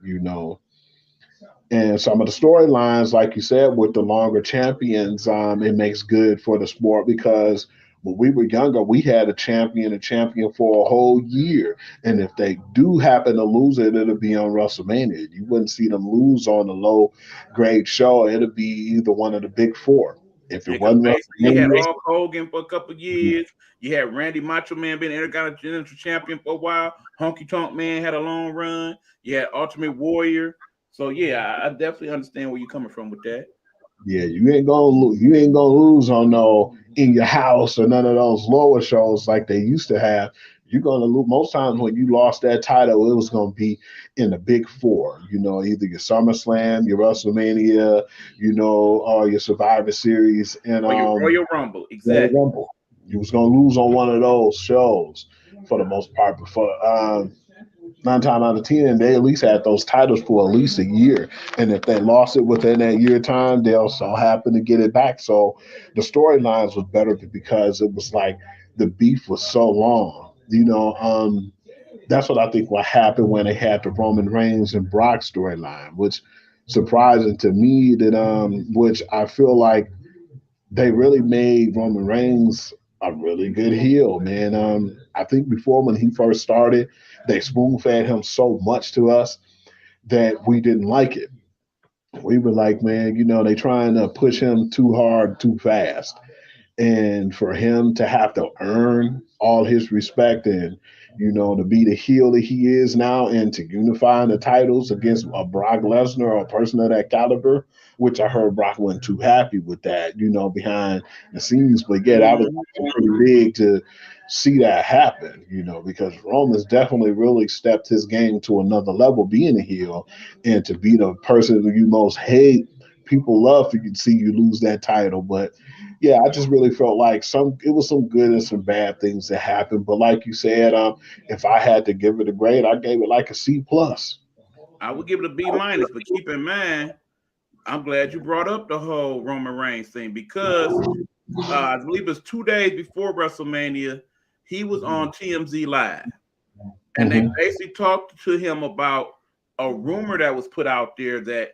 And some of the storylines, like you said, with the longer champions, it makes good for the sport because when we were younger, we had a champion for a whole year. And if they do happen to lose it, it'll be on WrestleMania. You wouldn't see them lose on a low grade show. It'll be either one of the big four. If it Yeah, because wasn't basically you had WrestleMania, Hulk Hogan for a couple of years. You had Randy Macho Man being Intercontinental Champion for a while. Honky Tonk Man had a long run. You had Ultimate Warrior. So yeah, I definitely understand where you're coming from with that. yeah, you ain't gonna lose on no in your house or none of those lower shows like they used to have. You're gonna lose most times when you lost that title. It was gonna be in the big four. Either your SummerSlam, your WrestleMania, or your Survivor Series, and Or your Royal Rumble, Royal exactly. Rumble. You was gonna lose on one of those shows for the most part. Before 9 times out of 10, they at least had those titles for at least a year. And if they lost it within that year time, they'll so happen to get it back. So the storylines was better because it was like the beef was so long. That's what I think what happened when they had the Roman Reigns and Brock storyline, which surprising to me that which I feel like they really made Roman Reigns a really good heel, man. I think before when he first started, they spoon fed him so much to us that we didn't like it. We were like, man, they trying to push him too hard, too fast. And for him to have to earn all his respect and to be the heel that he is now and to unify the titles against a Brock Lesnar or a person of that caliber, which I heard Brock wasn't too happy with that, behind the scenes. But yeah, that was Mhm. pretty big to see that happen, because Roman's definitely really stepped his game to another level being a heel and to be the person who you most hate. People love for you to see you lose that title, but yeah, I just really felt like it was some good and some bad things that happened. But like you said, if I had to give it a grade, I gave it like a C plus. I would give it a B minus, but keep in mind, I'm glad you brought up the whole Roman Reigns thing because I believe it's 2 days before WrestleMania, he was on TMZ Live, and they Hmm. basically talked to him about a rumor that was put out there that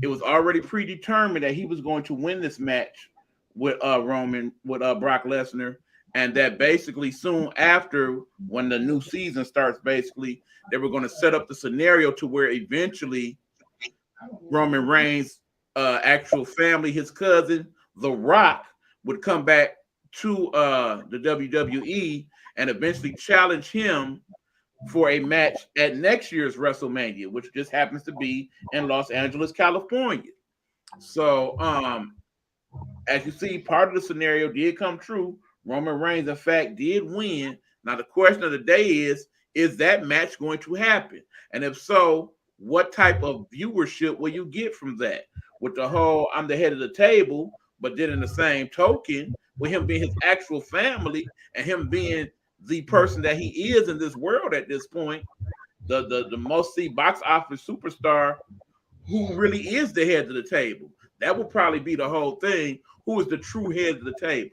it was already predetermined that he was going to win this match with Brock Lesnar, and that basically soon after, when the new season starts, basically they were going to set up the scenario to where eventually Roman Reigns' actual family, his cousin, The Rock, would come back to the WWE and eventually challenge him for a match at next year's WrestleMania, which just happens to be in Los Angeles, California. So, as you see, part of the scenario did come true. Roman Reigns, in fact, did win. Now, the question of the day is is that match going to happen? And if so, what type of viewership will you get from that? With the whole I'm the head of the table, but then in the same token, with him being his actual family and him being the person that he is in this world at this point, the most see box office superstar who really is the head of the table. That would probably be the whole thing. Who is the true head of the table?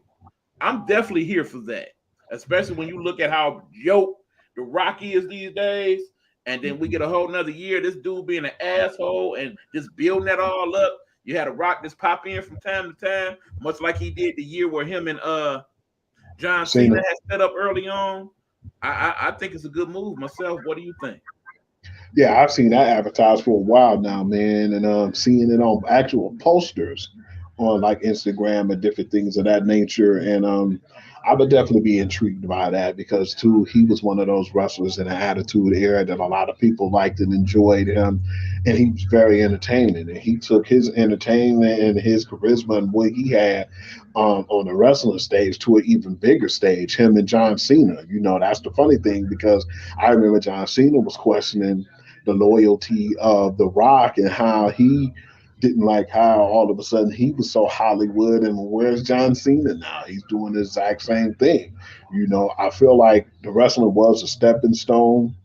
I'm definitely here for that, especially when you look at how yoked the Rocky is these days. And then we get a whole nother year, this dude being an asshole and just building that all up. You had a Rock just pop in from time to time, much like he did the year where him and John Cena had set up early on. I think it's a good move myself. What do you think? Yeah, I've seen that advertised for a while now, man, and seeing it on actual posters on like Instagram and different things of that nature. And I would definitely be intrigued by that because too, he was one of those wrestlers in the Attitude Era that a lot of people liked and enjoyed him, and he was very entertaining. And he took his entertainment and his charisma and what he had on the wrestling stage to an even bigger stage. Him and John Cena, you know, that's the funny thing because I remember John Cena was questioning the loyalty of The Rock and how he didn't like how all of a sudden he was so Hollywood and where's John Cena now? He's doing the exact same thing. You know, I feel like the wrestling was a stepping stone.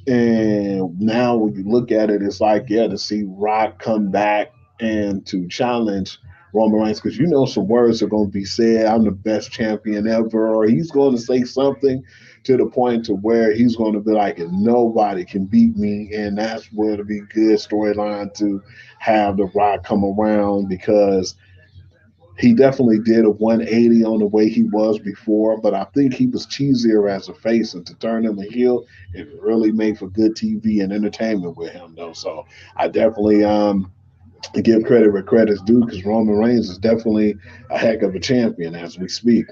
And now when you look at it, it's like, yeah, to see Rock come back and to challenge Roman Reigns, because you know some words are going to be said. I'm the best champion ever, or he's going to say something to the point to where he's going to be like, nobody can beat me, and that's where it'll be good storyline to have The Rock come around because he definitely did a 180 on the way he was before, but I think he was cheesier as a face, and to turn him a heel, it really made for good TV and entertainment with him, though. So I definitely give credit where credit's due because Roman Reigns is definitely a heck of a champion as we speak.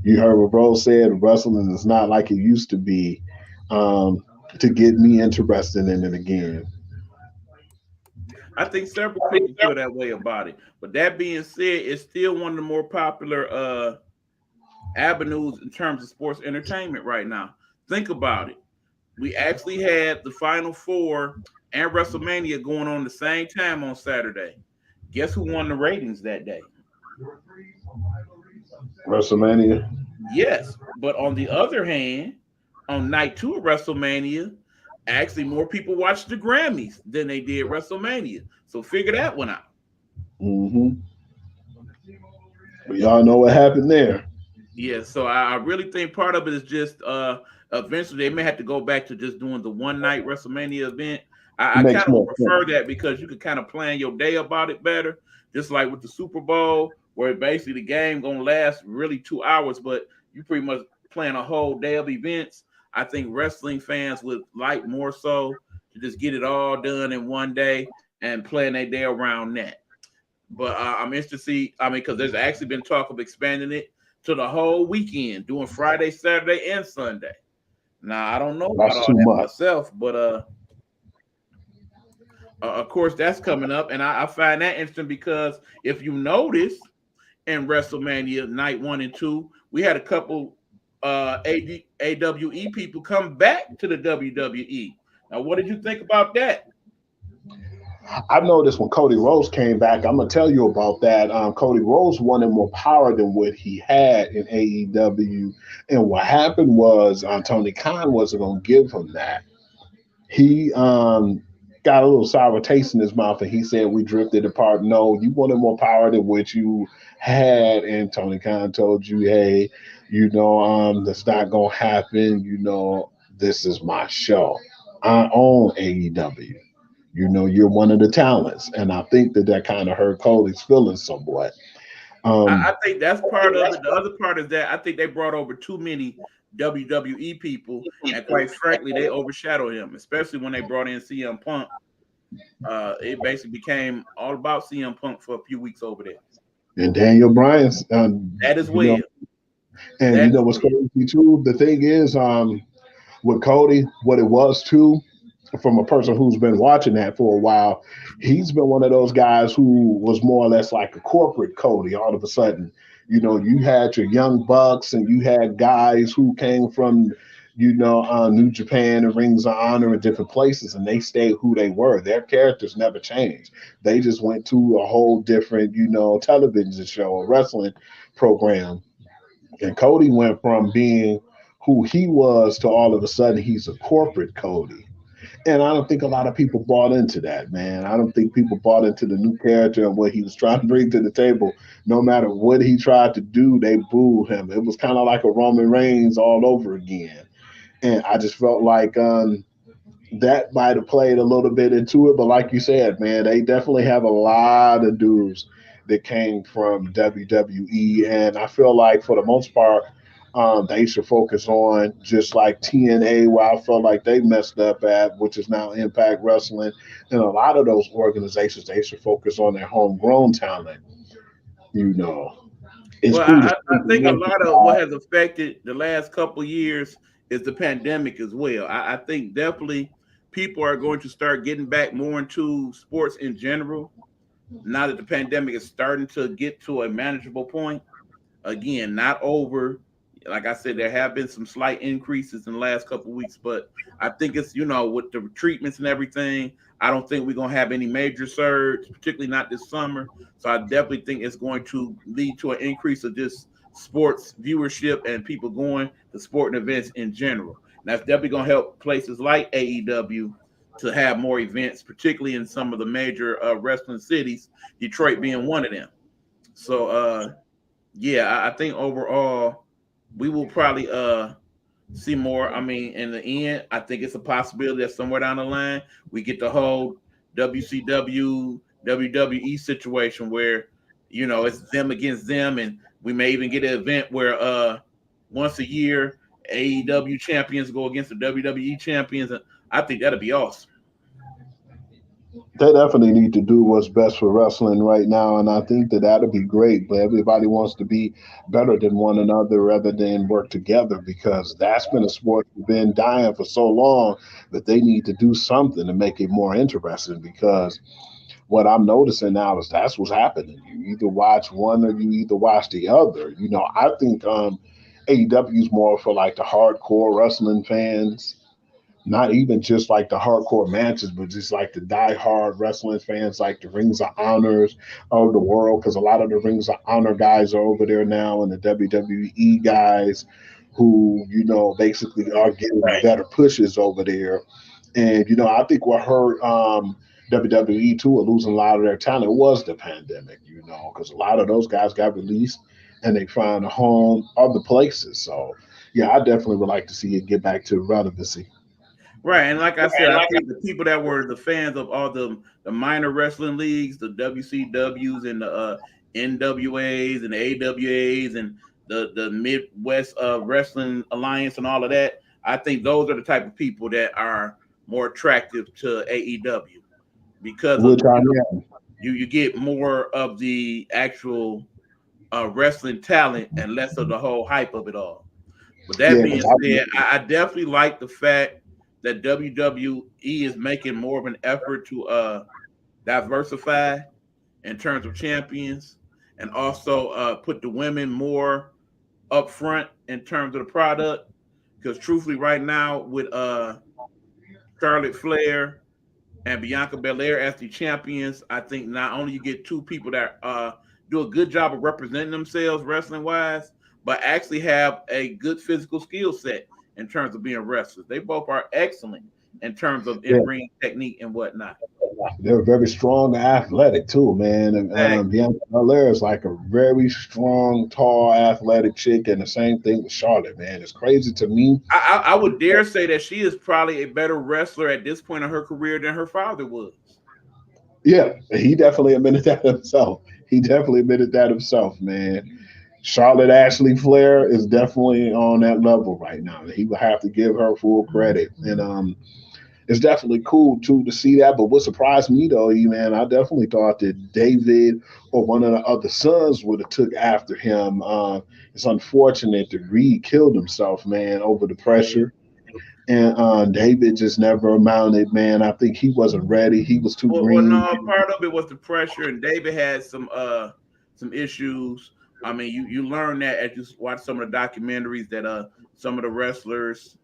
You heard what Bro said, wrestling is not like it used to be to get me interested in it again. I think several people feel that way about it. But that being said, it's still one of the more popular avenues in terms of sports entertainment right now. Think about it. We actually had the Final Four and WrestleMania going on the same time on Saturday. Guess who won the ratings that day? WrestleMania. Yes, but on the other hand, on night 2 of WrestleMania, actually more people watched the Grammys than they did WrestleMania. So figure that one out. Mm-hmm. But y'all know what happened there. Yeah, so I really think part of it is just eventually they may have to go back to just doing the one night WrestleMania event. I kind of prefer that because you can kind of plan your day about it better. Just like with the Super Bowl, where basically the game gonna last really 2 hours, but you pretty much plan a whole day of events. I think wrestling fans would like more so to just get it all done in one day and plan their day around that. But I'm interested to see. I mean, because there's actually been talk of expanding it to the whole weekend, doing Friday, Saturday, and Sunday. Now I don't know about all that myself, but of course, that's coming up, and I find that interesting because if you notice in WrestleMania night 1 and 2, we had a couple AWE people come back to the WWE. Now, what did you think about that? I noticed when Cody Rhodes came back, I'm gonna tell you about that. Cody Rhodes wanted more power than what he had in AEW, and what happened was Tony Khan wasn't gonna give him that. He got a little sour taste in his mouth, and he said, "We drifted apart." No, you wanted more power than what you had, and Tony Khan told you, "Hey, you know, that's not gonna happen. You know, this is my show. I own AEW. You know, you're one of the talents," and I think that kind of hurt Cody's feelings somewhat. I think that's part of it. The other part is that I think they brought over too many WWE people, and quite frankly, they overshadowed him, especially when they brought in CM Punk. It basically became all about CM Punk for a few weeks over there. And Daniel Bryan's that as well. And you know what's crazy too? The thing is, with Cody, what it was too, from a person who's been watching that for a while, he's been one of those guys who was more or less like a corporate Cody. All of a sudden, you know, you had your young bucks and you had guys who came from New Japan and Rings of Honor in different places, and they stayed who they were. Their characters never changed. They just went to a whole different, television show, a wrestling program. And Cody went from being who he was to all of a sudden he's a corporate Cody. And I don't think a lot of people bought into that, man. I don't think people bought into the new character and what he was trying to bring to the table. No matter what he tried to do, they booed him. It was kind of like a Roman Reigns all over again. And I just felt like that might have played a little bit into it. But like you said, man, they definitely have a lot of dudes that came from WWE. And I feel like for the most part, they should focus on just like TNA, where I felt like they messed up at, which is now Impact Wrestling. And a lot of those organizations, they should focus on their homegrown talent. You know, it's Well, cool to I think a lot of what has affected the last couple of years is the pandemic as well. I think definitely people are going to start getting back more into sports in general now that the pandemic is starting to get to a manageable point. Again, not over. Like I said, there have been some slight increases in the last couple of weeks, but I think it's, with the treatments and everything, I don't think we're going to have any major surge, particularly not this summer. So I definitely think it's going to lead to an increase of this sports viewership and people going to sporting events in general. And that's definitely going to help places like AEW to have more events, particularly in some of the major wrestling cities, Detroit being one of them. So, yeah, I think overall we will probably see more. I mean, in the end, I think it's a possibility that somewhere down the line we get the whole WCW WWE situation where it's them against them, and we may even get an event where once a year AEW champions go against the WWE champions, and I think that'd be awesome. they definitely need to do what's best for wrestling right now, and I think that that'll be great. But everybody wants to be better than one another rather than work together, because that's been a sport that's been dying for so long that they need to do something to make it more interesting. Because what I'm noticing now is that's what's happening. You either watch one or you either watch the other. I think AEW is more for like the hardcore wrestling fans, not even just like the hardcore matches, but just like the die-hard wrestling fans, like the Rings of Honors of the world, because a lot of the Rings of Honor guys are over there now, and the WWE guys who, basically are getting better pushes over there. And, I think what hurt WWE too, are losing a lot of their talent, was the pandemic, because a lot of those guys got released and they found a home other places. So, yeah, I definitely would like to see it get back to relevancy. Right, and like I said, I think the people that were the fans of all the minor wrestling leagues, the WCWs and the NWAs and the AWAs and the Midwest Wrestling Alliance and all of that, I think those are the type of people that are more attractive to AEW because of, you get more of the actual wrestling talent and less of the whole hype of it all. But that being said, I definitely like the fact that WWE is making more of an effort to diversify in terms of champions and also put the women more up front in terms of the product. Because truthfully, right now with Charlotte Flair and Bianca Belair as the champions, I think not only you get two people that do a good job of representing themselves wrestling wise, but actually have a good physical skill set in terms of being wrestlers. They both are excellent in terms of in-ring technique and whatnot. They're very strong and athletic too, man. And Bianca Belair is like a very strong, tall, athletic chick, and the same thing with Charlotte, man. It's crazy to me. I would dare say that she is probably a better wrestler at this point in her career than her father was. Yeah, he definitely admitted that himself. Man. Charlotte Ashley Flair is definitely on that level right now. He would have to give her full credit. And it's definitely cool too to see that. But what surprised me though, man, I definitely thought that David or one of the other sons would have took after him. It's unfortunate that Reed killed himself, man, over the pressure. And David just never amounted, man. I think he wasn't ready. He was too green. Well, no, part of it was the pressure, and David had some issues. I mean, you learn that as you watch some of the documentaries that some of the wrestlers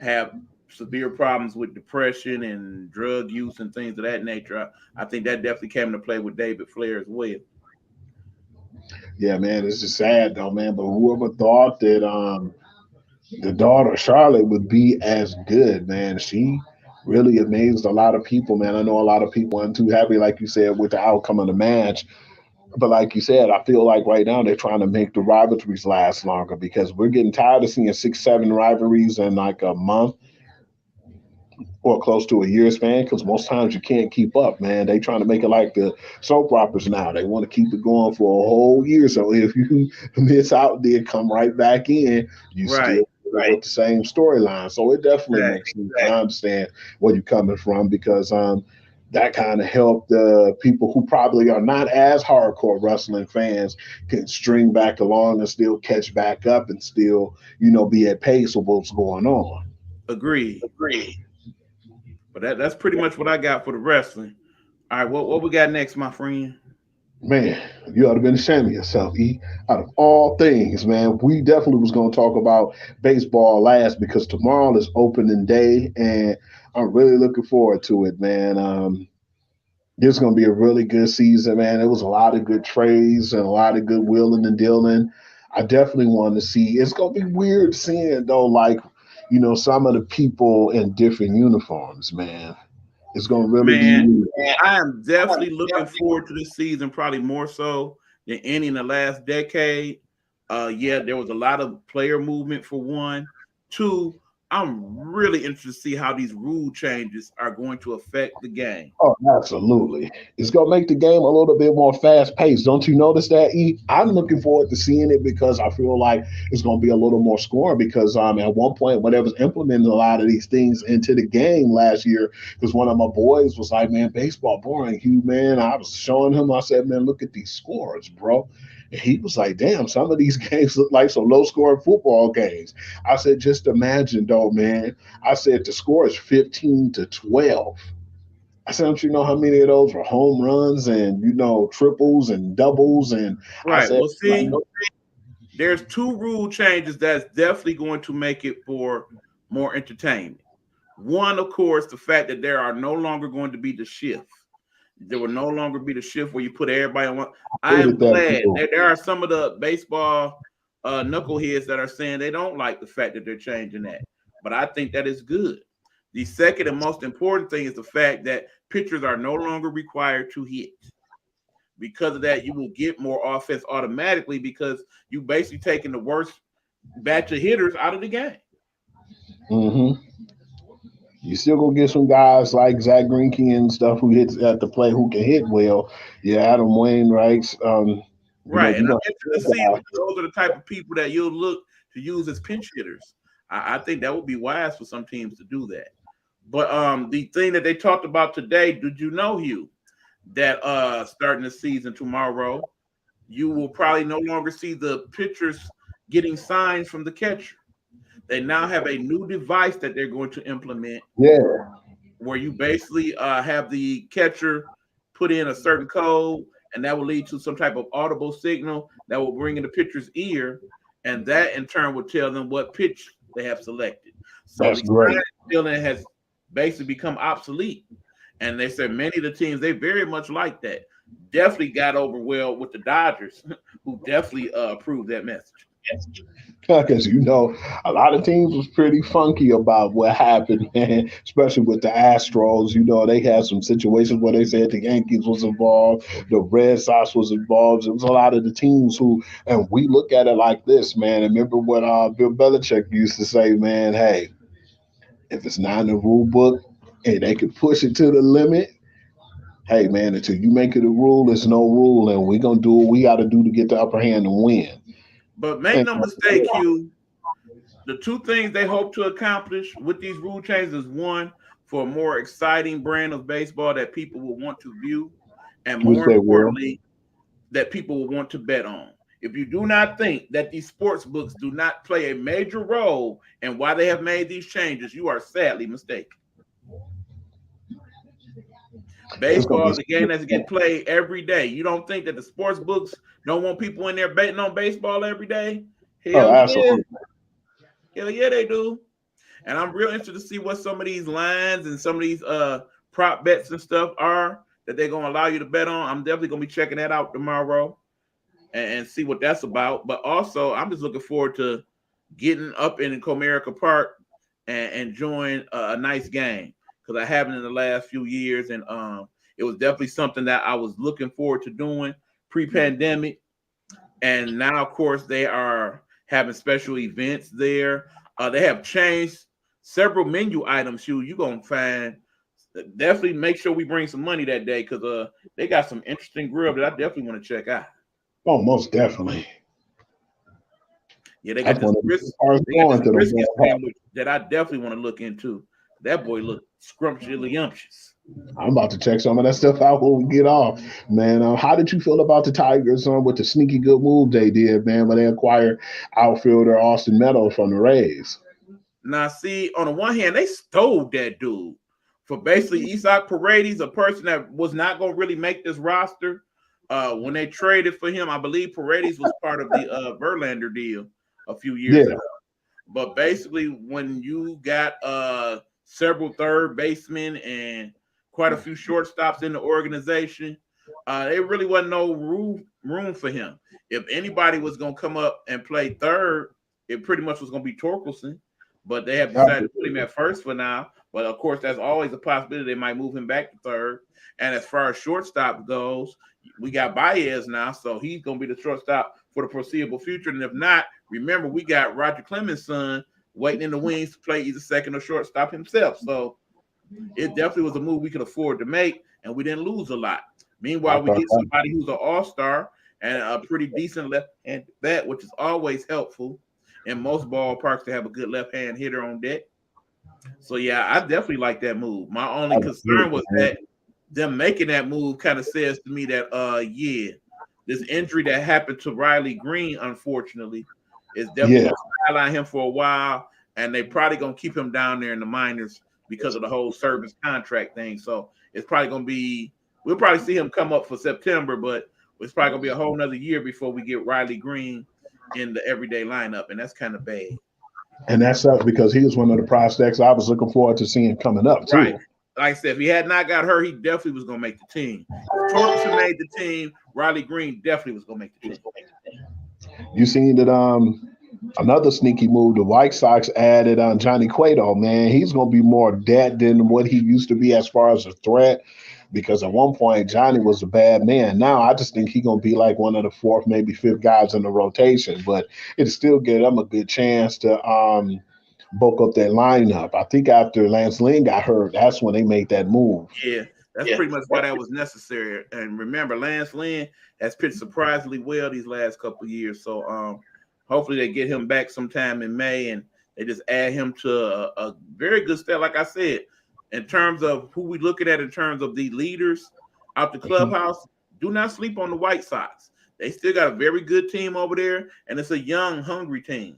have severe problems with depression and drug use and things of that nature. I think that definitely came into play with David Flair as well. Yeah, man, it's just sad though, man. But whoever thought that the daughter Charlotte would be as good, man. She really amazed a lot of people, man. I know a lot of people weren't too happy, like you said, with the outcome of the match. But like you said, I feel like right now they're trying to make the rivalries last longer because we're getting tired of seeing 6, 7 rivalries in like a month or close to a year span because most times you can't keep up, man. They trying to make it like the soap operas now. They want to keep it going for a whole year. So if you miss out, then come right back in, you Right. still with the same storyline. So it definitely Exactly. makes sense. I understand where you're coming from because that kind of helped the people who probably are not as hardcore wrestling fans can string back along and still catch back up and still, be at pace with what's going on. Agreed. But that's pretty much what I got for the wrestling. All right, what we got next, my friend? Man, you ought to have been ashamed of yourself, E. Out of all things, man, we definitely was going to talk about baseball last because tomorrow is opening day, and I'm really looking forward to it, man. This is going to be a really good season, man. It was a lot of good trades and a lot of good wheeling and dealing. I definitely want to see. It's going to be weird seeing, though, like, some of the people in different uniforms, man. It's going to really be Man, weird. I am definitely looking forward to this season, probably more so than any in the last decade. Yeah, there was a lot of player movement for one. Two, I'm really interested to see how these rule changes are going to affect the game. Oh, absolutely. It's going to make the game a little bit more fast paced. Don't you notice that, E? I'm looking forward to seeing it because I feel like it's going to be a little more scoring because at one point, when they was implementing a lot of these things into the game last year, because one of my boys was like, man, baseball boring. Hugh, man, I was showing him, I said, man, look at these scores, bro. And he was like, damn, some of these games look like some low scoring football games. I said, just imagine, though, man. I said the score is 15-12. I said, don't you know how many of those were home runs and triples and doubles? And I Right. said, Well, see, there's two rule changes that's definitely going to make it for more entertainment. One, of course, the fact that there are no longer going to be the shift. There will no longer be the shift where you put everybody on one. I am glad there are some of the baseball knuckleheads that are saying they don't like the fact that they're changing that. But I think that is good. The second and most important thing is the fact that pitchers are no longer required to hit. Because of that, you will get more offense automatically because you basically taking the worst batch of hitters out of the game. mm-hmm. You still gonna get some guys like Zach Greinke and stuff who hits at the play who can hit well. Yeah, Adam Wainwright. Right, and I'm interested to see if those are the type of people that you'll look to use as pinch hitters. I think that would be wise for some teams to do that. But the thing that they talked about today, did you know, Hugh, that starting the season tomorrow, you will probably no longer see the pitchers getting signs from the catcher. They now have a new device that they're going to implement. Yeah. Where you basically have the catcher put in a certain code, and that will lead to some type of audible signal that will bring in the pitcher's ear, and that in turn will tell them what pitch they have selected. So that's the great. feeling has basically become obsolete. And they said many of the teams, they very much like that. Definitely got over well with the Dodgers, who definitely approved that message. Because a lot of teams was pretty funky about what happened, man. Especially with the Astros, they had some situations where they said the Yankees was involved, the Red Sox was involved. It was a lot of the teams who, and we look at it like this, man. And remember what Bill Belichick used to say, man. Hey, if it's not in the rule book and they can push it to the limit, hey, man, until you make it a rule, it's no rule, and we're gonna do what we got to do to get the upper hand and win. But make no mistake, Hugh, the two things they hope to accomplish with these rule changes is one, for a more exciting brand of baseball that people will want to view, and more importantly, that people will want to bet on. If you do not think that these sports books do not play a major role in why they have made these changes, you are sadly mistaken. Baseball is a game that's getting played every day. You don't think that the sports books don't want people in there betting on baseball every day? Hell yeah. Hell yeah, they do. And I'm real interested to see what some of these lines and some of these prop bets and stuff are that they're gonna allow you to bet on. I'm definitely gonna be checking that out tomorrow and see what that's about. But also, I'm just looking forward to getting up in Comerica Park and enjoying a nice game because I haven't in the last few years, and it was definitely something that I was looking forward to doing pre-pandemic. And now, of course, they are having special events there. They have changed several menu items. You're gonna find. Definitely make sure we bring some money that day because they got some interesting grill that I definitely want to check out. Oh, most definitely. Yeah, they got That's this one of the brisket brisket sandwich that I definitely want to look into. That boy look scrumptiously yumptious. I'm about to check some of that stuff out when we get off, man. How did you feel about the Tigers with the sneaky good move they did, man, when they acquired outfielder Austin Meadows from the Rays? Now, see, on the one hand, they stole that dude for basically Isaac Paredes, a person that was not going to really make this roster. When they traded for him, I believe Paredes was part of the Verlander deal a few years ago. But basically, when you got several third basemen and quite a few shortstops in the organization, there really wasn't no room for him. If anybody was going to come up and play third, it pretty much was going to be Torkelson. But they have decided to put him at first for now. But of course, that's always a possibility. They might move him back to third. And as far as shortstop goes, we got Baez now, so he's going to be the shortstop for the foreseeable future. And if not, remember, we got Roger Clemens' son waiting in the wings to play either second or shortstop himself. So it definitely was a move we could afford to make, and we didn't lose a lot. Meanwhile, we get somebody who's an all-star and a pretty decent left-hand bat, which is always helpful in most ballparks to have a good left-hand hitter on deck. So, yeah, I definitely like that move. My only concern was that them making that move kind of says to me that, this injury that happened to Riley Green, unfortunately, is definitely going to sideline him for a while, and they probably going to keep him down there in the minors because of the whole service contract thing. So it's probably going to be – we'll probably see him come up for September, but it's probably going to be a whole nother year before we get Riley Green in the everyday lineup, and that's kind of bad. And that sucks because he was one of the prospects I was looking forward to seeing coming up, too. Right. Like I said, if he had not got hurt, he definitely was going to make the team. If Torkelson made the team, Riley Green definitely was going to make the team. You seen that another sneaky move, the White Sox added on Johnny Cueto, man. He's going to be more dead than what he used to be as far as a threat because at one point, Johnny was a bad man. Now, I just think he's going to be like one of the fourth, maybe fifth guys in the rotation, but it'll still give him a good chance to bulk up that lineup. I think after Lance Lynn got hurt, that's when they made that move. Yeah, that's pretty much why that was necessary. And remember, Lance Lynn has pitched surprisingly well these last couple of years. So hopefully they get him back sometime in May and they just add him to a very good step. Like I said, in terms of who we looking at in terms of the leaders out the clubhouse, do not sleep on the White Sox. They still got a very good team over there, and it's a young, hungry team.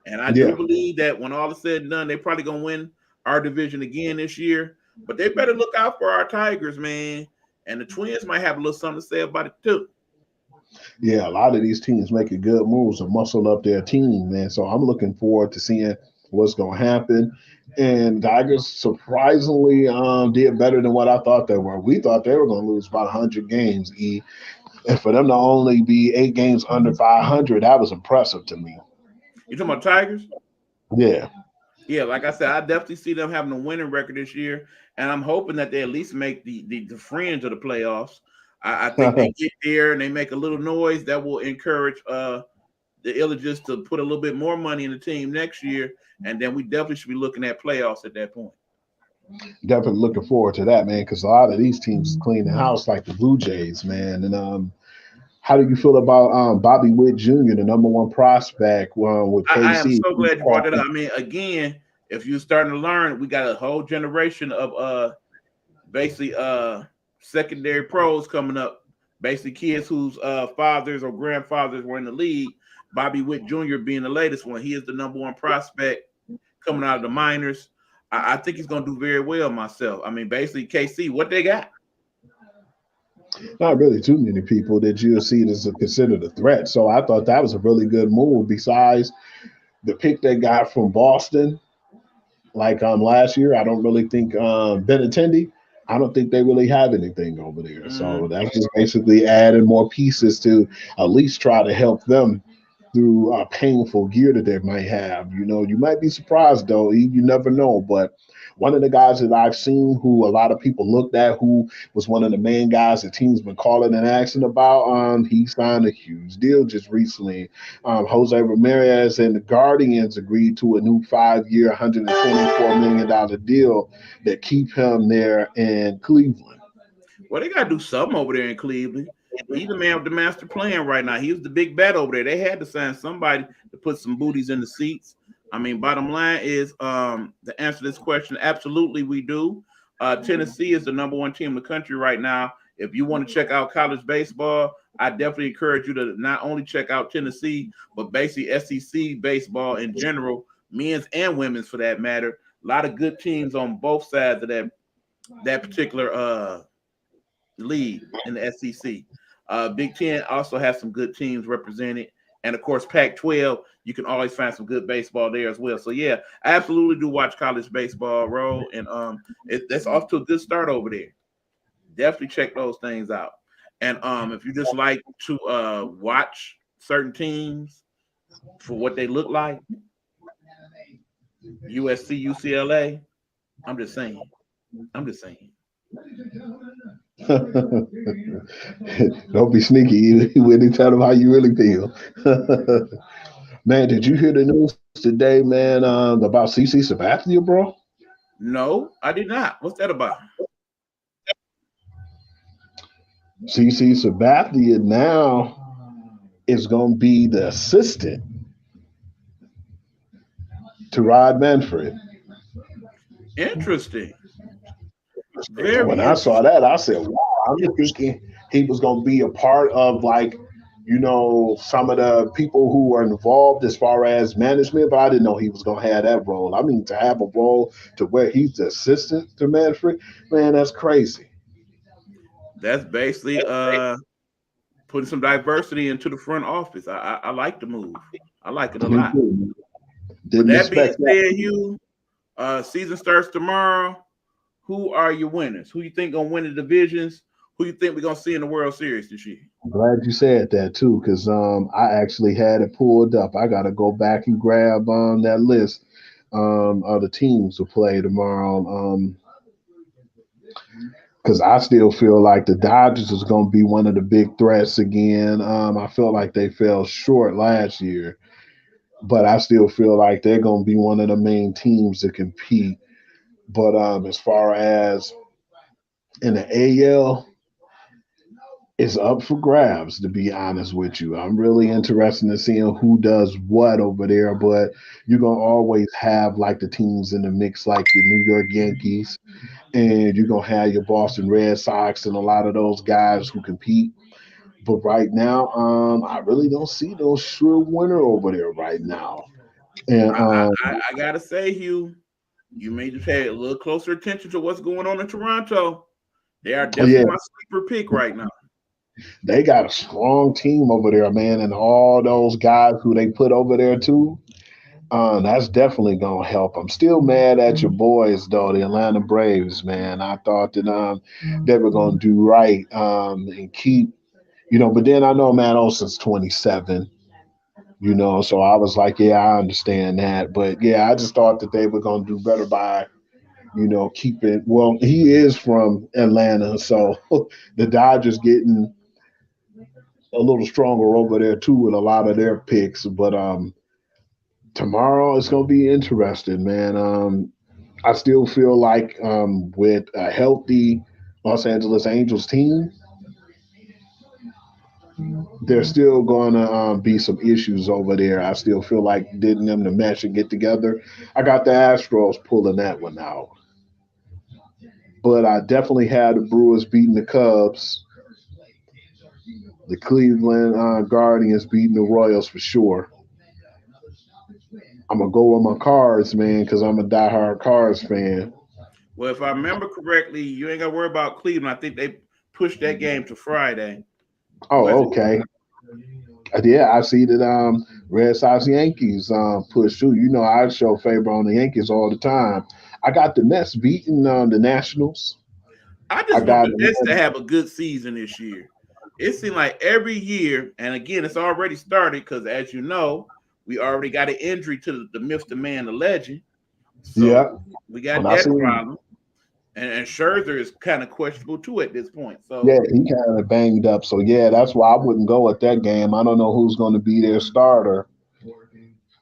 And I do believe that when all is said and done, they're probably going to win our division again this year. But they better look out for our Tigers, man. And the Twins might have a little something to say about it, too. Yeah, a lot of these teams making good moves and muscle up their team, man. So I'm looking forward to seeing what's going to happen. And Tigers surprisingly did better than what I thought they were. We thought they were going to lose about 100 games, E. And for them to only be 8 games under 500, that was impressive to me. You talking about Tigers? Yeah. Yeah, like I said, I definitely see them having a winning record this year, and I'm hoping that they at least make the fringe of the playoffs. I think they get there and they make a little noise that will encourage the Illegits to put a little bit more money in the team next year, and then we definitely should be looking at playoffs at that point. Definitely looking forward to that, man, because a lot of these teams clean the house like the Blue Jays, man. And how do you feel about Bobby Witt Jr., the number one prospect with KC? I am so glad you brought it up. I mean, again, if you're starting to learn, we got a whole generation of basically secondary pros coming up, basically kids whose fathers or grandfathers were in the league. Bobby Witt Jr. being the latest one. He is the number one prospect coming out of the minors. I think he's going to do very well myself. I mean, basically, KC, what they got? Not really too many people that you'll see as considered a threat. So I thought that was a really good move. Besides the pick they got from Boston, like last year. I don't really think Benintendi. I don't think they really have anything over there. Mhm. So that's just basically adding more pieces to at least try to help them through a painful year that they might have. You know, you might be surprised though. You never know. But one of the guys that I've seen who a lot of people looked at, who was one of the main guys the team's been calling and asking about, he signed a huge deal just recently. Jose Ramirez and the Guardians agreed to a new 5 year, $124 million deal that keep him there in Cleveland. Well, they gotta do something over there in Cleveland. He's the man with the master plan right now. He was the big bat over there. They had to sign somebody to put some booties in the seats. I mean, bottom line is to answer this question, absolutely we do. Tennessee is the number one team in the country right now. If you want to check out college baseball, I definitely encourage you to not only check out Tennessee, but basically SEC baseball in general, men's and women's for that matter. A lot of good teams on both sides of that particular league in the SEC. Big Ten also has some good teams represented, and of course, Pac-12. You can always find some good baseball there as well. So yeah, I absolutely do watch college baseball, Roll, and that's off to a good start over there. Definitely check those things out. And if you just like to watch certain teams for what they look like, USC, UCLA. I'm just saying. I'm just saying. Don't be sneaky when they tell them how you really feel. Man, did you hear the news today, man, about CC Sabathia, bro? No, I did not. What's that about? CC Sabathia now is going to be the assistant to Rod Manfred. Interesting. Very When I saw interesting. that, I said, wow, I'm thinking he was going to be a part of, like, some of the people who are involved as far as management, but I didn't know he was going to have that role. I mean, to have a role to where he's the assistant to Manfred, man, that's crazy. That's basically putting some diversity into the front office. I like the move. I like it a Me lot. too. With Didn't that being expect that. said, Hugh, season starts tomorrow. Who are your winners? Who you think gonna win the divisions? Who you think we're gonna see in the World Series this year? I'm glad you said that too, because I actually had it pulled up. I got to go back and grab that list of the teams to play tomorrow. Because I still feel like the Dodgers is going to be one of the big threats again. I feel like they fell short last year, but I still feel like they're going to be one of the main teams to compete. But as far as in the AL, it's up for grabs, to be honest with you. I'm really interested in seeing who does what over there, but you're going to always have like the teams in the mix, like your New York Yankees, and you're going to have your Boston Red Sox and a lot of those guys who compete. But right now, I really don't see no sure winner over there right now. And I gotta say, Hugh, you may just pay a little closer attention to what's going on in Toronto. They are yeah, definitely my sleeper pick right now. they got a strong team over there, man, and all those guys who they put over there too. That's definitely gonna help. I'm still mad at your boys though, the Atlanta Braves, man. I thought that they were gonna do right and keep, but then I know Matt Olson's 27, so I was like, yeah, I understand that. But yeah, I just thought that they were gonna do better by, keeping well, he is from Atlanta, so the Dodgers getting a little stronger over there too with a lot of their picks. But tomorrow it's gonna be interesting, man. I still feel like with a healthy Los Angeles Angels team, there's still gonna be some issues over there. I still feel like getting them to mesh and get together. I got the Astros pulling that one out, but I definitely had the Brewers beating the Cubs, the Cleveland Guardians beating the Royals for sure. I'm gonna go with my Cards, man, because I'm a diehard Cards fan. Well, if I remember correctly, you ain't gotta worry about Cleveland. I think they pushed that game to Friday. Was Oh, it? okay. Yeah, I see that Red Sox Yankees push through. You know, I show favor on the Yankees all the time. I got the Mets beating the Nationals. I I just want got the Mets to have a good season this year. It seemed like every year, and again, it's already started because, as you know, we already got an injury to the myth, the man, the legend. So yeah. we When got I that seen problem. And Scherzer is kind of questionable too at this point. yeah, So he kind of banged up. So yeah, that's why I wouldn't go at that game. I don't know who's going to be their starter.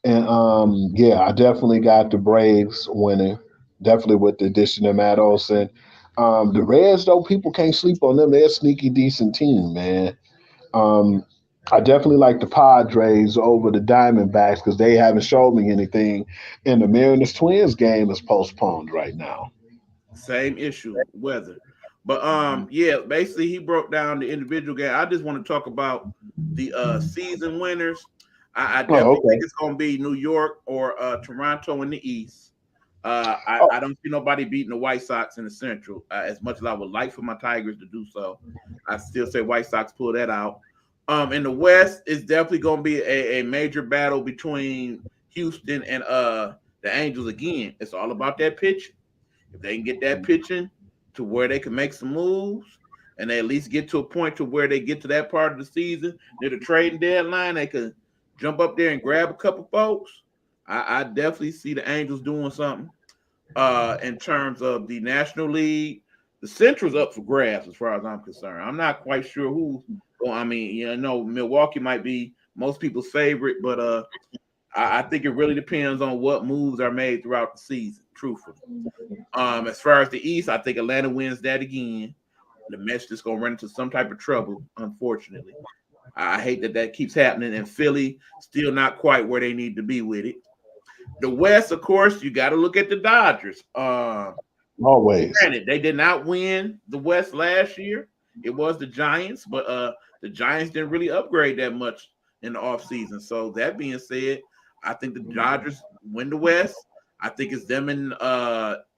And yeah, I definitely got the Braves winning. Definitely with the addition of Matt Olson. The Reds, though, people can't sleep on them. They're a sneaky, decent team, man. Um, I definitely like the Padres over the Diamondbacks because they haven't showed me anything. And the Mariners Twins game is postponed right now. same issue, weather. But yeah, basically he broke down the individual game. I just want to talk about the season winners. I Oh, definitely think okay. it's gonna be New York or Toronto in the East. I Oh, don't see nobody beating the White Sox in the Central. As much as I would like for my Tigers to do so, I still say White Sox pull that out. In the West, it's definitely going to be a major battle between Houston and the Angels again. It's all about that pitching. If they can get that pitching to where they can make some moves, and they at least get to a point to where they get to that part of the season near the trading deadline, they can jump up there and grab a couple folks. I definitely see the Angels doing something. In terms of the National League, the Central's up for grabs as far as I'm concerned. I'm not quite sure who. Well, I mean, you know, Milwaukee might be most people's favorite, but I think it really depends on what moves are made throughout the season. Truthfully, as far as the East, I think Atlanta wins that again. The Mets just gonna run into some type of trouble, unfortunately. I hate that that keeps happening, and Philly still not quite where they need to be with it. The West, of course, you got to look at the Dodgers. always. Granted, they did not win the West last year. It was the Giants, but the Giants didn't really upgrade that much in the offseason. So that being said, I think the Dodgers win the West. I think it's them and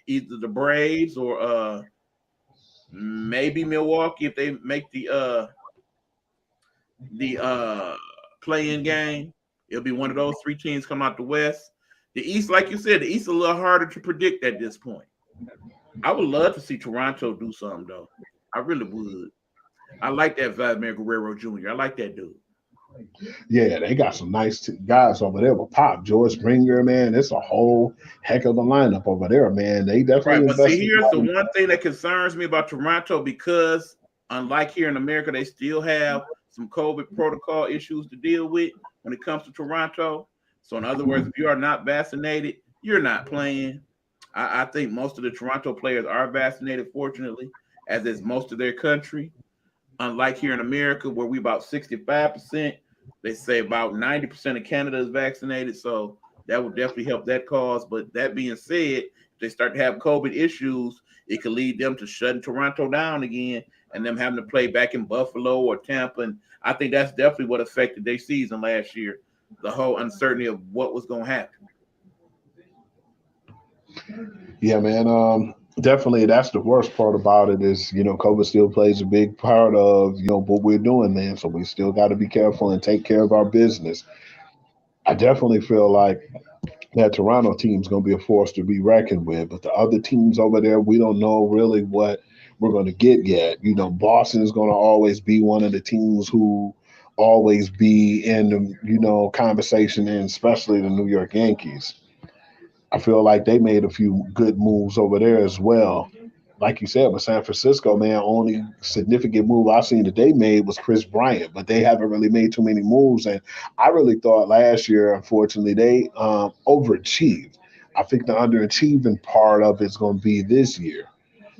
either the Braves or maybe Milwaukee if they make the play-in game. It'll be one of those three teams come out the West. The East, like you said, the East is a little harder to predict at this point. I would love to see Toronto do something though. I really would. I like that Vladimir Guerrero Jr. I like that dude. Yeah, they got some nice guys over there with Pop, George Springer, man. It's a whole heck of a lineup over there, man. They definitely Right, but see, invested. here's the one thing that concerns me about Toronto because, unlike here in America, they still have some COVID protocol issues to deal with when it comes to Toronto. So, in other words, if you are not vaccinated, you're not playing. I think most of the Toronto players are vaccinated, fortunately, as is most of their country. Unlike here in America, where we about 65%, they say about 90% of Canada is vaccinated. So that would definitely help that cause. But that being said, if they start to have COVID issues, it could lead them to shutting Toronto down again and them having to play back in Buffalo or Tampa. And I think that's definitely what affected their season last year, the whole uncertainty of what was going to happen. Yeah, man. Definitely, that's the worst part about it is, COVID still plays a big part of, what we're doing, man. So we still got to be careful and take care of our business. I definitely feel like that Toronto team's going to be a force to be reckoned with, but the other teams over there, we don't know really what we're going to get yet. Boston is going to always be one of the teams who always be in the, conversation, and especially the New York Yankees. I feel like they made a few good moves over there as well. Like you said, with San Francisco, man, only significant move I've seen that they made was Chris Bryant, but they haven't really made too many moves. And I really thought last year, unfortunately, they overachieved. I think the underachieving part of it's going to be this year.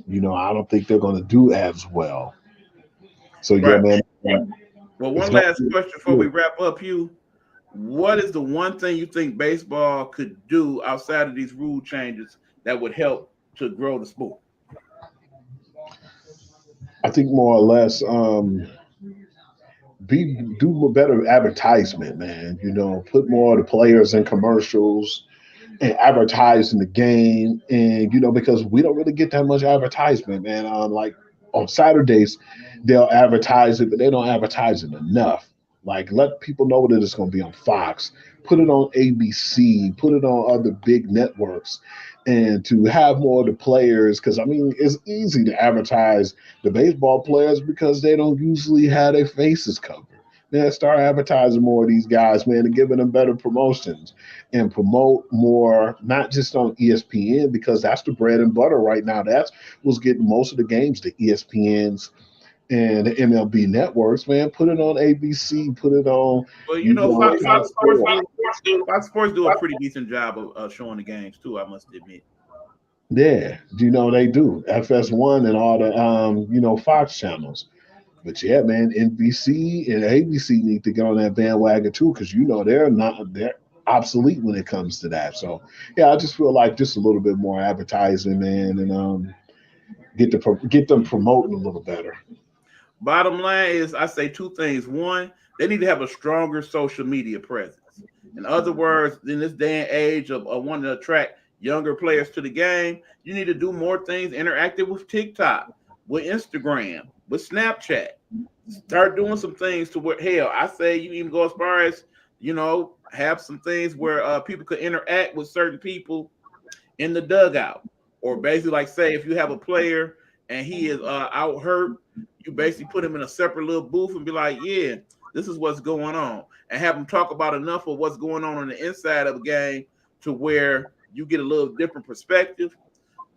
I don't think they're going to do as well. So yeah, Right. man, Well, it's one going last to question before be we wrap up, Hugh. What is the one thing you think baseball could do outside of these rule changes that would help to grow the sport? I think more or less do better advertisement, man. Put more of the players in commercials and advertising the game, and because we don't really get that much advertisement, man. Like on Saturdays, they'll advertise it, but they don't advertise it enough. Like, let people know that it's going to be on Fox, put it on ABC, put it on other big networks, and to have more of the players. Because, I mean, it's easy to advertise the baseball players because they don't usually have their faces covered. Man, start advertising more of these guys, man, and giving them better promotions and promote more, not just on ESPN, because that's the bread and butter right now. That's what's getting most of the games, the ESPNs and the MLB networks, man. Put it on ABC, put it on, Well, you you know, know, Fox Fox Sports Sports. Fox Sports do a pretty decent job of showing the games too. I must admit. Yeah, you know, they do. FS1 and all the, Fox channels. But yeah, man, NBC and ABC need to get on that bandwagon too, because they're obsolete when it comes to that. So yeah, I just feel like just a little bit more advertising, man, and get them promoting a little better. Bottom line is, I say two things. One, they need to have a stronger social media presence. In other words, in this day and age of wanting to attract younger players to the game, you need to do more things interactive with TikTok, with Instagram, with Snapchat. Start doing some things to where, hell, I say you even go as far as, have some things where people could interact with certain people in the dugout. Or basically, like, say, if you have a player and he is out hurt, you basically put him in a separate little booth and be like, yeah, this is what's going on. And have him talk about enough of what's going on the inside of the game to where you get a little different perspective.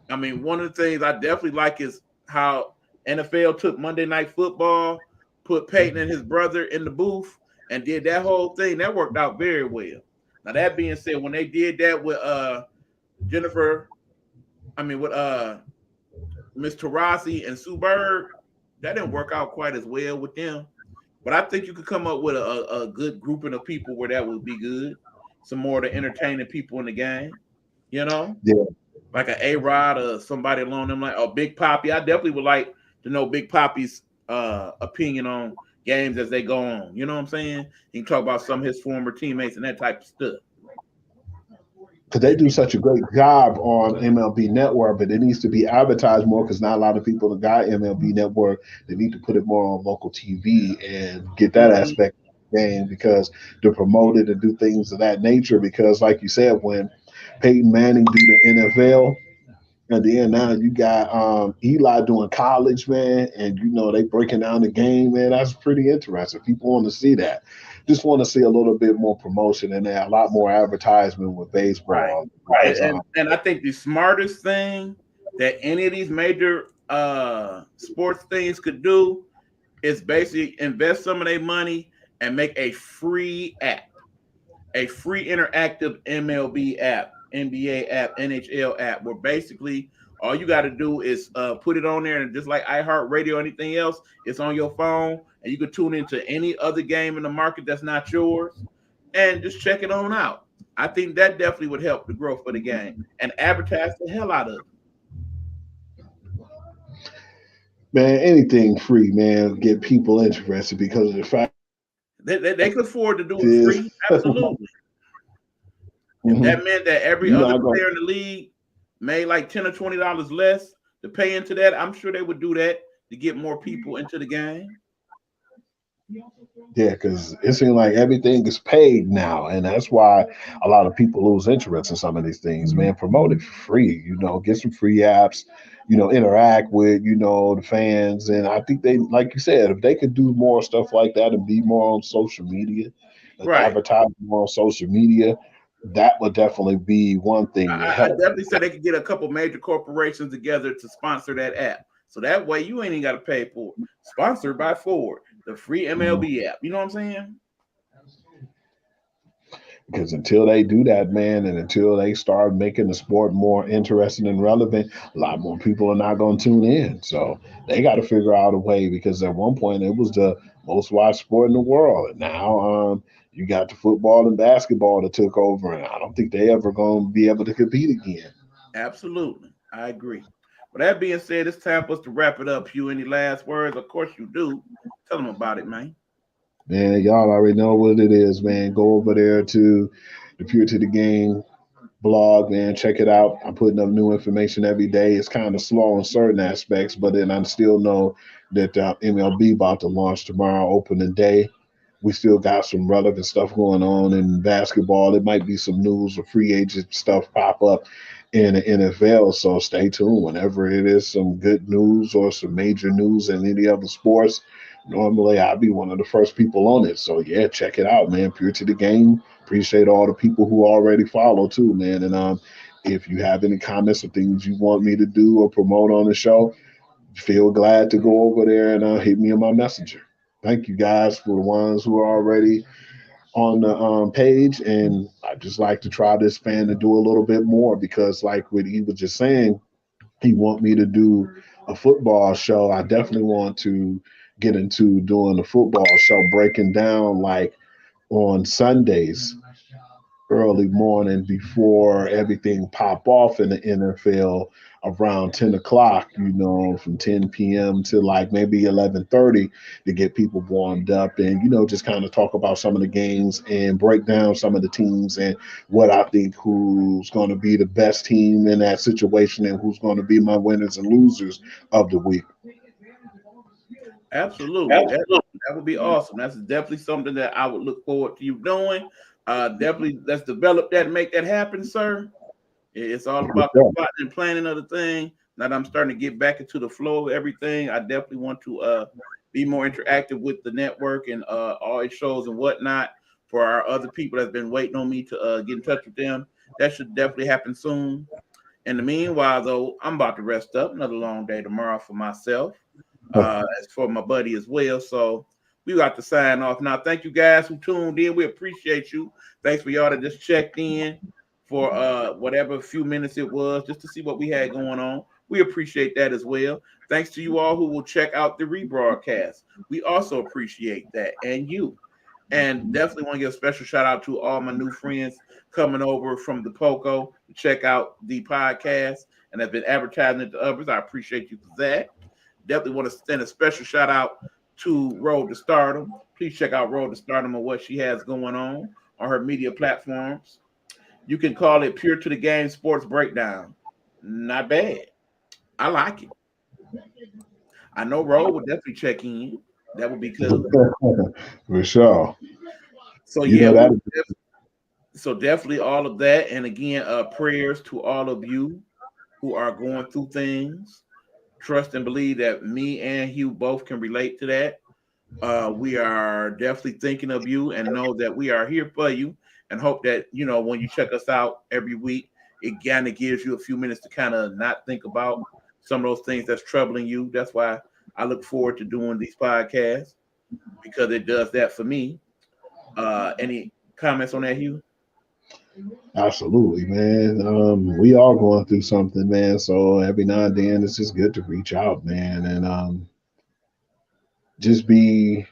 I mean, one of the things I definitely like is how NFL took Monday Night Football, put Peyton and his brother in the booth, and did that whole thing. That worked out very well. Now, that being said, when they did that with Jennifer, with Miss Tarasi and Sue Bird, that didn't work out quite as well with them. But I think you could come up with a good grouping of people where that would be good. Some more of the entertaining people in the game, Yeah. like an A-Rod or somebody along them like, or Big Poppy. I definitely would like to know Big Poppy's opinion on games as they go on. You know what I'm saying? He can talk about some of his former teammates and that type of stuff. Because they do such a great job on MLB Network, but it needs to be advertised more because not a lot of people that got MLB Network. They need to put it more on local TV and get that Mhm. aspect of the game because to promote it and do things of that nature. Because, like you said, when Peyton Manning do the NFL, at the end now you got Eli doing college, man, and they breaking down the game, man. That's pretty interesting. People want to see that. Just want to see a little bit more promotion and a lot more advertisement with Right. baseball. And, Because, and I think the smartest thing that any of these major sports things could do is basically invest some of their money and make a free app, a free interactive MLB app, NBA app, NHL app, where basically all you got to do is put it on there, and just like iHeartRadio or anything else, it's on your phone, and you can tune into any other game in the market that's not yours, and just check it on out. I think that definitely would help the growth of the game and advertise the hell out of it. man, anything free, man, get people interested because of the fact They could afford to do it is, free, absolutely. If Mhm. that meant that every you're other not going. player in the league made like $10 or $20 less to pay into that, I'm sure they would do that to get more people into the game. Yeah, because it seems like everything is paid now, and that's why a lot of people lose interest in some of these things. Man, promote it for free. Get some free apps. Interact with the fans, and I think they, like you said, if they could do more stuff like that and be more on social media, and Right. advertise more on social media, that would definitely be one thing to I help. definitely said they could get a couple major corporations together to sponsor that app. So that way you ain't even got to pay for it. Sponsored by Ford, the free MLB app. You know what I'm saying? Because until they do that, man, and until they start making the sport more interesting and relevant, a lot more people are not going to tune in. So they got to figure out a way because at one point it was the most watched sport in the world. And now you got the football and basketball that took over, and I don't think they ever going to be able to compete again. Absolutely. I agree. But that being said, it's time for us to wrap it up. You any last words? Of course you do. Tell them about it, man. Man, y'all already know what it is, man. Go over there to the Pure to the Game blog, man. Check it out. I'm putting up new information every day. It's kind of slow in certain aspects, but then I still know that MLB about to launch tomorrow, opening day. we still got some relevant stuff going on in basketball. It might be some news or free agent stuff pop up in the NFL. So stay tuned. Whenever it is some good news or some major news in any other sports, normally I'll be one of the first people on it. So yeah, check it out, man. Pure to the game. Appreciate all the people who already follow too, man. And if you have any comments or things you want me to do or promote on the show, feel glad to go over there and hit me on my messenger. Thank you guys for the ones who are already on the page, and I just like to try to expand and do a little bit more because, like what he was just saying, he want me to do a football show. I definitely want to get into doing a football show, breaking down like on Sundays early morning before everything pop off in the NFL around 10 o'clock, from 10 p.m. to like maybe 11:30 to get people warmed up and, just kind of talk about some of the games and break down some of the teams and what I think who's going to be the best team in that situation and who's going to be my winners and losers of the week. Absolutely. That would be awesome. That's definitely something that I would look forward to you doing. Definitely, let's develop that and make that happen, sir. It's all about the plotting and planning of the thing. Now that I'm starting to get back into the flow of everything, I definitely want to be more interactive with the network and all its shows and whatnot. For our other people that's been waiting on me to get in touch with them, that should definitely happen soon. In the meanwhile, though, I'm about to rest up. Another long day tomorrow for myself, as for my buddy as well. So we got to sign off now. Thank you guys who tuned in. We appreciate you. Thanks for y'all that just checked in for whatever few minutes it was just to see what we had going on. We appreciate that as well. Thanks to you all who will check out the rebroadcast. We also appreciate that, and you. And definitely want to give a special shout out to all my new friends coming over from the POCO to check out the podcast and have been advertising it to others. I appreciate you for that. Definitely want to send a special shout out to Road to Stardom. Please check out Road to Stardom and what she has going on her media platforms. You can call it Pure to the Game Sports Breakdown. Not bad. I like it. I know Road would definitely check in. That would be cool. For sure. So yeah, so definitely all of that. And again, prayers to all of you who are going through things. Trust and believe that me and Hugh both can relate to that. We are definitely thinking of you and know that we are here for you and hope that, when you check us out every week, it kind of gives you a few minutes to kind of not think about some of those things that's troubling you. That's why I look forward to doing these podcasts because it does that for me. Any comments on that, Hugh? Absolutely, man. We are going through something, man. So every now and then it's just good to reach out, man, and just be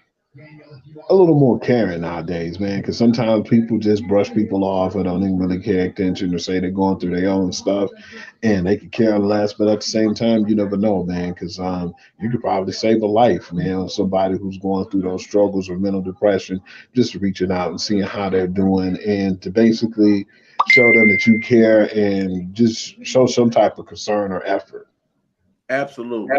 a little more caring nowadays, man, because sometimes people just brush people off or don't even really pay attention or say they're going through their own stuff and they can care less. But at the same time, you never know, man, because you could probably save a life, man, of somebody who's going through those struggles or mental depression, just reaching out and seeing how they're doing and to basically show them that you care and just show some type of concern or effort. Absolutely.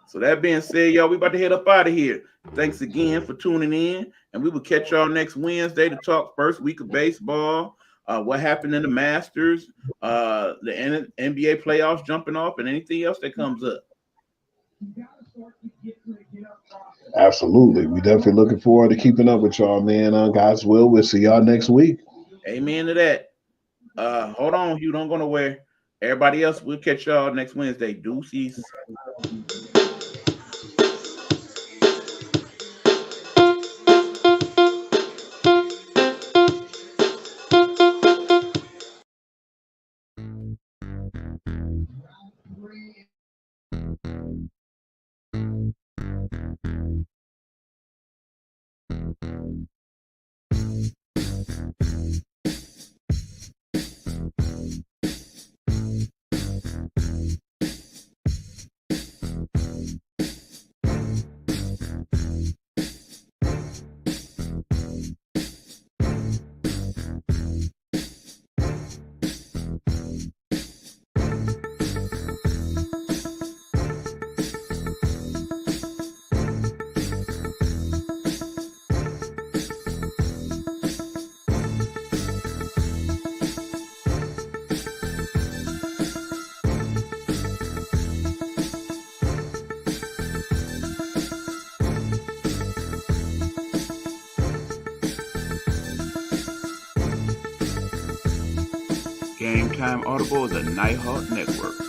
So that being said, y'all, we about to head up out of here. Thanks again for tuning in, and we will catch y'all next Wednesday to talk first week of baseball, what happened in the Masters, the NBA playoffs jumping off, and anything else that comes up. Absolutely. We definitely looking forward to keeping up with y'all, man. God's will, we'll see y'all next week. Amen to that. Hold on, Hugh, don't go nowhere. Everybody else, we'll catch y'all next Wednesday. Deuces. Gametime Audible is a Nighthawk Network.